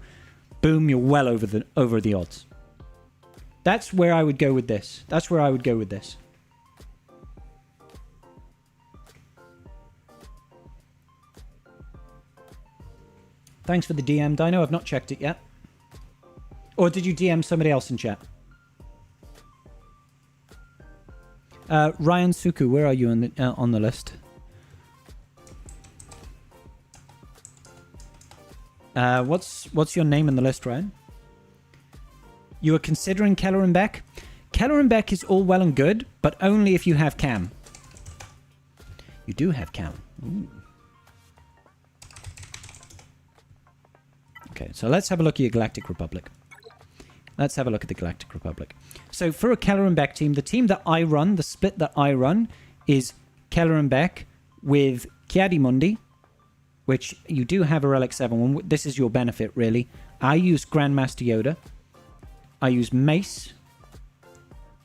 Boom, you're well over the odds. That's where I would go with this. That's where I would go with this. Thanks for the DM, Dino. I've not checked it yet. Or did you DM somebody else in chat? Ryan Suku, where are you on the list? What's your name in the list, Ryan? You are considering Keller and Beck? Keller and Beck is all well and good, but only if you have Cam. You do have Cam. Ooh. Okay, so let's have a look at your Galactic Republic. Let's have a look at the Galactic Republic. So for a Keller and Beck team, the team that I run, the split that I run, is Keller and Beck with Kiadimundi, which you do have a Relic 7 one. This is your benefit, really. I use Grandmaster Yoda. I use Mace.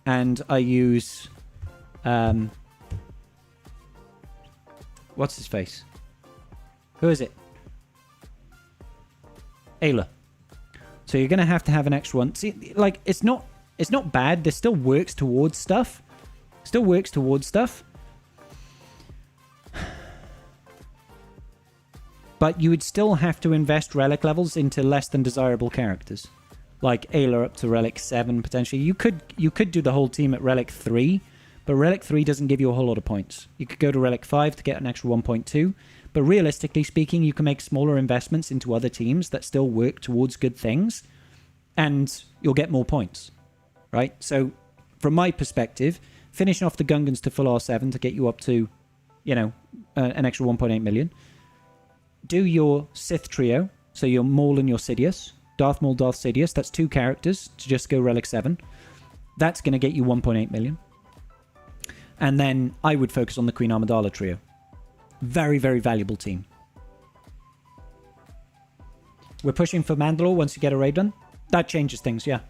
And I use... what's his face? Who is it? Ayla. So you're going to have an extra one. See, like, it's not bad. This still works towards stuff. Still works towards stuff. But you would still have to invest relic levels into less than desirable characters. Like Ayla up to Relic 7, potentially. You could do the whole team at Relic 3, but Relic 3 doesn't give you a whole lot of points. You could go to Relic 5 to get an extra 1.2. But realistically speaking, you can make smaller investments into other teams that still work towards good things, and you'll get more points, right? So, from my perspective, finishing off the Gungans to full R7 to get you up to, you know, an extra 1.8 million. Do your Sith trio, so your Maul and your Sidious. Darth Maul, Darth Sidious, that's 2 characters to just go Relic 7. That's going to get you 1.8 million. And then I would focus on the Queen Amidala trio. Very, very valuable team. We're pushing for Mandalore once you get a raid done. That changes things, yeah.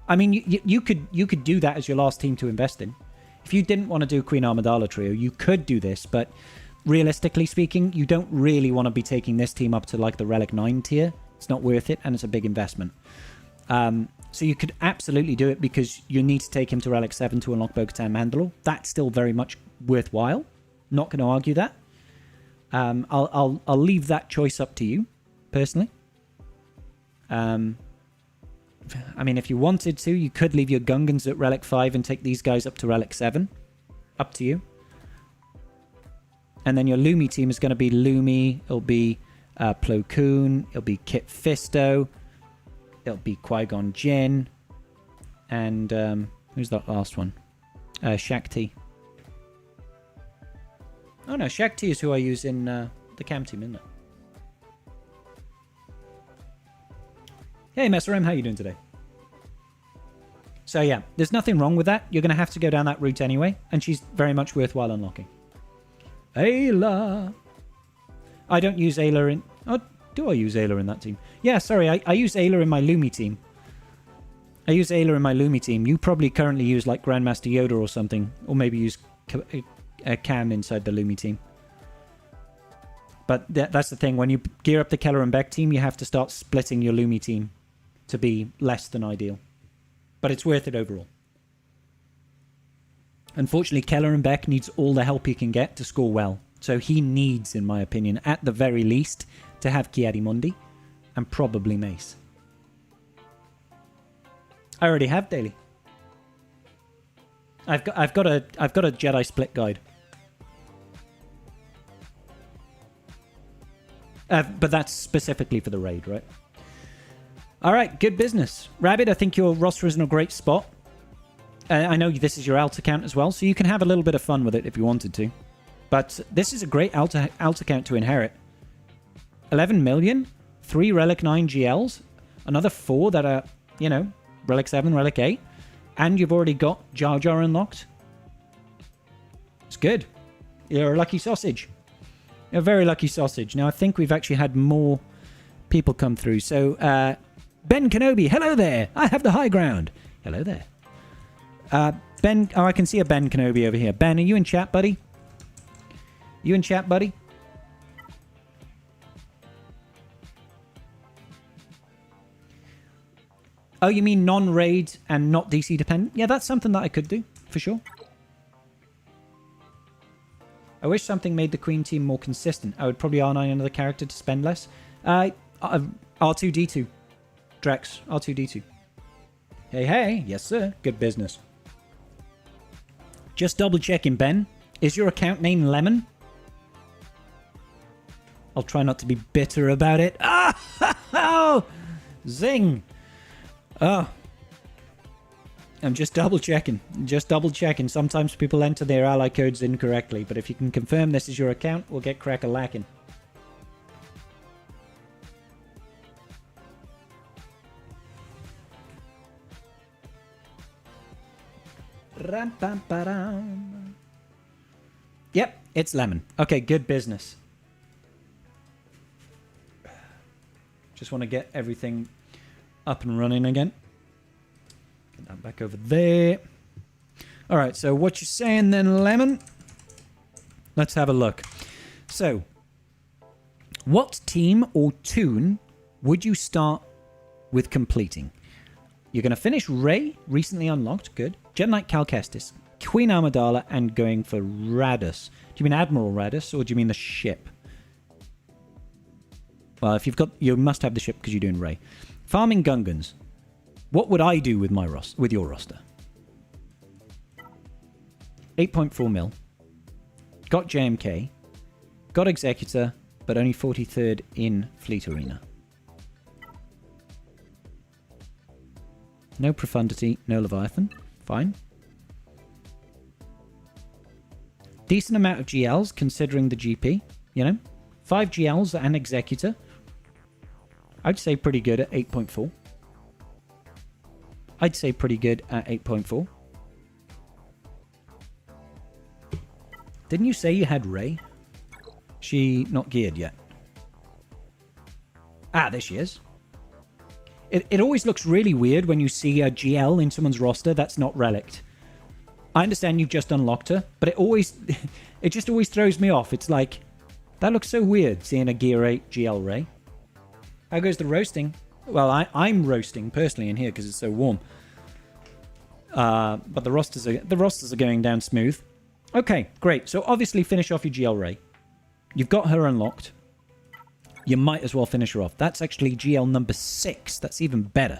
I mean, you could do that as your last team to invest in. If you didn't want to do Queen Amidala trio, you could do this, but realistically speaking, you don't really want to be taking this team up to like the Relic 9 tier. It's not worth it, and it's a big investment. So you could absolutely do it because you need to take him to Relic 7 to unlock Bo-Katan Mandalore. That's still very much worthwhile. Not going to argue that. I'll leave that choice up to you, personally. I mean, if you wanted to, you could leave your Gungans at Relic 5 and take these guys up to Relic 7. Up to you. And then your Lumi team is going to be Lumi. It'll be Plo Koon. It'll be Kit Fisto. It'll be Qui-Gon Jinn. And who's that last one? Shakti. Oh no, Shakti is who I use in the Cam team, isn't it? Hey Messerim, how you doing today? So yeah, there's nothing wrong with that. You're going to have to go down that route anyway, and she's very much worthwhile unlocking. Ayla! I don't use Ayla in... Oh, do I use Ayla in that team? Yeah, sorry, I use Ayla in my Lumi team. I use Ayla in my Lumi team. You probably currently use like Grandmaster Yoda or something, or maybe use Cam inside the Lumi team. But that's the thing. When you gear up the Keller and Beck team, you have to start splitting your Lumi team to be less than ideal. But it's worth it overall. Unfortunately, Keller and Beck needs all the help he can get to score well. So he needs, in my opinion, at the very least, to have Kiadimundi and probably Mace. I already have Daily. I've got a Jedi split guide. But that's specifically for the raid, right? All right, good business. Rabbit, I think your roster is in a great spot. I know this is your alt account as well, so you can have a little bit of fun with it if you wanted to. But this is a great alt account to inherit. 11 million, 3 Relic 9 GLs, another 4 that are, you know, Relic 7, Relic 8, and you've already got Jar Jar unlocked. It's good. You're a lucky sausage. You're a very lucky sausage. Now, I think we've actually had more people come through. So, Ben Kenobi, hello there. I have the high ground. Hello there. Ben, oh, I can see a Ben Kenobi over here. Ben, are you in chat, buddy? You in chat, buddy? Oh, you mean non-raid and not DC dependent? Yeah, that's something that I could do, for sure. I wish something made the Queen team more consistent. I would probably R9 another character to spend less. R2D2. Drex, R2D2. Hey, hey. Yes, sir. Good business. Just double checking, Ben. Is your account name Lemon? I'll try not to be bitter about it. Oh! Zing! Oh. I'm just double checking. Just double checking. Sometimes people enter their ally codes incorrectly, but if you can confirm this is your account, we'll get crack-a-lacking. Ram-pam-pa-ram. Yep, it's Lemon. Okay, good business. Just want to get everything up and running again. Get that back over there. All right, so what you saying then, Lemon? Let's have a look. So, what team or tune would you start with completing? You're going to finish Rey, recently unlocked, good. Jedi Knight Cal Kestis, Queen Amidala, and going for Radus. Do you mean Admiral Radus, or do you mean the ship? Well, if you've got... You must have the ship because you're doing Rey. Farming Gungans. What would I do with my with your roster? 8.4 mil. Got JMK. Got Executor, but only 43rd in Fleet Arena. No Profundity, no Leviathan. Fine. Decent amount of GLs considering the GP, you know. 5 GLs and Executor. I'd say pretty good at 8.4. I'd say pretty good at 8.4. Didn't you say you had Rey? She not geared yet. Ah, there she is. It always looks really weird when you see a GL in someone's roster that's not relicked. I understand you've just unlocked her, but it just always throws me off. It's like, that looks so weird, seeing a Gear 8 GL Rey. How goes the roasting? Well, I'm roasting personally in here because it's so warm. But the rosters are going down smooth. Okay, great. So obviously finish off your GL Rey. You've got her unlocked. You might as well finish her off. That's actually GL number 6. That's even better.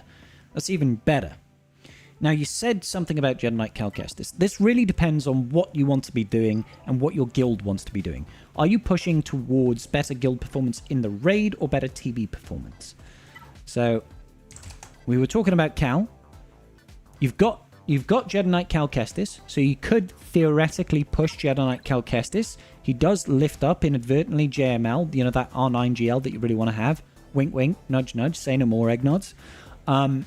That's even better. Now, you said something about Jedi Knight Cal Kestis. This really depends on what you want to be doing and what your guild wants to be doing. Are you pushing towards better guild performance in the raid or better TB performance? So, we were talking about Cal. You've got Jedi Knight Cal Kestis, so you could theoretically push Jedi Knight Cal Kestis. He does lift up inadvertently JML, you know, that R9 GL that you really want to have. Wink, wink, nudge, nudge, say no more, egg nods. To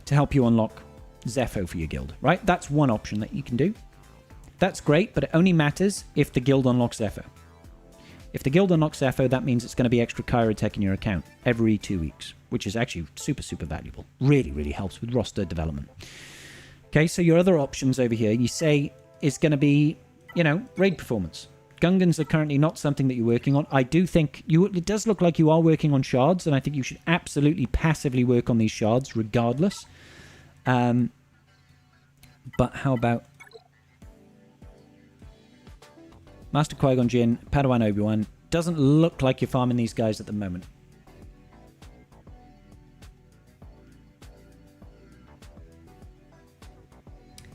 help you unlock Zepho for your guild, right? That's one option that you can do. That's great, but it only matters if the guild unlocks Zepho. If the guild unlocks Zepho, that means it's going to be extra Kyro Tech in your account every 2 weeks, which is actually super, super valuable. Really, really helps with roster development. Okay, so your other options over here, you say, is going to be, you know, raid performance. Gungans are currently not something that you're working on. I do think it does look like you are working on shards, and I think you should absolutely passively work on these shards regardless. But how about Master Qui-Gon Jinn, Padawan Obi-Wan? Doesn't look like you're farming these guys at the moment.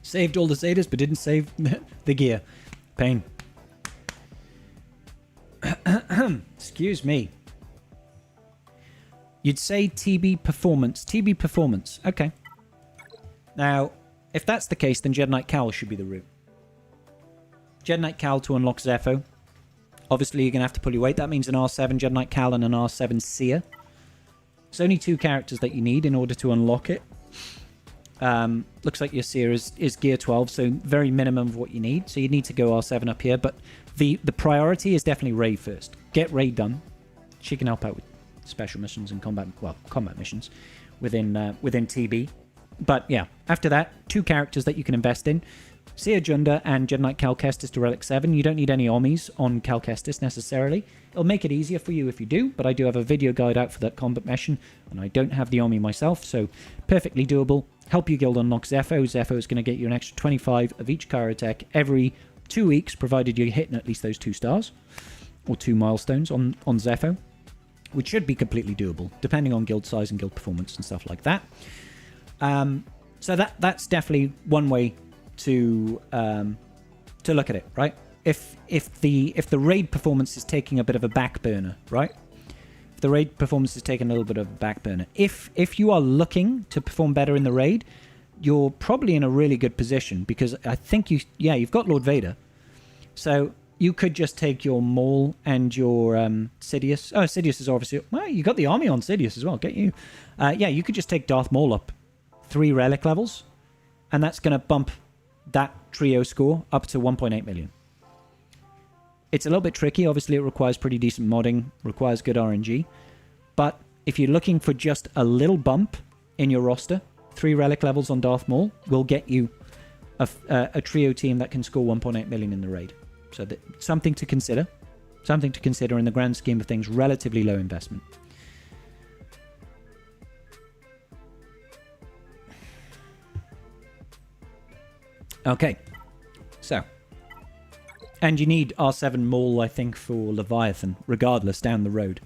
Saved all the Zetas, but didn't save the gear. Pain. Excuse me. You'd say TB performance. TB performance. Okay. Now, if that's the case, then Jedi Knight Cal should be the route. Jedi Knight Cal to unlock Zepho. Obviously, you're going to have to pull your weight. That means an R7 Jedi Knight Cal and an R7 Seer. There's only 2 characters that you need in order to unlock it. Looks like your Seer is Gear 12, so very minimum of what you need. So you need to go R7 up here, but the priority is definitely Rey first. Get Rey done. She can help out with special missions and combat missions within TB. But yeah, after that, 2 characters that you can invest in. Seer Junda and Jedi Knight Cal Kestis to Relic 7. You don't need any Omnis on Cal Kestis necessarily. It'll make it easier for you if you do, but I do have a video guide out for that combat mission, and I don't have the Omni myself, so perfectly doable. Help your guild unlock Zepho. Zepho is going to get you an extra 25 of each Cairo tech every 2 weeks, provided you're hitting at least those 2 stars, or 2 milestones on Zepho, which should be completely doable, depending on guild size and guild performance and stuff like that. So that's definitely one way to look at it, right? If the raid performance is taking a bit of a back burner, right? If the raid performance is taking a little bit of a back burner, if you are looking to perform better in the raid, you're probably in a really good position, because I think you've got Lord Vader, so you could just take your Maul and your Sidious. Oh, Sidious is obviously... Well, you got the army on Sidious as well, get you. Yeah, you could just take Darth Maul up 3 relic levels, and that's going to bump that trio score up to 1.8 million. It's a little bit tricky. Obviously, it requires pretty decent modding, requires good RNG. But if you're looking for just a little bump in your roster, 3 relic levels on Darth Maul will get you a trio team that can score 1.8 million in the raid. So something to consider. Something to consider in the grand scheme of things. Relatively low investment. Okay. So. And you need R7 Maul, I think, for Leviathan, regardless, down the road.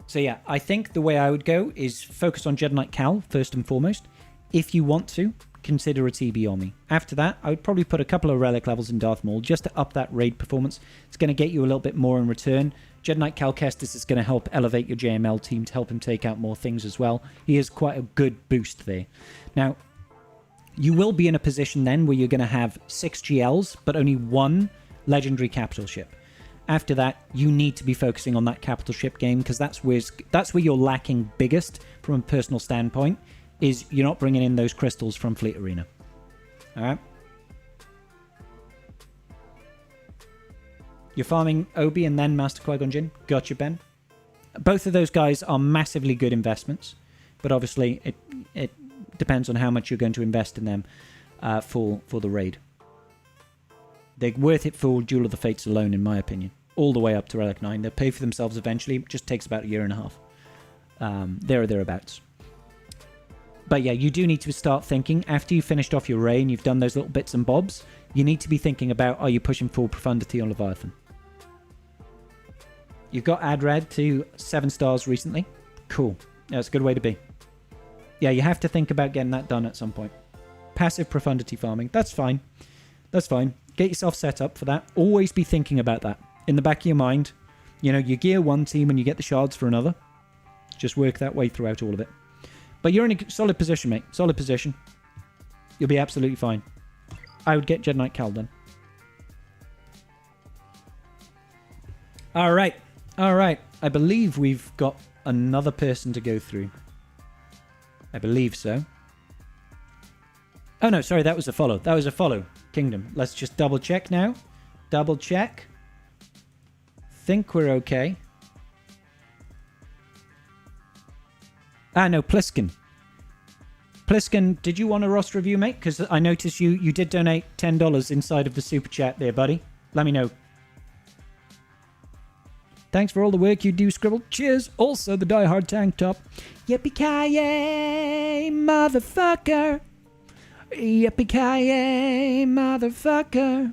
So yeah, I think the way I would go is focus on Jedi Knight Cal, first and foremost. If you want to, consider a TB Omni. After that, I would probably put a couple of relic levels in Darth Maul just to up that raid performance. It's going to get you a little bit more in return. Jedi Knight Cal Kestis is going to help elevate your JML team to help him take out more things as well. He is quite a good boost there. Now, you will be in a position then where you're going to have 6 GLs, but only 1 legendary capital ship. After that, you need to be focusing on that capital ship game, because that's where you're lacking biggest from a personal standpoint, is you're not bringing in those crystals from Fleet Arena. Alright? You're farming Obi and then Master Qui-Gon Jinn. Gotcha, Ben. Both of those guys are massively good investments, but obviously it depends on how much you're going to invest in them for the raid. They're worth it for Duel of the Fates alone, in my opinion. All the way up to Relic 9. They'll pay for themselves eventually. It just takes about a year and a half. There or thereabouts. But yeah, you do need to start thinking, after you've finished off your raid and you've done those little bits and bobs, you need to be thinking about, are you pushing full profundity on Leviathan? You've got Adred to 7 stars recently. Cool. That's a good way to be. Yeah, you have to think about getting that done at some point. Passive profundity farming. That's fine. That's fine. Get yourself set up for that. Always be thinking about that. In the back of your mind, you know, you gear one team and you get the shards for another. Just work that way throughout all of it. But you're in a solid position, mate. Solid position. You'll be absolutely fine. I would get Jedi Knight Cal done. Alright. Alright. I believe we've got another person to go through. I believe so. Oh no, sorry, that was a follow. That was a follow. Kingdom. Let's just double check now. Double check. Think we're okay. Ah, no, Pliskin. Pliskin, did you want a roster review, mate? Because I noticed you did donate $10 inside of the super chat there, buddy. Let me know. Thanks for all the work you do, Scribble. Cheers. Also, the Die Hard tank top. Yippee-ki-yay, motherfucker. Yippee-ki-yay, motherfucker.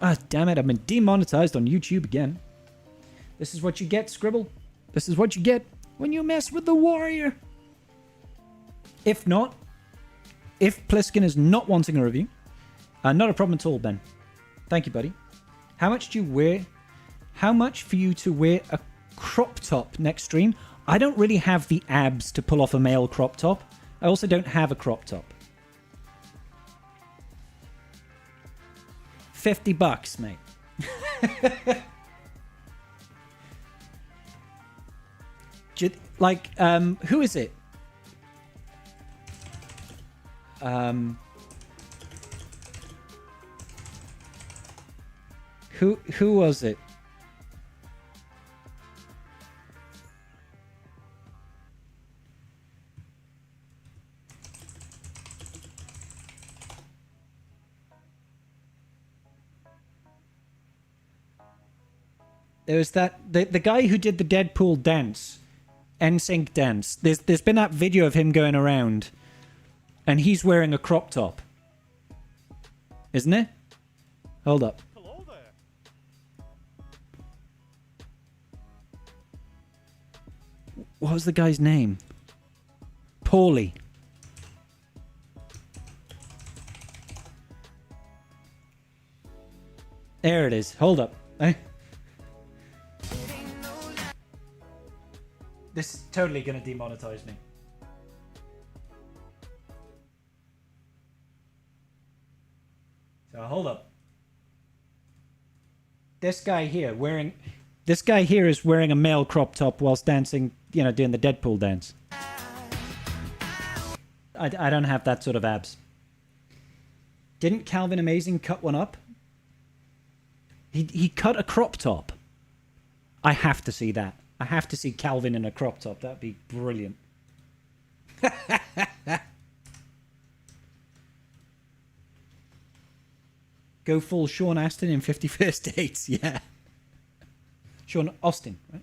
Ah, damn it. I've been demonetized on YouTube again. This is what you get, Scribble. This is what you get when you mess with the warrior. If not, if Pliskin is not wanting a review, not a problem at all, Ben. Thank you, buddy. How much do you wear? How much for you to wear a crop top next stream? I don't really have the abs to pull off a male crop top. I also don't have a crop top. $50, mate. Like, who is it? Who was it? There was that the guy who did the Deadpool dance, NSYNC dance. There's been that video of him going around, and he's wearing a crop top, isn't it? Hold up. Hello there. What was the guy's name? Paulie. There it is. Hold up. This is totally going to demonetize me. So hold up. This guy here is wearing a male crop top whilst dancing, you know, doing the Deadpool dance. I don't have that sort of abs. Didn't Calvin Amazing cut one up? He cut a crop top. I have to see that. I have to see Calvin in a crop top. That'd be brilliant. Go full Sean Astin in 50 First Dates. Yeah. Sean Austin, right?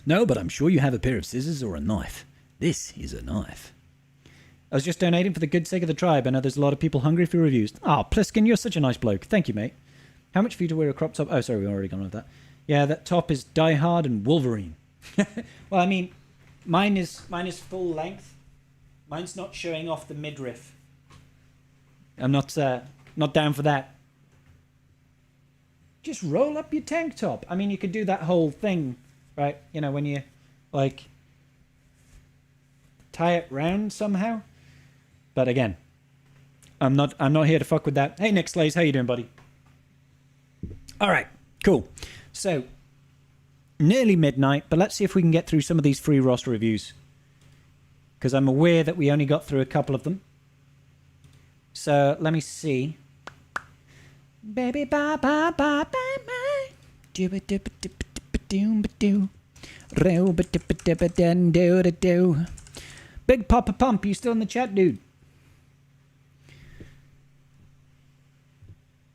No, but I'm sure you have a pair of scissors or a knife. This is a knife. I was just donating for the good sake of the tribe. I know there's a lot of people hungry for reviews. Ah, Pliskin, you're such a nice bloke. Thank you, mate. How much for you to wear a crop top? Oh, sorry, we've already gone with that. Yeah, that top is Die Hard and Wolverine. Well, I mean, mine is full length. Mine's not showing off the midriff. I'm not down for that. Just roll up your tank top. I mean, you could do that whole thing, right? You know, when you, like, tie it round somehow. But again, I'm not here to fuck with that. Hey, Nick Slays, how you doing, buddy? All right, cool. So, nearly midnight, but let's see if we can get through some of these free roster reviews. Because I'm aware that we only got through a couple of them. So, let me see. Baby, bye, bye, bye, bye, bye. Big Papa Pump, you still in the chat, dude?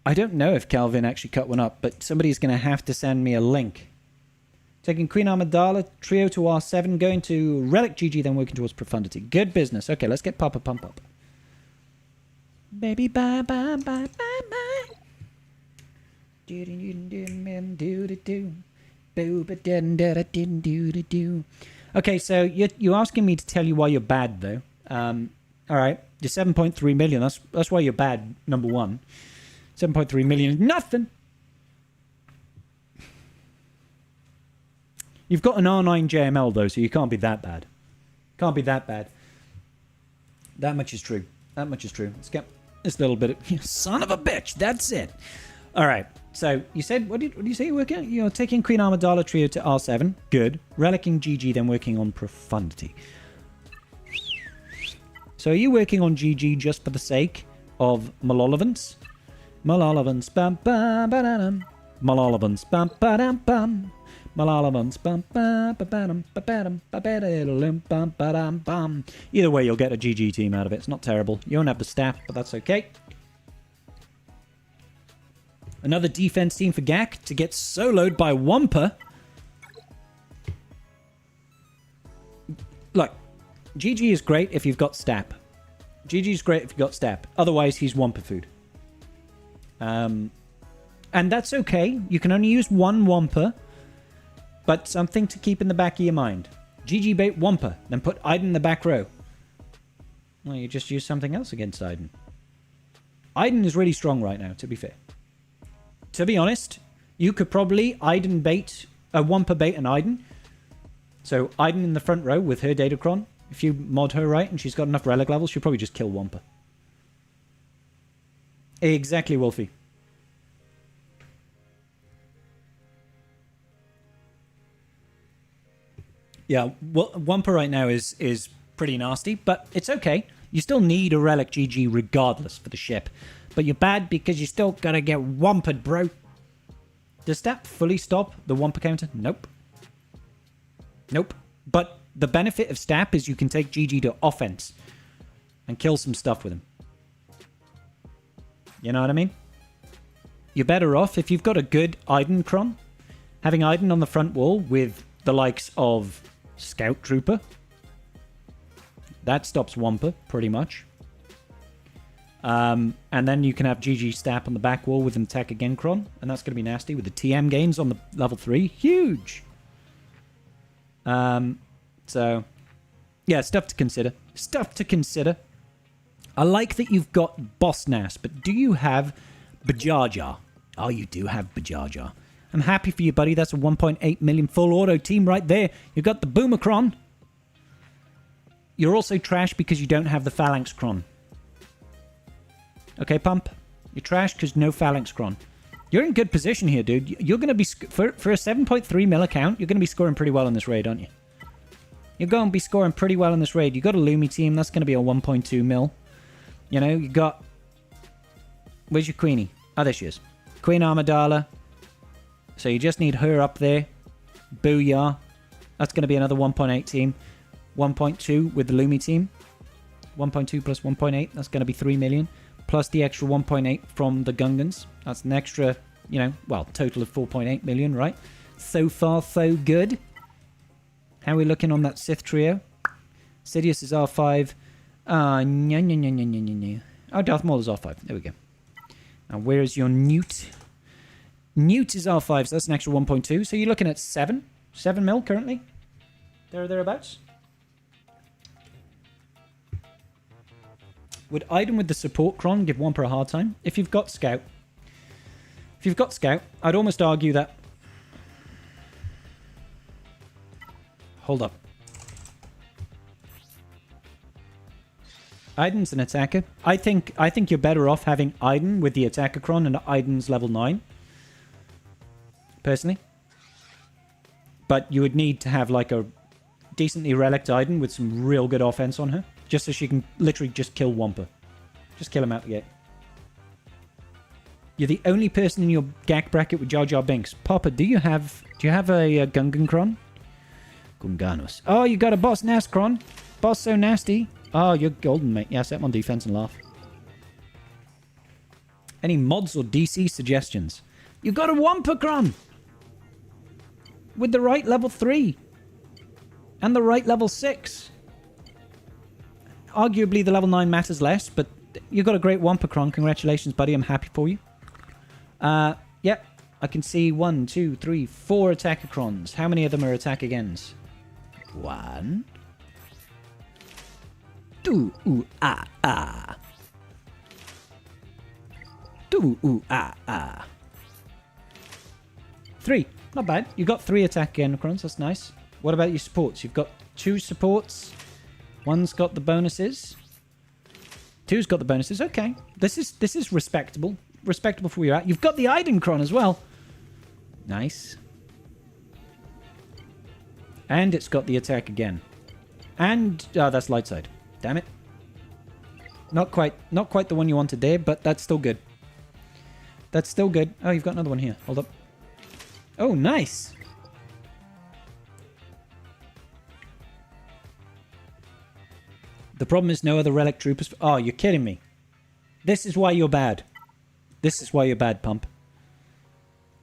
I don't know if Calvin actually cut one up, but somebody's going to have to send me a link. Taking Queen Amidala, trio to R7, going to Relic GG, then working towards Profundity. Good business. Okay, let's get Papa Pump up. Baby, bye, bye, bye, bye, bye. Okay, so you're asking me to tell you why you're bad, though. All right, you're 7.3 million. That's why you're bad, number one. 7.3 million is nothing. You've got an R9 JML, though, so you can't be that bad. Can't be that bad. That much is true. That much is true. Let's get this little bit of... Son of a bitch! That's it! All right. So, you said... What did you say you're working on? You're taking Queen Amidala trio to R7. Good. Relicking GG, then working on Profundity. So, are you working on GG just for the sake of Malolevance? Malolevance, bam, bam, ba-da-dum. Malolevance, bam, ba-dum, bam. Malolevance, bam, bam, ba-ba-dum, ba-ba-dum, ba-ba-da-dum, bam, ba-dum, bam. Either way, you'll get a GG team out of it. It's not terrible. You won't have the staff, but that's okay. Another defense team for Gak to get soloed by Wampa. Look, GG is great if you've got Stap. GG is great if you've got Stap. Otherwise, he's Wampa food. And that's okay. You can only use one Wampa, but something to keep in the back of your mind. GG bait Wampa, then put Iden in the back row. Well, you just use something else against Iden. Iden is really strong right now, to be fair. To be honest, you could probably Iden bait, Wampa bait an Iden. So Iden in the front row with her Datacron. If you mod her right and she's got enough relic levels, she'll probably just kill Wampa. Exactly, Wolfie. Yeah, well, Wampa right now is pretty nasty, but it's okay. You still need a Relic GG regardless for the ship. But you're bad because you still gotta get Wampa'd, bro. Does that fully stop the Wampa counter? Nope. Nope. But the benefit of Stap is you can take GG to offense and kill some stuff with him. You know what I mean? you're better off if you've got a good Iden-cron. Having Iden on the front wall with the likes of Scout Trooper. That stops Wampa, pretty much. And then you can have GG Stap on the back wall with an attack again cron. And that's going to be nasty with the TM gains on the level 3. Huge! So, yeah, stuff to consider. Stuff to consider. I like that you've got Boss Nass, but do you have Bajaja? Oh, you do have Bajaja. I'm happy for you, buddy. That's a 1.8 million full auto team right there. You've got the Boomercron. You're also trash because you don't have the Phalanx Cron. Okay, Pump? You're trash because no Phalanx Cron. You're in good position here, dude. You're going to be... For a 7.3 mil account, you're going to be scoring pretty well in this raid, aren't you? You're going to be scoring pretty well in this raid. You got a Lumi team. That's going to be a 1.2 mil. You know, you got... Where's your Queenie? Oh, there she is. Queen Amidala. So you just need her up there. Booyah. That's going to be another 1.8 team. 1.2 with the Lumi team. 1.2 plus 1.8. That's going to be 3 million. Plus the extra 1.8 from the Gungans. That's an extra, you know, well, total of 4.8 million, right? So far, so good. How are we looking on that Sith trio? Sidious is R5. Oh, Darth Maul is R5. There we go. Now, where is your Newt? Newt is R5, so that's an extra 1.2. So you're looking at 7 mil currently? Thereabouts? Would Iden with the support cron give Wampa a hard time? If you've got Scout. If you've got Scout, I'd almost argue that... Hold up. Iden's an attacker. I think you're better off having Iden with the attacker cron and Iden's level 9. Personally. But you would need to have like a decently relict Iden with some real good offense on her. Just so she can literally just kill Wampa. Just kill him out the gate. You're the only person in your GAC bracket with Jar Jar Binks. Papa, do you have a Gungan Cron? Gunganos. Oh, you got a Boss Nass Cron. Boss so nasty. Oh, you're golden, mate. Yeah, set him on defense and laugh. Any mods or DC suggestions? You got a Wampa Cron! With the right level 3. And the right level 6. Arguably, the level 9 matters less, but you got a great Wampacron. Congratulations, buddy. I'm happy for you. Yep. I can see 1, 2, 3, 4 Attackacrons. How many of them are attack agains? 1. 2. 2. 3. Not bad. You got 3 attack Againacrons. That's nice. What about your supports? You've got 2 supports. One's got the bonuses. 2's got the bonuses. Okay. This is respectable. Respectable for where you're at. You've got the Idencron as well. Nice. And it's got the attack again. And that's light side. Damn it. Not quite the one you wanted there, but that's still good. That's still good. Oh, you've got another one here. Hold up. Oh, nice. The problem is no other relic troopers. Oh, you're kidding me. This is why you're bad. This is why you're bad, Pump.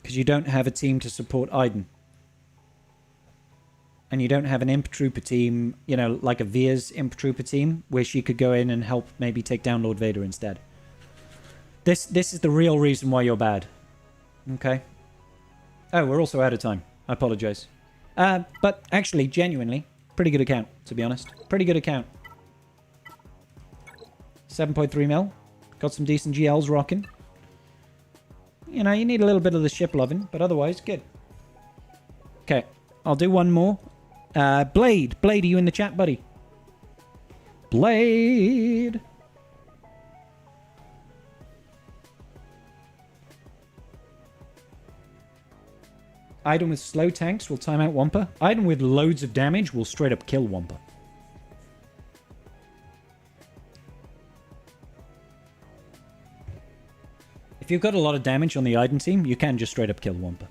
Because you don't have a team to support Iden. And you don't have an Imp Trooper team, you know, like a Veer's Imp Trooper team, where she could go in and help maybe take down Lord Vader instead. This is the real reason why you're bad. Okay? Oh, we're also out of time. I apologize. But actually, genuinely, pretty good account, to be honest. Pretty good account. 7.3 mil. Got some decent GLs rocking. You know, you need a little bit of the ship loving, but otherwise, good. Okay, I'll do one more. Blade. Blade, are you in the chat, buddy? Blade. Iden with slow tanks will time out Wampa. Iden with loads of damage will straight up kill Wampa. If you've got a lot of damage on the Iden team, you can just straight up kill Wampa.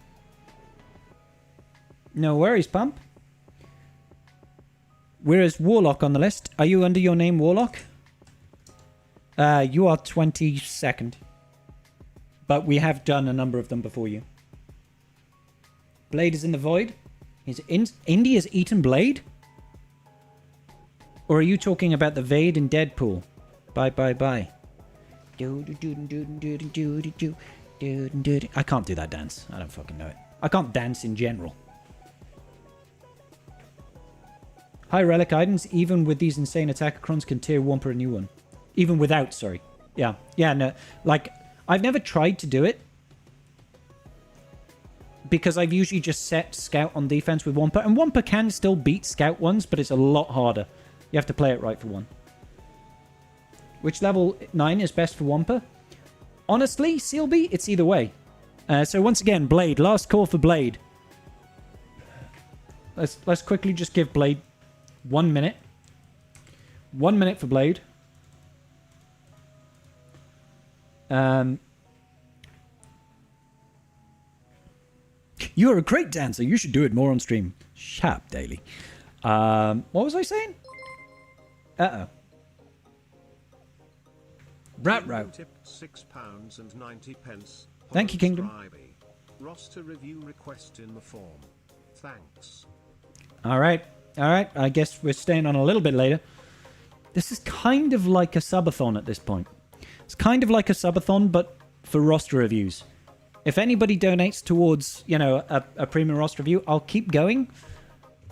No worries, Pump. Where is Warlock on the list? Are you under your name Warlock? You are 22nd. but we have done a number of them before you. Blade is in the void. Indy has eaten Blade? Or are you talking about the Vade in Deadpool? Bye, bye, bye. I can't do that dance. I don't fucking know it. I can't dance in general. High relic items, even with these insane attackacrons, can tier 1 per new one. Even without, sorry. Yeah. Yeah, no. Like, I've never tried to do it. Because I've usually just set Scout on defense with Wampa. And Wampa can still beat Scout ones, but it's a lot harder. You have to play it right for one. Which level 9 is best for Wampa? Honestly, Sealby, it's either way. So once again, Blade. Last call for Blade. Let's quickly just give Blade 1 minute. 1 minute for Blade. You're a great dancer. You should do it more on stream. Shut up, Daily. What was I saying? Uh-oh. Rat route. Tipped £6.90. Thank you, Kingdom. Roster review request in the form. Thanks. All right. I guess we're staying on a little bit later. This is kind of like a subathon at this point. It's kind of like a subathon, but for roster reviews. If anybody donates towards, you know, a premium roster review, I'll keep going.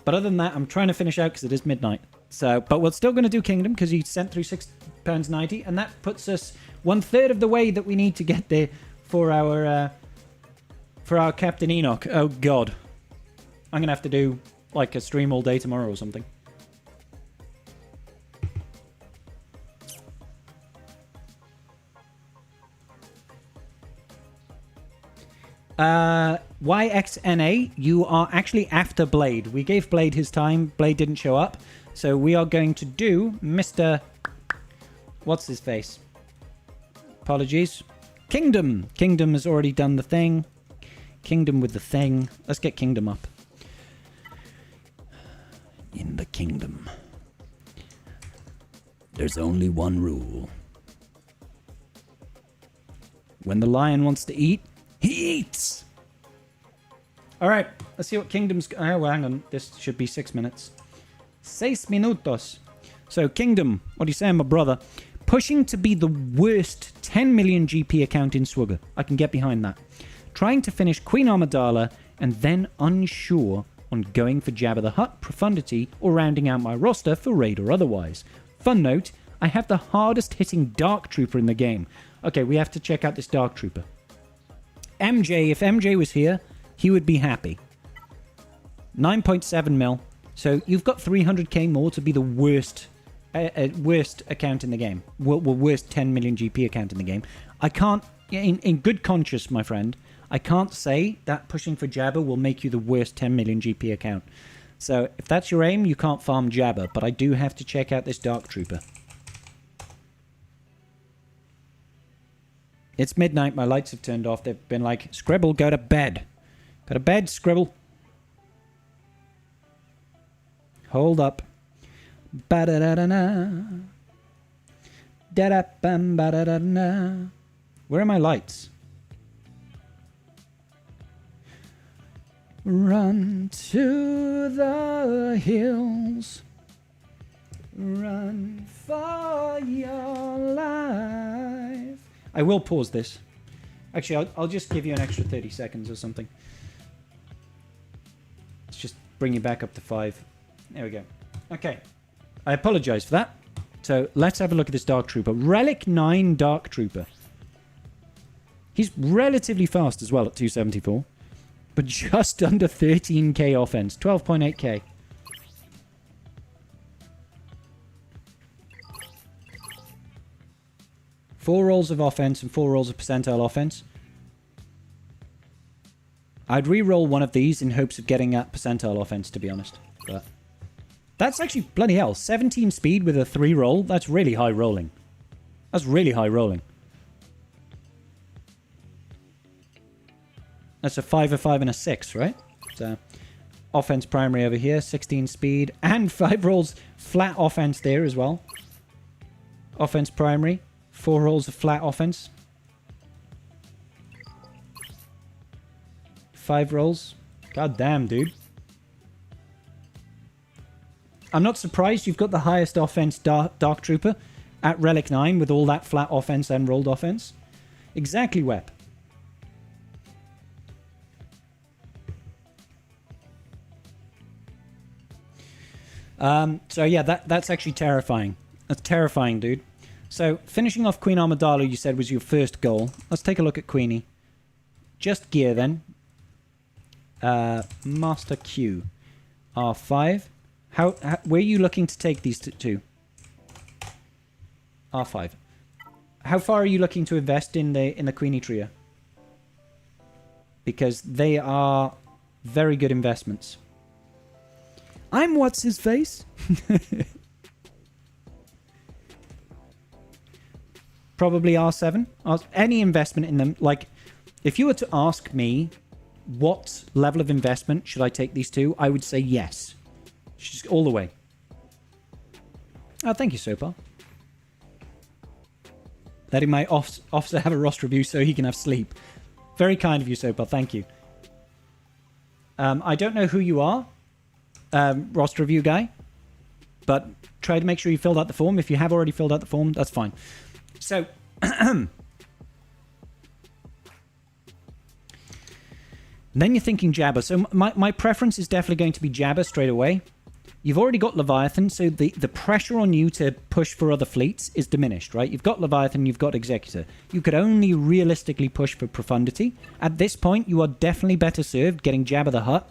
But other than that, I'm trying to finish out because it is midnight. So, but we're still going to do Kingdom because he sent through £6.90, and that puts us 1/3 of the way that we need to get there for our Captain Enoch. Oh God, I'm gonna have to do like a stream all day tomorrow or something. YXNA, you are actually after Blade. We gave Blade his time. Blade didn't show up. So we are going to do Mr. What's his face? Apologies. Kingdom. Kingdom has already done the thing. Kingdom with the thing. Let's get Kingdom up. In the kingdom, there's only one rule. When the lion wants to eat, he eats! Alright, let's see what Kingdom's... Oh, well, hang on. This should be 6 minutes. 6 minutos. So, Kingdom, what are you saying, my brother? Pushing to be the worst 10 million GP account in Swugger. I can get behind that. Trying to finish Queen Amidala, and then unsure on going for Jabba the Hutt, Profundity, or rounding out my roster for raid or otherwise. Fun note, I have the hardest hitting Dark Trooper in the game. Okay, we have to check out this Dark Trooper. MJ, if MJ was here, he would be happy. 9.7 mil. So you've got 300k more to be the worst account in the game. Worst 10 million GP account in the game. I can't, in good conscience, my friend, I can't say that pushing for Jabba will make you the worst 10 million GP account. So if that's your aim, you can't farm Jabba, but I do have to check out this Dark Trooper. It's midnight, my lights have turned off. They've been like, Scribble, go to bed. Go to bed, Scribble. Hold up. Ba-da-da-da-na. Da-da-bam-ba-da-da-na. Where are my lights? Run to the hills. Run for your life. I will pause this. Actually, I'll just give you an extra 30 seconds or something. Let's just bring you back up to 5. There we go. Okay. I apologize for that. So let's have a look at this Dark Trooper. Relic 9 Dark Trooper. He's relatively fast as well at 274. But just under 13k offense. 12.8k. Four rolls of offense and 4 rolls of percentile offense. I'd re-roll one of these in hopes of getting that percentile offense, to be honest. But that's actually, bloody hell, 17 speed with a 3 roll. That's really high rolling. That's really high rolling. That's a 5, a 5, and a 6, right? So, offense primary over here, 16 speed, and 5 rolls flat offense there as well. Offense primary, 4 rolls of flat offense. 5 rolls. God damn, dude. I'm not surprised you've got the highest offense Dark Trooper at Relic 9 with all that flat offense and rolled offense. Exactly, Web. So yeah, that's actually terrifying. That's terrifying, dude. So finishing off Queen Amidala, you said was your first goal. Let's take a look at Queenie. Just gear then. Master Q. R5. Where are you looking to take these two? R5. How far are you looking to invest in the Queenie trio? Because they are very good investments. I'm what's his face? Probably R7. Any investment in them. Like, if you were to ask me what level of investment should I take these two, I would say yes. Just all the way. Oh, thank you, Sopar. Letting my officer have a roster review so he can have sleep. Very kind of you, Sopar. Thank you. I don't know who you are, roster review guy, but try to make sure you filled out the form. If you have already filled out the form, that's fine. So, then you're thinking Jabba. So my preference is definitely going to be Jabba straight away. You've already got Leviathan, so the pressure on you to push for other fleets is diminished, right? You've got Leviathan, you've got Executor. You could only realistically push for Profundity. At this point, you are definitely better served getting Jabba the Hutt.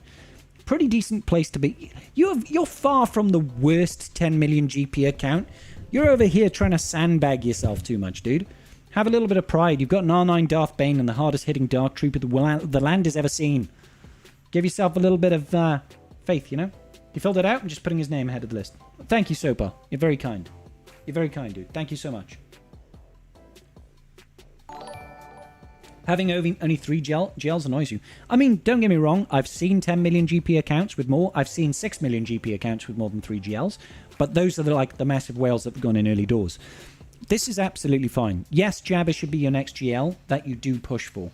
Pretty decent place to be. You're far from the worst 10 million GP account. You're over here trying to sandbag yourself too much, dude. Have a little bit of pride. You've got an R9 Darth Bane and the hardest hitting Dark Trooper the land has ever seen. Give yourself a little bit of faith, you know? He filled it out and just putting his name ahead of the list. Thank you, Sopa. You're very kind. You're very kind, dude. Thank you so much. Having only 3 GLs annoys you. I mean, don't get me wrong. I've seen 10 million GP accounts with more. I've seen 6 million GP accounts with more than 3 GLs. But those are the massive whales that have gone in early doors. This is absolutely fine. Yes, Jabba should be your next GL that you do push for.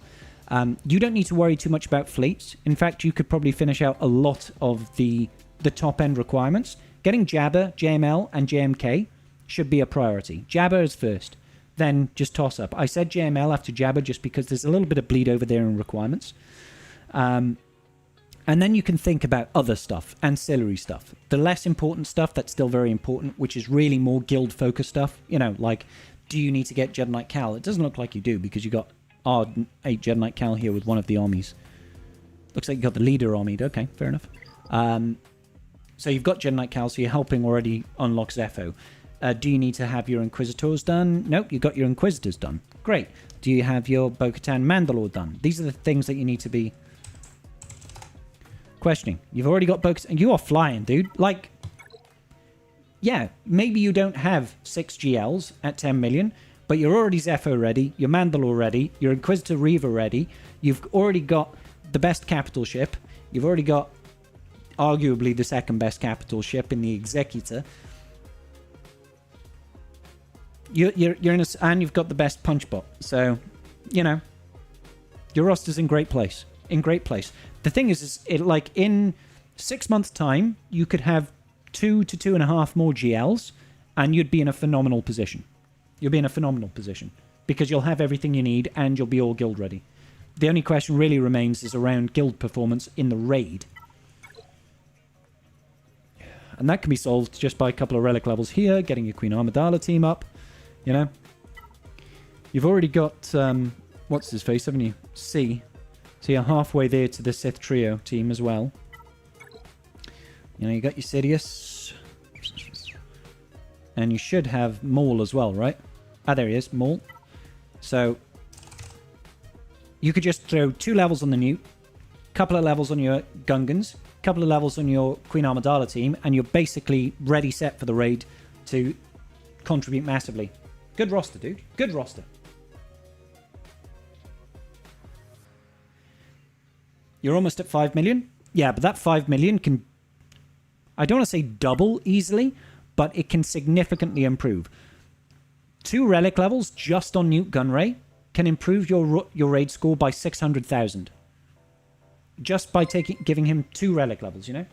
You don't need to worry too much about fleets. In fact, you could probably finish out a lot of the top-end requirements. Getting Jabba, JML, and JMK should be a priority. Jabba is first. Then just toss up. I said JML after Jabba just because there's a little bit of bleed over there in requirements. And then you can think about other stuff, ancillary stuff. The less important stuff that's still very important, which is really more guild-focused stuff. You know, like, do you need to get Jedi Knight Cal? It doesn't look like you do because you got R8 Jedi Knight Cal here with one of the armies. Looks like you got the leader armied. Okay, fair enough. So you've got Jedi Knight Cal, so you're helping already unlock Zepho. Do you need to have your Inquisitors done? Nope, you got your Inquisitors done. Great. Do you have your Bo-Katan Mandalore done? These are the things that you need to be questioning. You've already got Bo-Katan. You are flying, dude. Like, yeah, maybe you don't have 6 GLs at 10 million, but you're already Zepho ready, you're Mandalore ready, you're Inquisitor Reva ready, you've already got the best capital ship, you've already got arguably the second best capital ship in the Executor. You're in a, and you've got the best punch bot. So, you know, your roster's in great place. In great place. The thing is like in 6 months' time, you could have 2 to 2.5 more GLs, and you'd be in a phenomenal position. You'll be in a phenomenal position because you'll have everything you need, and you'll be all guild ready. The only question really remains is around guild performance in the raid. And that can be solved just by a couple of relic levels here, getting your Queen Amidala team up. You know, you've already got, what's his face, haven't you? C. So you're halfway there to the Sith Trio team as well. You know, you got your Sidious. And you should have Maul as well, right? Ah, there he is, Maul. So, you could just throw 2 levels on the Newt, couple of levels on your Gungans, couple of levels on your Queen Amidala team, and you're basically ready set for the raid to contribute massively. Good roster, dude. Good roster. You're almost at 5 million? Yeah, but that 5 million can... I don't want to say double easily, but it can significantly improve. 2 relic levels just on Newt Gunray can improve your raid score by 600,000. just by giving him 2 relic levels, you know?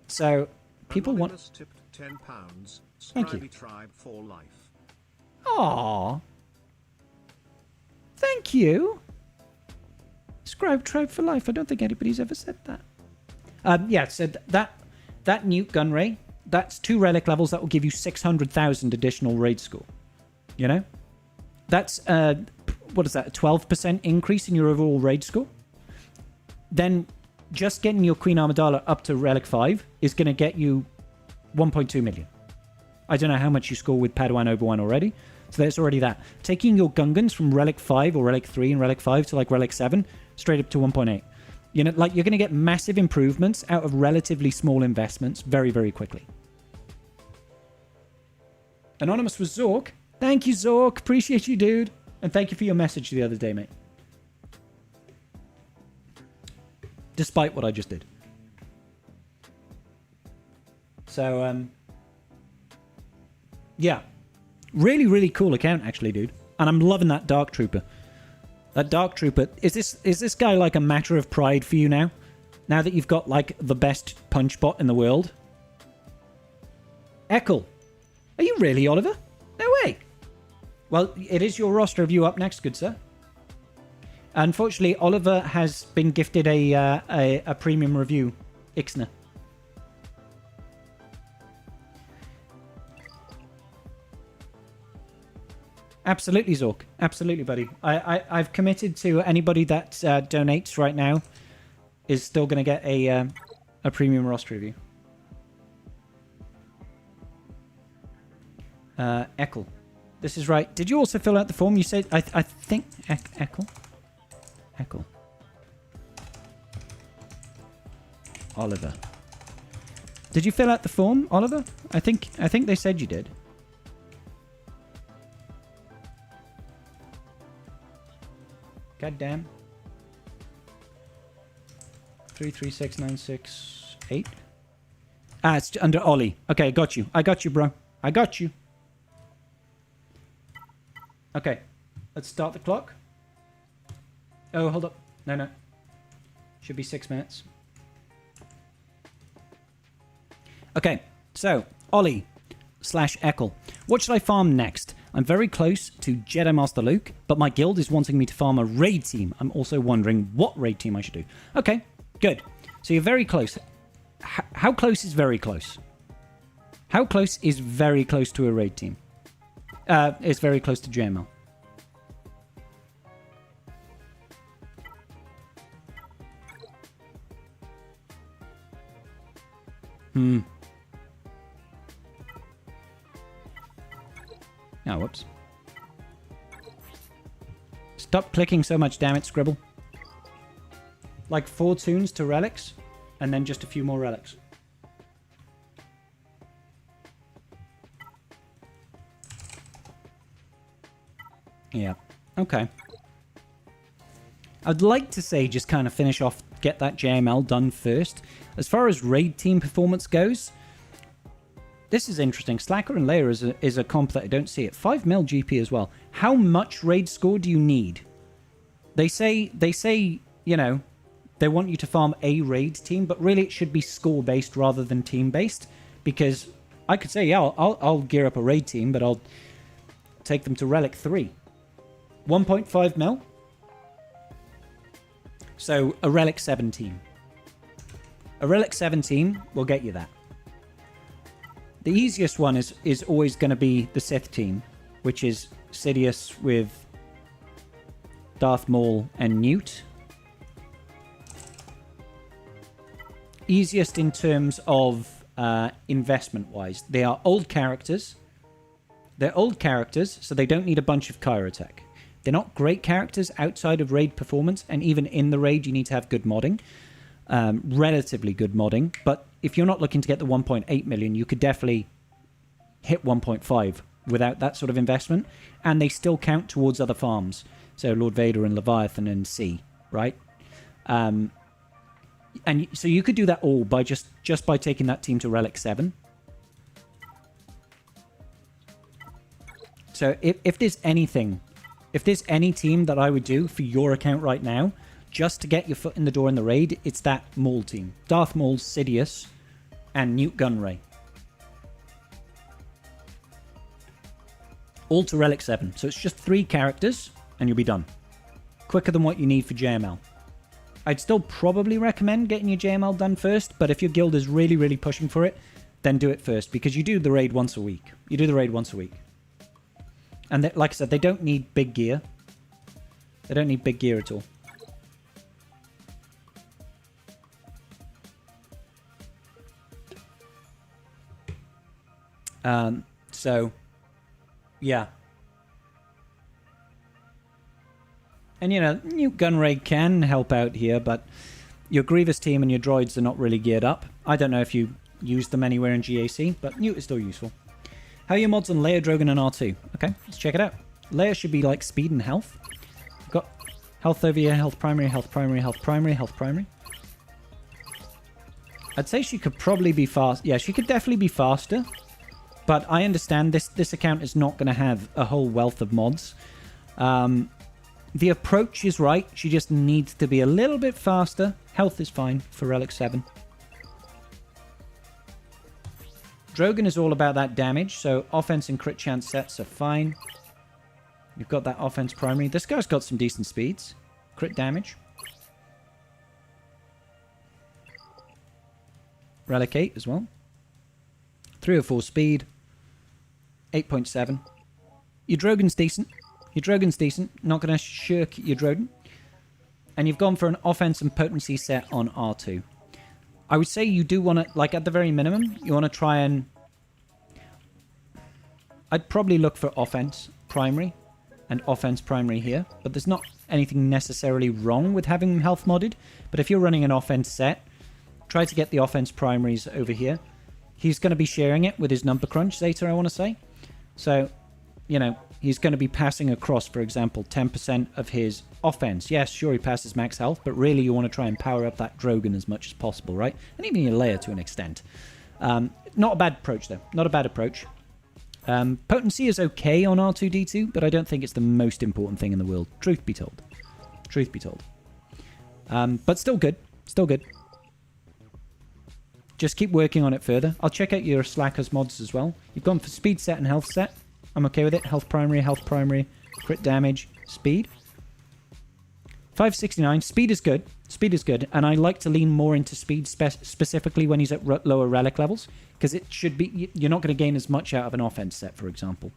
So, people Anonymous want... tipped £10. Thank you. Scribble Tribe for life. Aww. Thank you. Scribe Tribe for life. I don't think anybody's ever said that. Yeah, so that Newt Gunray, that's 2 relic levels that will give you 600,000 additional raid score. You know? That's, what is that, a 12% increase in your overall raid score? Then just getting your Queen Amidala up to relic 5 is going to get you 1.2 million. I don't know how much you score with Padawan Obi-Wan already, so that's already that. Taking your Gungans from relic 5 or relic 3 and relic 5 to like relic 7, straight up to 1.8. You know, like, you're going to get massive improvements out of relatively small investments very, very quickly. Anonymous was Zork. Thank you, Zork. Appreciate you, dude. And thank you for your message the other day, mate. Despite what I just did. So, yeah. Really, really cool account, actually, dude. And I'm loving that Dark Trooper. That Dark Trooper, is this guy like a matter of pride for you now? Now that you've got like the best punch bot in the world? Eccles. Are you really, Oliver? No way. Well, it is your roster review up next, good sir. Unfortunately, Oliver has been gifted a premium review, Ixnay. Absolutely, Zork. Absolutely, buddy. I've committed to anybody that donates right now is still going to get a premium roster review. Eccles. This is right. Did you also fill out the form? You said, I think, Eccles. Eccles. Oliver. Did you fill out the form, Oliver? I think they said you did. God damn. 336968. Ah, it's under Ollie. Okay, I got you. I got you, bro. I got you. Okay. Let's start the clock. Oh, hold up. No. Should be 6 minutes. Okay. So, Ollie / Eccles. What should I farm next? I'm very close to Jedi Master Luke, but my guild is wanting me to farm a raid team. I'm also wondering what raid team I should do. Okay, good. So you're very close. How close is very close? How close is very close to a raid team? It's very close to JML. Oh, whoops. Stop clicking so much, damn it, Scribble. Like 4 tunes to relics, and then just a few more relics. Yeah, okay. I'd like to say just kind of finish off, get that JML done first. As far as raid team performance goes, this is interesting. Slacker and Leia is a comp that I don't see it. 5 mil GP as well. How much raid score do you need? They say, you know, they want you to farm a raid team, but really it should be score-based rather than team-based. Because I could say, yeah, I'll gear up a raid team, but I'll take them to Relic 3. 1.5 mil? So, a Relic 7 team. A Relic 7 team will get you that. The easiest one is always going to be the Sith team, which is Sidious with Darth Maul and Newt. Easiest in terms of investment-wise. They are old characters. They're old characters, so they don't need a bunch of Kyrotech. They're not great characters outside of raid performance, and even in the raid you need to have good modding. Relatively good modding, but if you're not looking to get the 1.8 million, you could definitely hit 1.5 without that sort of investment, and they still count towards other farms. So Lord Vader and Leviathan and C, right? And so you could do that all by just by taking that team to Relic 7. So if there's anything, if there's any team that I would do for your account right now, just to get your foot in the door in the raid, it's that Maul team. Darth Maul, Sidious, and Newt Gunray. All to Relic 7. So it's just 3 characters, and you'll be done. Quicker than what you need for JML. I'd still probably recommend getting your JML done first, but if your guild is really, really pushing for it, then do it first, because you do the raid once a week. You do the raid once a week. And they, like I said, they don't need big gear. They don't need big gear at all. So, yeah. And, you know, Newt Gunray can help out here, but your Grievous team and your droids are not really geared up. I don't know if you use them anywhere in GAC, but Newt is still useful. How are your mods on Leia, Drogon, and R2? Okay, let's check it out. Leia should be like speed and health. We've got health over here, health primary, health primary, health primary, health primary. I'd say she could probably be fast. Yeah, she could definitely be faster. But I understand this account is not going to have a whole wealth of mods. The approach is right. She just needs to be a little bit faster. Health is fine for Relic 7. Drogon is all about that damage, so offense and crit chance sets are fine. You've got that offense primary. This guy's got some decent speeds. Crit damage. Relic 8 as well. 3 or 4 speed. 8.7. Your Drogon's decent. Your Drogon's decent. Not going to shirk your Drogon. And you've gone for an offense and potency set on R2. I would say you do want to, like at the very minimum, you want to try and... I'd probably look for offense primary and offense primary here. But there's not anything necessarily wrong with having health modded. But if you're running an offense set, try to get the offense primaries over here. He's going to be sharing it with his number crunch, Zeta, I want to say. So, you know, he's going to be passing across, for example, 10% of his offense. Yes, sure, he passes max health, but really you want to try and power up that Drogon as much as possible, right? And even your Leia to an extent. Not a bad approach, though. Not a bad approach. Potency is okay on R2-D2, but I don't think it's the most important thing in the world. Truth be told. Truth be told. But still good. Still good. Just keep working on it further. I'll check out your Slackers mods as well. You've gone for speed set and health set. I'm okay with it. Health primary, crit damage, speed. 569. Speed is good. Speed is good. And I like to lean more into speed specifically when he's at lower relic levels. Because it should be... You're not going to gain as much out of an offense set, for example.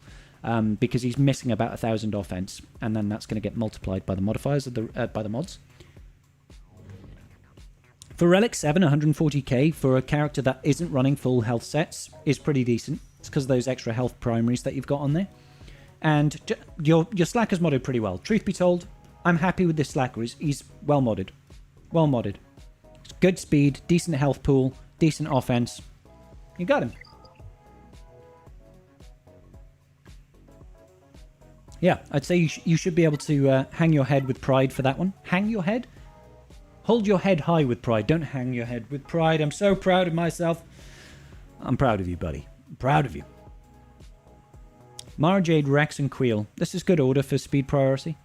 Because he's missing about 1,000 offense. And then that's going to get multiplied by the modifiers of the by the mods. For Relic 7, 140k for a character that isn't running full health sets is pretty decent. It's because of those extra health primaries that you've got on there. And your Slacker's modded pretty well. Truth be told, I'm happy with this Slacker. He's well modded. Well modded. It's good speed, decent health pool, decent offense. You got him. Yeah, I'd say you should be able to hang your head with pride for that one. Hang your head? Hold your head high with pride. Don't hang your head with pride. I'm so proud of myself. I'm proud of you, buddy. I'm proud of you. Mara Jade, Rex, and Queel. This is good order for speed priority.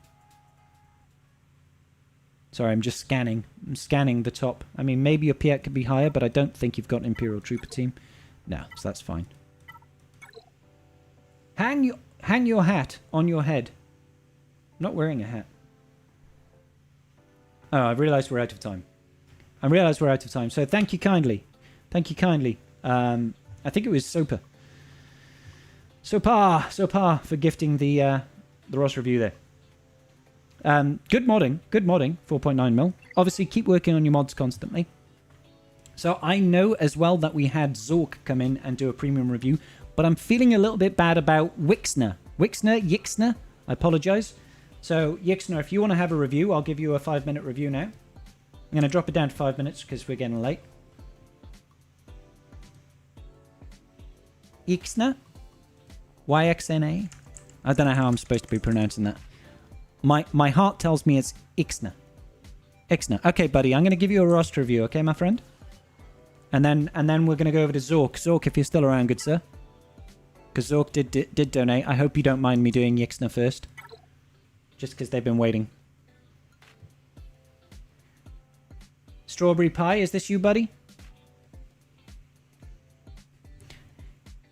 Sorry, I'm just scanning. I'm scanning the top. I mean, maybe your Piet could be higher, but I don't think you've got an Imperial Trooper team. No, so that's fine. Hang your hat on your head. I'm not wearing a hat. Oh, I realised we're out of time. I realised we're out of time. So thank you kindly. Thank you kindly. I think it was Sopa. Sopa for gifting the Ross review there. Good modding. Good modding. 4.9 mil. Obviously, keep working on your mods constantly. So I know as well that we had Zork come in and do a premium review, but I'm feeling a little bit bad about Wixner. Yixner. I apologise. So, Yixner, if you want to have a review, I'll give you a 5-minute review now. I'm going to drop it down to 5 minutes because we're getting late. Yixner? YXNA? I don't know how I'm supposed to be pronouncing that. My heart tells me it's Ixner. Ixner. Okay, buddy, I'm going to give you a roster review, okay, my friend? And then we're going to go over to Zork. Zork, if you're still around, good sir. Because Zork did donate. I hope you don't mind me doing Yixner first. Just because they've been waiting. Strawberry Pie, is this you, buddy?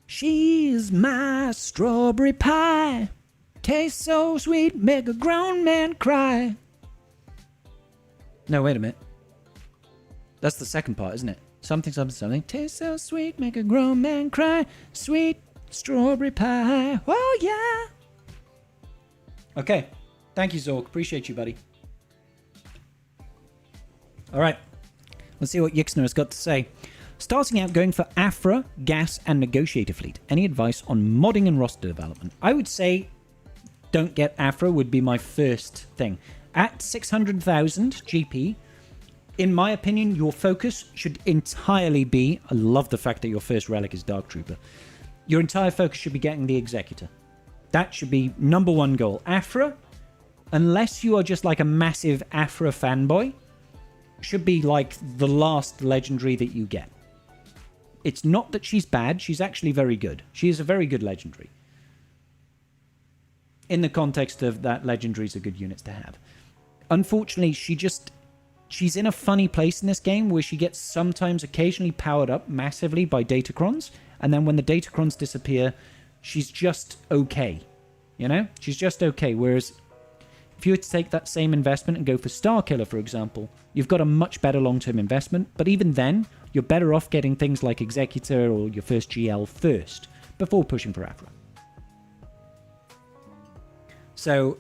She's my strawberry pie. Tastes so sweet, make a grown man cry. No, wait a minute. That's the second part, isn't it? Something, something, something. Tastes so sweet, make a grown man cry. Sweet strawberry pie. Oh, yeah. Okay. Thank you, Zork. Appreciate you, buddy. All right. Let's see what Yixner has got to say. Starting out, going for Afra, Gas, and Negotiator Fleet. Any advice on modding and roster development? I would say don't get Afra would be my first thing. At 600,000 GP, in my opinion, your focus should entirely be... I love the fact that your first relic is Dark Trooper. Your entire focus should be getting the Executor. That should be number one goal. Afra, unless you are just like a massive Afra fanboy, should be like the last legendary that you get. It's not that she's bad, she's actually very good. She is a very good legendary. In the context of that, legendaries are good units to have. Unfortunately, she's in a funny place in this game where she gets sometimes occasionally powered up massively by Datacrons, and then when the Datacrons disappear, she's just okay. You know? She's just okay, whereas if you were to take that same investment and go for Starkiller, for example, you've got a much better long-term investment, but even then, you're better off getting things like Executor or your first GL first, before pushing for Afra. So,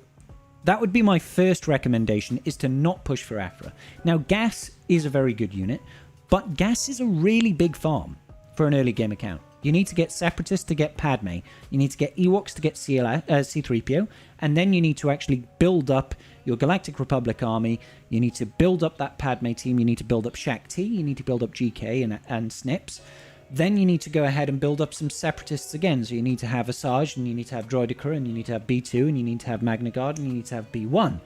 that would be my first recommendation, is to not push for Afra. Now, Gas is a very good unit, but Gas is a really big farm for an early game account. You need to get Separatists to get Padme, you need to get Ewoks to get C-3PO, and then you need to actually build up your Galactic Republic army, you need to build up that Padme team, you need to build up Shaq T, you need to build up GK and Snips. Then you need to go ahead and build up some Separatists again, so you need to have Asajj, and you need to have Droideka, and you need to have B2, and you need to have Magna Guard, and you need to have B1.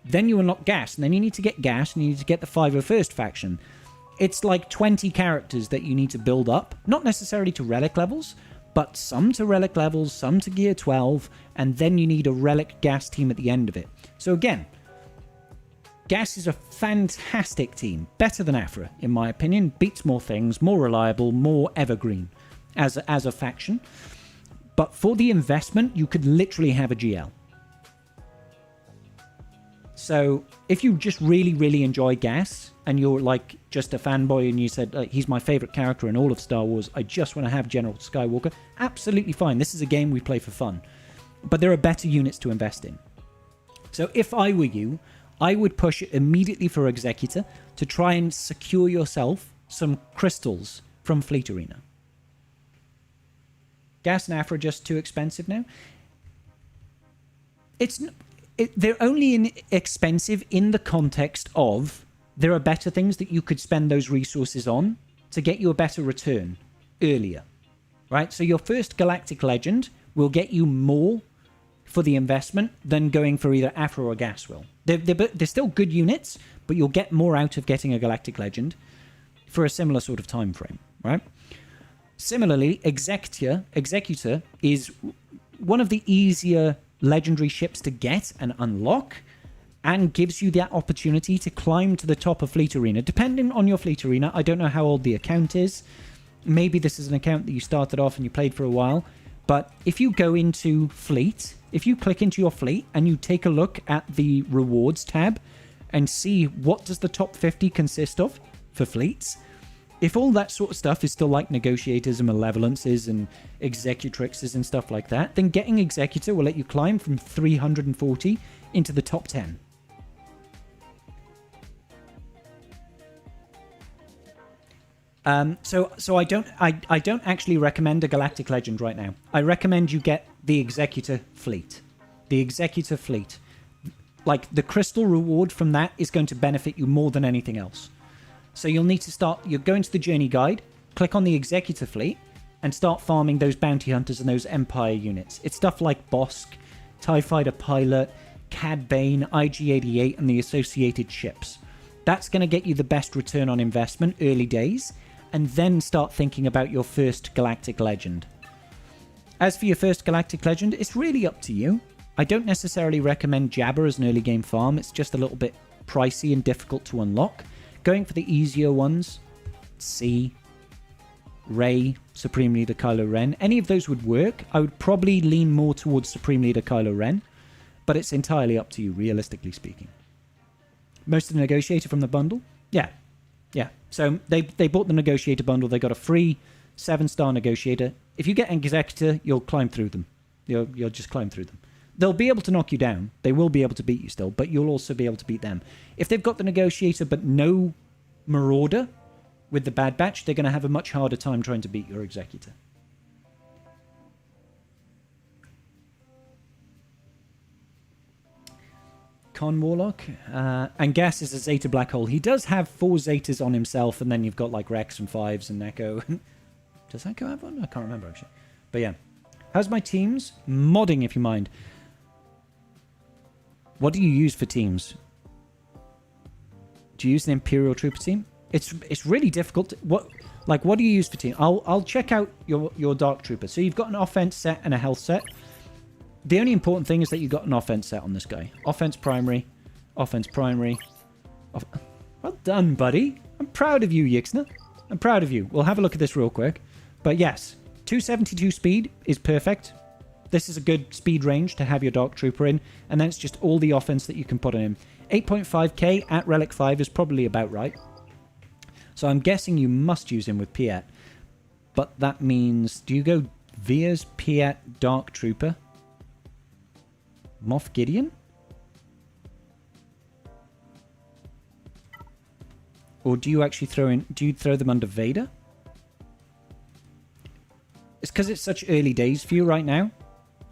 Then you unlock Gas, and then you need to get Gas, and you need to get the 501st faction. It's like 20 characters that you need to build up, not necessarily to relic levels, but some to relic levels, some to gear 12, and then you need a relic Gas team at the end of it. So again, Gas is a fantastic team, better than Afra, in my opinion, beats more things, more reliable, more evergreen as a faction. But for the investment, you could literally have a GL. So if you just really, really enjoy Gas, and you're like just a fanboy and you said, he's my favorite character in all of Star Wars, I just want to have General Skywalker, absolutely fine. This is a game we play for fun. But there are better units to invest in. So if I were you, I would push it immediately for Executor to try and secure yourself some crystals from Fleet Arena. Gas and Afra are just too expensive now. They're only expensive in the context of there are better things that you could spend those resources on to get you a better return earlier, right? So your first Galactic Legend will get you more for the investment than going for either Afra or Gas will. They're still good units, but you'll get more out of getting a Galactic Legend for a similar sort of time frame, right? Similarly, Executor is one of the easier legendary ships to get and unlock, and gives you that opportunity to climb to the top of Fleet Arena. Depending on your Fleet Arena, I don't know how old the account is. Maybe this is an account that you started off and you played for a while. But if you go into Fleet, if you click into your Fleet and you take a look at the Rewards tab and see what does the top 50 consist of for fleets, if all that sort of stuff is still like Negotiators and Malevolences and Executrixes and stuff like that, then getting Executor will let you climb from 340 into the top 10. So I don't actually recommend a Galactic Legend right now. I recommend you get the Executor Fleet. The Executor Fleet. Like, the crystal reward from that is going to benefit you more than anything else. So you'll need to you'll go into the journey guide, click on the Executor Fleet, and start farming those bounty hunters and those Empire units. It's stuff like Bosk, TIE Fighter Pilot, Cad Bane, IG-88, and the associated ships. That's going to get you the best return on investment early days, and then start thinking about your first Galactic Legend. As for your first Galactic Legend, it's really up to you. I don't necessarily recommend Jabba as an early game farm. It's just a little bit pricey and difficult to unlock. going for the easier ones, C, Rey, Supreme Leader Kylo Ren, any of those would work. I would probably lean more towards Supreme Leader Kylo Ren, but it's entirely up to you, realistically speaking. Most of the Negotiator from the bundle? Yeah. Yeah. So they bought the Negotiator bundle. They got a free 7-star Negotiator. If you get Executor, you'll climb through them. You'll just climb through them. They'll be able to knock you down. They will be able to beat you still, but you'll also be able to beat them. If they've got the Negotiator but no Marauder with the Bad Batch, they're going to have a much harder time trying to beat your Executor. Con Warlock. And Gas is a Zeta Black Hole. He does have 4 Zetas on himself, and then you've got like Rex and 5s and Echo. Does Echo have one? I can't remember, actually. But yeah. How's my teams? Modding, if you mind. What do you use for teams? Do you use an Imperial Trooper team? It's really difficult. What do you use for team? I'll check out your Dark Trooper. So you've got an offense set and a health set. The only important thing is that you've got an offense set on this guy. Offense primary. Offense primary. Well done, buddy. I'm proud of you, Yixna. I'm proud of you. We'll have a look at this real quick. But yes, 272 speed is perfect. This is a good speed range to have your Dark Trooper in. And then it's just all the offense that you can put on him. 8.5k at Relic 5 is probably about right. So I'm guessing you must use him with Piet. But that means, do you go Veers, Piet, Dark Trooper? Moff Gideon? Or do you actually throw them under Vader? It's because it's such early days for you right now.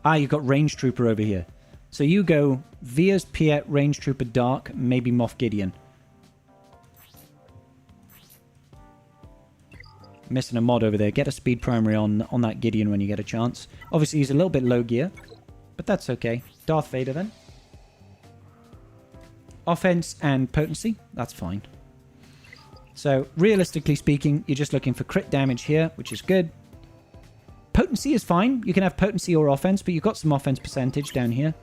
You've got Range Trooper over here. So you go Veers, Piet, Range Trooper, Dark, maybe Moff Gideon. Missing a mod over there. Get a speed primary on that Gideon when you get a chance. Obviously, he's a little bit low gear, but that's okay. Darth Vader, then. Offense and potency. That's fine. So, realistically speaking, you're just looking for crit damage here, which is good. Potency is fine. You can have potency or offense, but you've got some offense percentage down here.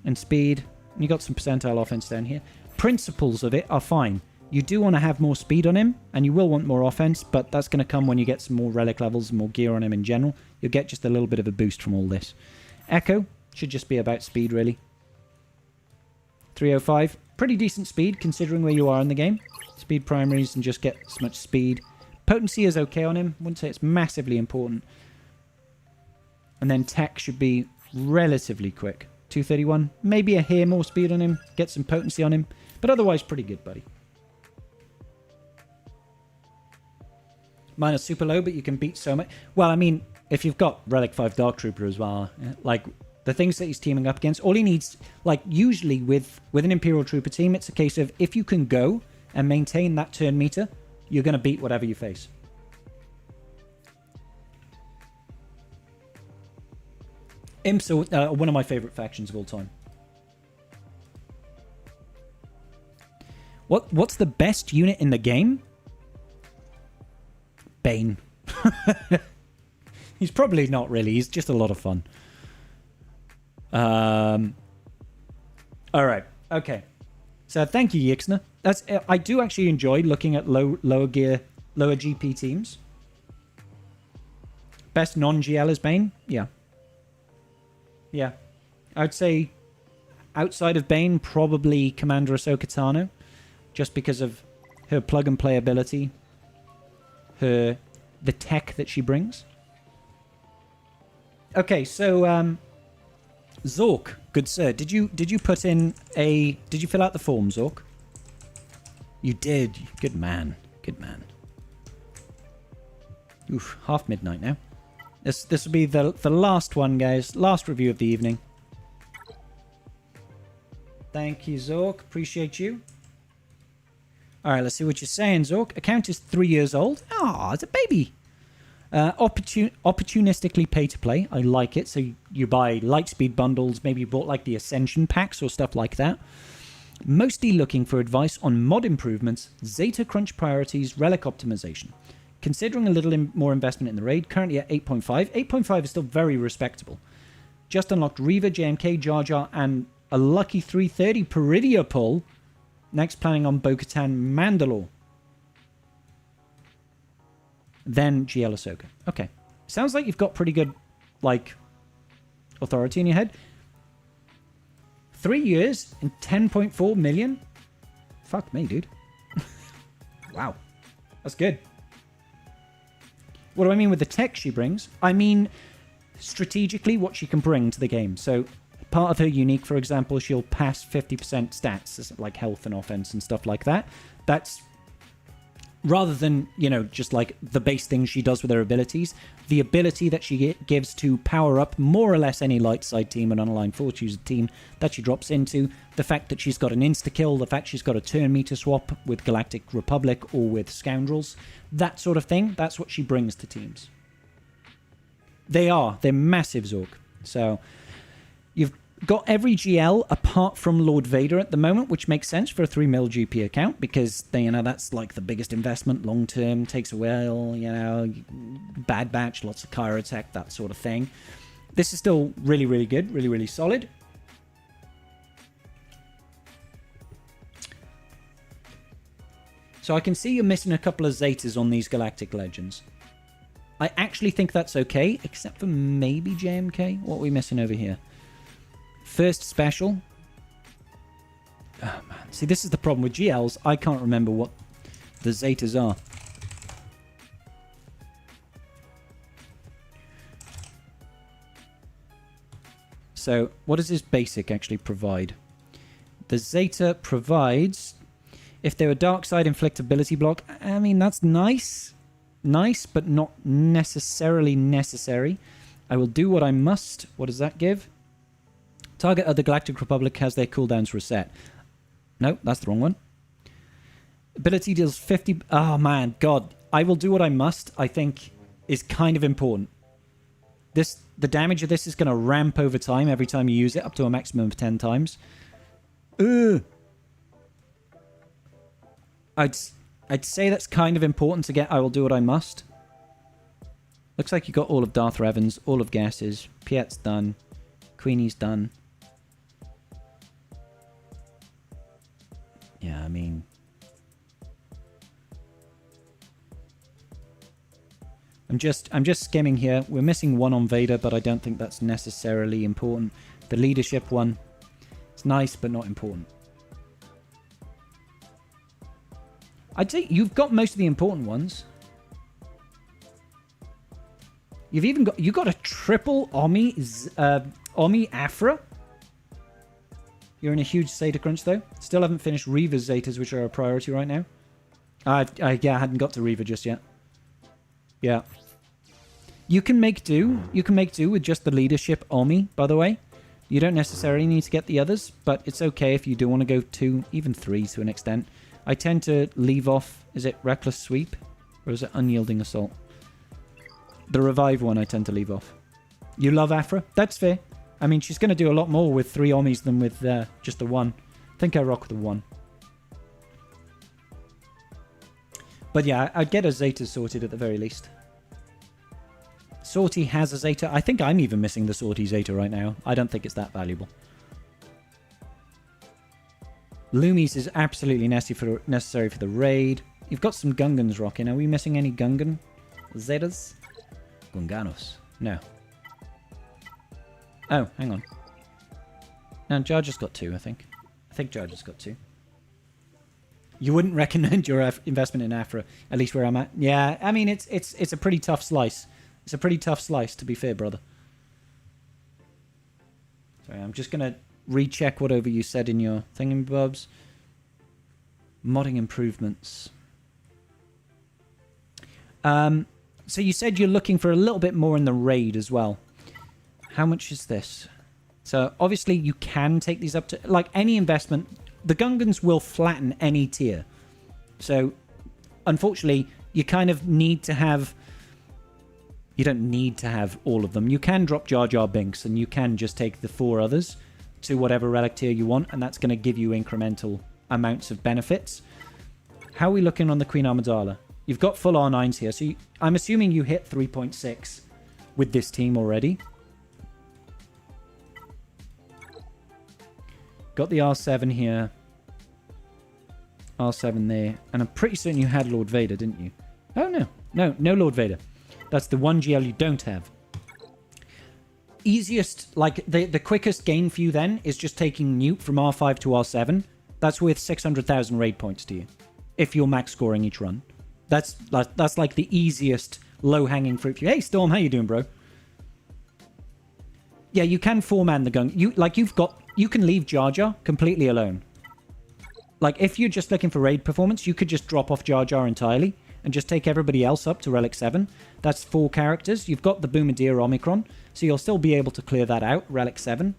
And speed. And you've got some percentile offense down here. Principles of it are fine. You do want to have more speed on him, and you will want more offense, but that's going to come when you get some more relic levels and more gear on him in general. You'll get just a little bit of a boost from all this. Echo should just be about speed, really. 305. Pretty decent speed, considering where you are in the game. Speed primaries and just get as much speed. Potency is okay on him. Wouldn't say it's massively important. And then tech should be relatively quick. 231. Maybe a hair more speed on him. Get some potency on him. But otherwise, pretty good, buddy. Mine are super low, but you can beat so much. Well, I mean, if you've got Relic 5 Dark Trooper as well, like the things that he's teaming up against, all he needs, like usually with an Imperial Trooper team, it's a case of if you can go and maintain that turn meter, you're going to beat whatever you face. Imps are one of my favorite factions of all time. What's the best unit in the game? Bane. He's probably not really. He's just a lot of fun. All right. Okay. So thank you, Yixna. I do actually enjoy looking at lower gear, lower GP teams. Best non-GL is Bane? Yeah. Yeah. I'd say outside of Bane, probably Commander Ahsoka Tano. Just because of her plug-and-play ability. The tech that she brings. Okay, so Zork, good sir, did you put in did you fill out the form, Zork? You did. Good man. Good man. Oof, half midnight now. This will be the last one, guys. Last review of the evening. Thank you, Zork. Appreciate you. Alright, let's see what you're saying, Zork. Account is 3 years old. Ah, it's a baby. Opportunistically pay to play. I like it. So you buy Lightspeed bundles. Maybe you bought like the Ascension packs or stuff like that. Mostly looking for advice on mod improvements, Zeta crunch priorities, relic optimization. Considering a little more investment in the raid, currently at 8.5. 8.5 is still very respectable. Just unlocked Reva, JMK, Jar Jar, and a lucky 330 Peridea pull. Next, planning on Bo-Katan Mandalore. Then GL Ahsoka. Okay. Sounds like you've got pretty good, like, authority in your head. 3 years and 10.4 million? Fuck me, dude. Wow. That's good. What do I mean with the tech she brings? I mean, strategically, what she can bring to the game. So, part of her unique, for example, she'll pass 50% stats, like health and offense and stuff like that. That's, rather than, you know, just like the base things she does with her abilities, the ability that she gives to power up more or less any light side team and unaligned force user team that she drops into, the fact that she's got an insta-kill, the fact she's got a turn meter swap with Galactic Republic or with Scoundrels, that sort of thing, that's what she brings to teams. They're massive Zorg. So, you've got every GL apart from Lord Vader at the moment, which makes sense for a 3 mil GP account because you know that's like the biggest investment long term, takes a while, you know, bad batch, lots of Kyro tech, that sort of thing. This is still really, really good, really, really solid. So I can see you're missing a couple of Zetas on these Galactic Legends. I actually think that's okay, except for maybe JMK. What are we missing over here? First special. Oh, man. See, this is the problem with GLs. I can't remember what the Zetas are. So, what does this basic actually provide? The Zeta provides, if they're a dark side inflictability block, I mean, that's nice. Nice, but not necessarily necessary. I will do what I must. What does that give? Target of the Galactic Republic has their cooldowns reset. No, that's the wrong one. Ability deals 50... Oh, man. God. I will do what I must, I think, is kind of important. The damage of this is going to ramp over time every time you use it, up to a maximum of 10 times. Ugh. I'd say that's kind of important to get. I will do what I must. Looks like you got all of Darth Revan's, all of Gass's. Piet's done. Queenie's done. Yeah, I mean... I'm just skimming here. We're missing one on Vader, but I don't think that's necessarily important. The leadership one, it's nice, but not important. I'd say you've got most of the important ones. You've even got a triple Omi Afra. You're in a huge Zeta crunch though. Still haven't finished Reaver's Zetas, which are a priority right now. Yeah, I hadn't got to Reaver just yet. Yeah. You can make do. You can make do with just the leadership Omi, by the way. You don't necessarily need to get the others, but it's okay if you do want to go 2, even 3 to an extent. I tend to leave off, is it Reckless Sweep? Or is it Unyielding Assault? The Revive one I tend to leave off. You love Afra? That's fair. I mean, she's going to do a lot more with 3 Omis than with just the 1. I think I rock the 1. But yeah, I'd get a Zeta sorted at the very least. Sortie has a Zeta. I think I'm even missing the Sortie Zeta right now. I don't think it's that valuable. Loomies is absolutely necessary for the raid. You've got some Gungans rocking. Are we missing any Gungan Zetas? Gunganos. No. Oh, hang on. No, Jar just got 2, I think. I think Jar just got 2. You wouldn't recommend your investment in Afra, at least where I'm at. Yeah, I mean, it's a pretty tough slice. It's a pretty tough slice, to be fair, brother. Sorry, I'm just going to recheck whatever you said in your thingamabobs. Modding improvements. So you said you're looking for a little bit more in the raid as well. How much is this? So obviously you can take these up to... Like any investment, the Gungans will flatten any tier. So unfortunately, you kind of need to have... You don't need to have all of them. You can drop Jar Jar Binks and you can just take the 4 others to whatever relic tier you want, and that's going to give you incremental amounts of benefits. How are we looking on the Queen Amidala? You've got full R9s here, so I'm assuming you hit 3.6 with this team already. Got the R7 here. R7 there. And I'm pretty certain you had Lord Vader, didn't you? Oh, no. No Lord Vader. That's the one GL you don't have. Easiest, like, the quickest gain for you then is just taking Newt from R5 to R7. That's worth 600,000 raid points to you. If you're max scoring each run. That's like the easiest low-hanging fruit for you. Hey, Storm, how you doing, bro? Yeah, you can four-man the gun. You can leave Jar Jar completely alone. Like, if you're just looking for raid performance, you could just drop off Jar Jar entirely and just take everybody else up to Relic 7. That's 4 characters. You've got the Boomadeer Omicron, so you'll still be able to clear that out, Relic 7,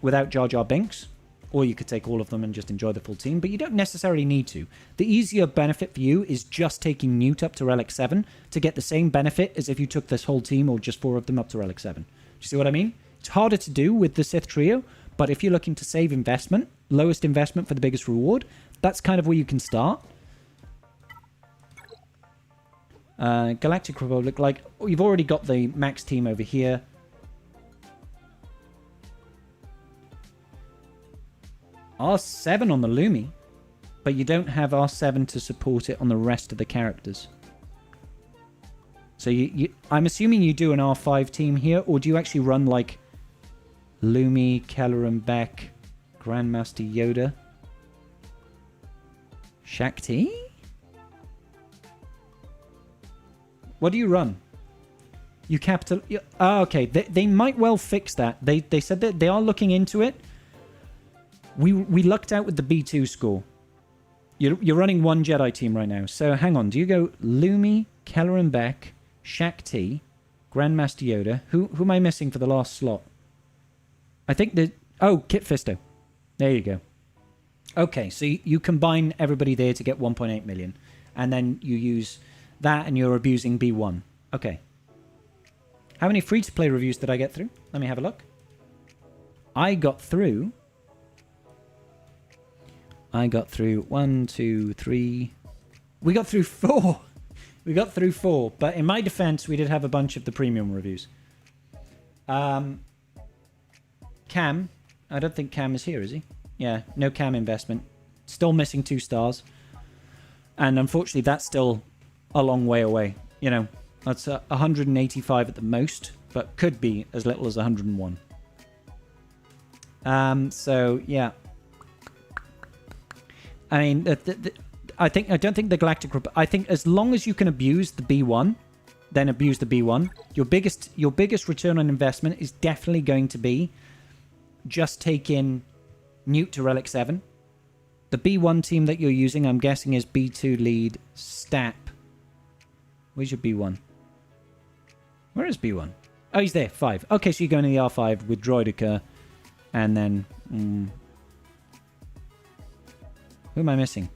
without Jar Jar Binks. Or you could take all of them and just enjoy the full team, but you don't necessarily need to. The easier benefit for you is just taking Newt up to Relic 7 to get the same benefit as if you took this whole team or just 4 of them up to Relic 7. Do you see what I mean? It's harder to do with the Sith Trio, but if you're looking to save investment, lowest investment for the biggest reward, that's kind of where you can start. Galactic Republic, like, you've already got the max team over here. R7 on the Lumi, but you don't have R7 to support it on the rest of the characters. So I'm assuming you do an R5 team here, or do you actually run like Lumi, Kelleran Beck, Grandmaster Yoda, Shakti? What do you run? You capital... Oh, okay. They might well fix that. They said that they are looking into it. We lucked out with the B2 score. You're running one Jedi team right now. So hang on. Do you go Lumi, Kelleran Beck, Shakti, Grandmaster Yoda? Who am I missing for the last slot? I think the... Oh, Kit Fisto. There you go. Okay, so you combine everybody there to get 1.8 million. And then you use that and you're abusing B1. Okay. How many free-to-play reviews did I get through? Let me have a look. I got through 1, 2, 3. We got through 4. We got through 4. But in my defense, we did have a bunch of the premium reviews. Cam. I don't think Cam is here, is he? Yeah, no Cam investment. Still missing 2 stars. And unfortunately, that's still a long way away. You know, that's 185 at the most, but could be as little as 101. So, yeah. I mean, I don't think the Galactic... I think as long as you can abuse the B1, then abuse the B1. Your biggest return on investment is definitely going to be just taking Newt to Relic 7. The B1 team that you're using, I'm guessing, is B2 lead Stap. Where's your B1? Where is B1? Oh, he's there. 5. Okay, so you're going to the R5 with Droidica. And then... Who am I missing?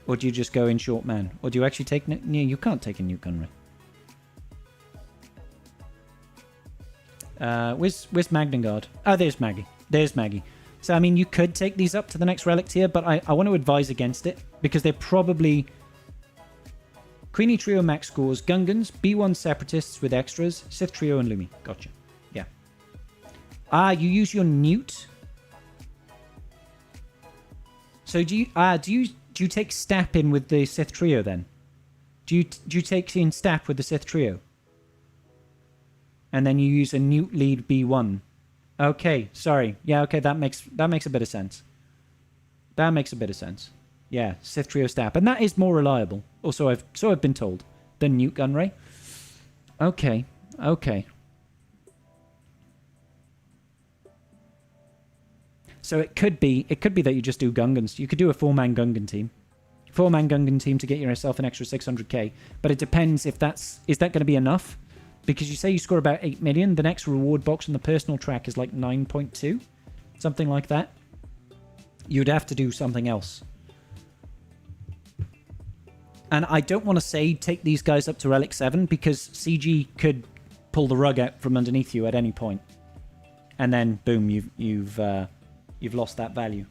Or do you just go in short man? Or do you actually take... No, you can't take a Newt Gunray. Where's Magnangard? Oh, there's Maggie. There's Maggie. So, I mean, you could take these up to the next relic tier, but I want to advise against it. Because they're probably... Queenie Trio max scores, Gungans, B1 Separatists with extras, Sith Trio and Lumi. Gotcha. Yeah. You use your Newt... So do you take Stap in with the Sith Trio then? Do you take in Stap with the Sith Trio? And then you use a Newt lead B1. Okay, sorry. Yeah, okay, that makes a bit of sense. That makes a bit of sense. Yeah, Sith Trio Stap, and that is more reliable. Also, I've been told than Newt Gunray. Okay. So it could be that you just do Gungans. You could do a 4-man Gungan team. 4-man Gungan team to get yourself an extra 600k. But it depends if is that going to be enough? Because you say you score about 8 million. The next reward box on the personal track is like 9.2. Something like that. You'd have to do something else. And I don't want to say take these guys up to Relic 7 because CG could pull the rug out from underneath you at any point. And then, boom, you've lost that value.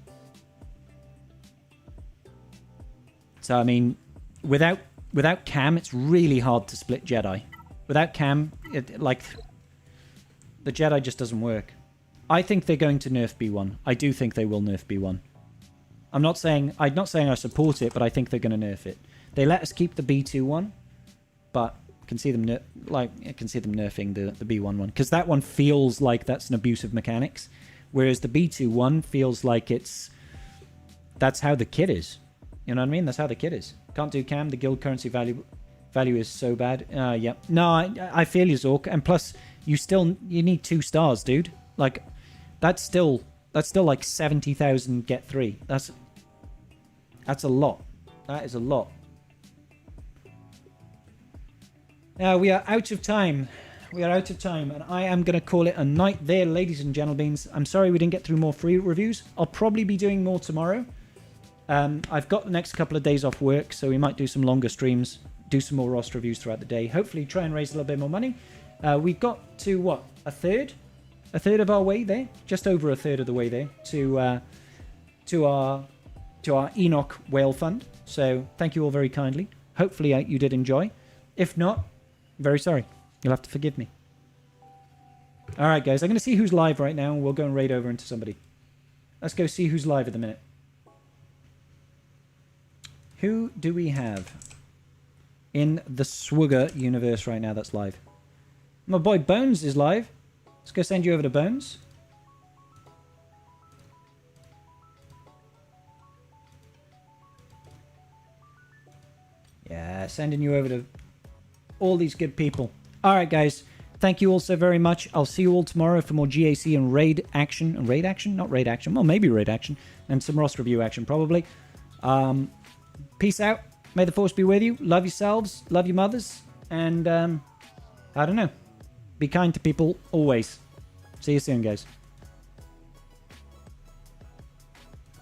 So, I mean, without Cam, it's really hard to split Jedi. Without Cam, the Jedi just doesn't work. I think they're going to nerf B1. I do think they will nerf B1. I'm not saying I support it, but I think they're going to nerf it. They let us keep the B2 one, but I can see them nerfing the B1 one, because that one feels like that's an abuse of mechanics, whereas the B2 one feels like that's how the kit is. You know what I mean? That's how the kit is. Can't do cam. The guild currency value is so bad. Yeah. No, I feel you, Zork. And plus, you need 2 stars, dude. Like, that's still like 70,000 get 3. That's a lot. That is a lot. We are out of time. We are out of time, and I am going to call it a night there, ladies and gentlemen. I'm sorry we didn't get through more free reviews. I'll probably be doing more tomorrow. I've got the next couple of days off work, so we might do some longer streams, do some more roster reviews throughout the day. Hopefully try and raise a little bit more money. We've got to, what, a third of our way there? Just over a third of the way there to our Enoch Whale Fund. So thank you all very kindly. Hopefully you did enjoy. If not, I'm very sorry. You'll have to forgive me. Alright guys, I'm going to see who's live right now, and we'll go and raid over into somebody. Let's go see who's live at the minute. Who do we have in the Swugger universe right now that's live? My boy Bones is live. Let's go send you over to Bones. Yeah, sending you over to all these good people. Alright guys, thank you all so very much. I'll see you all tomorrow for more GAC and raid action. Raid action? Not raid action. Well, maybe raid action. And some roster review action, probably. Peace out. May the force be with you. Love yourselves. Love your mothers. And, I don't know. Be kind to people always. See you soon, guys.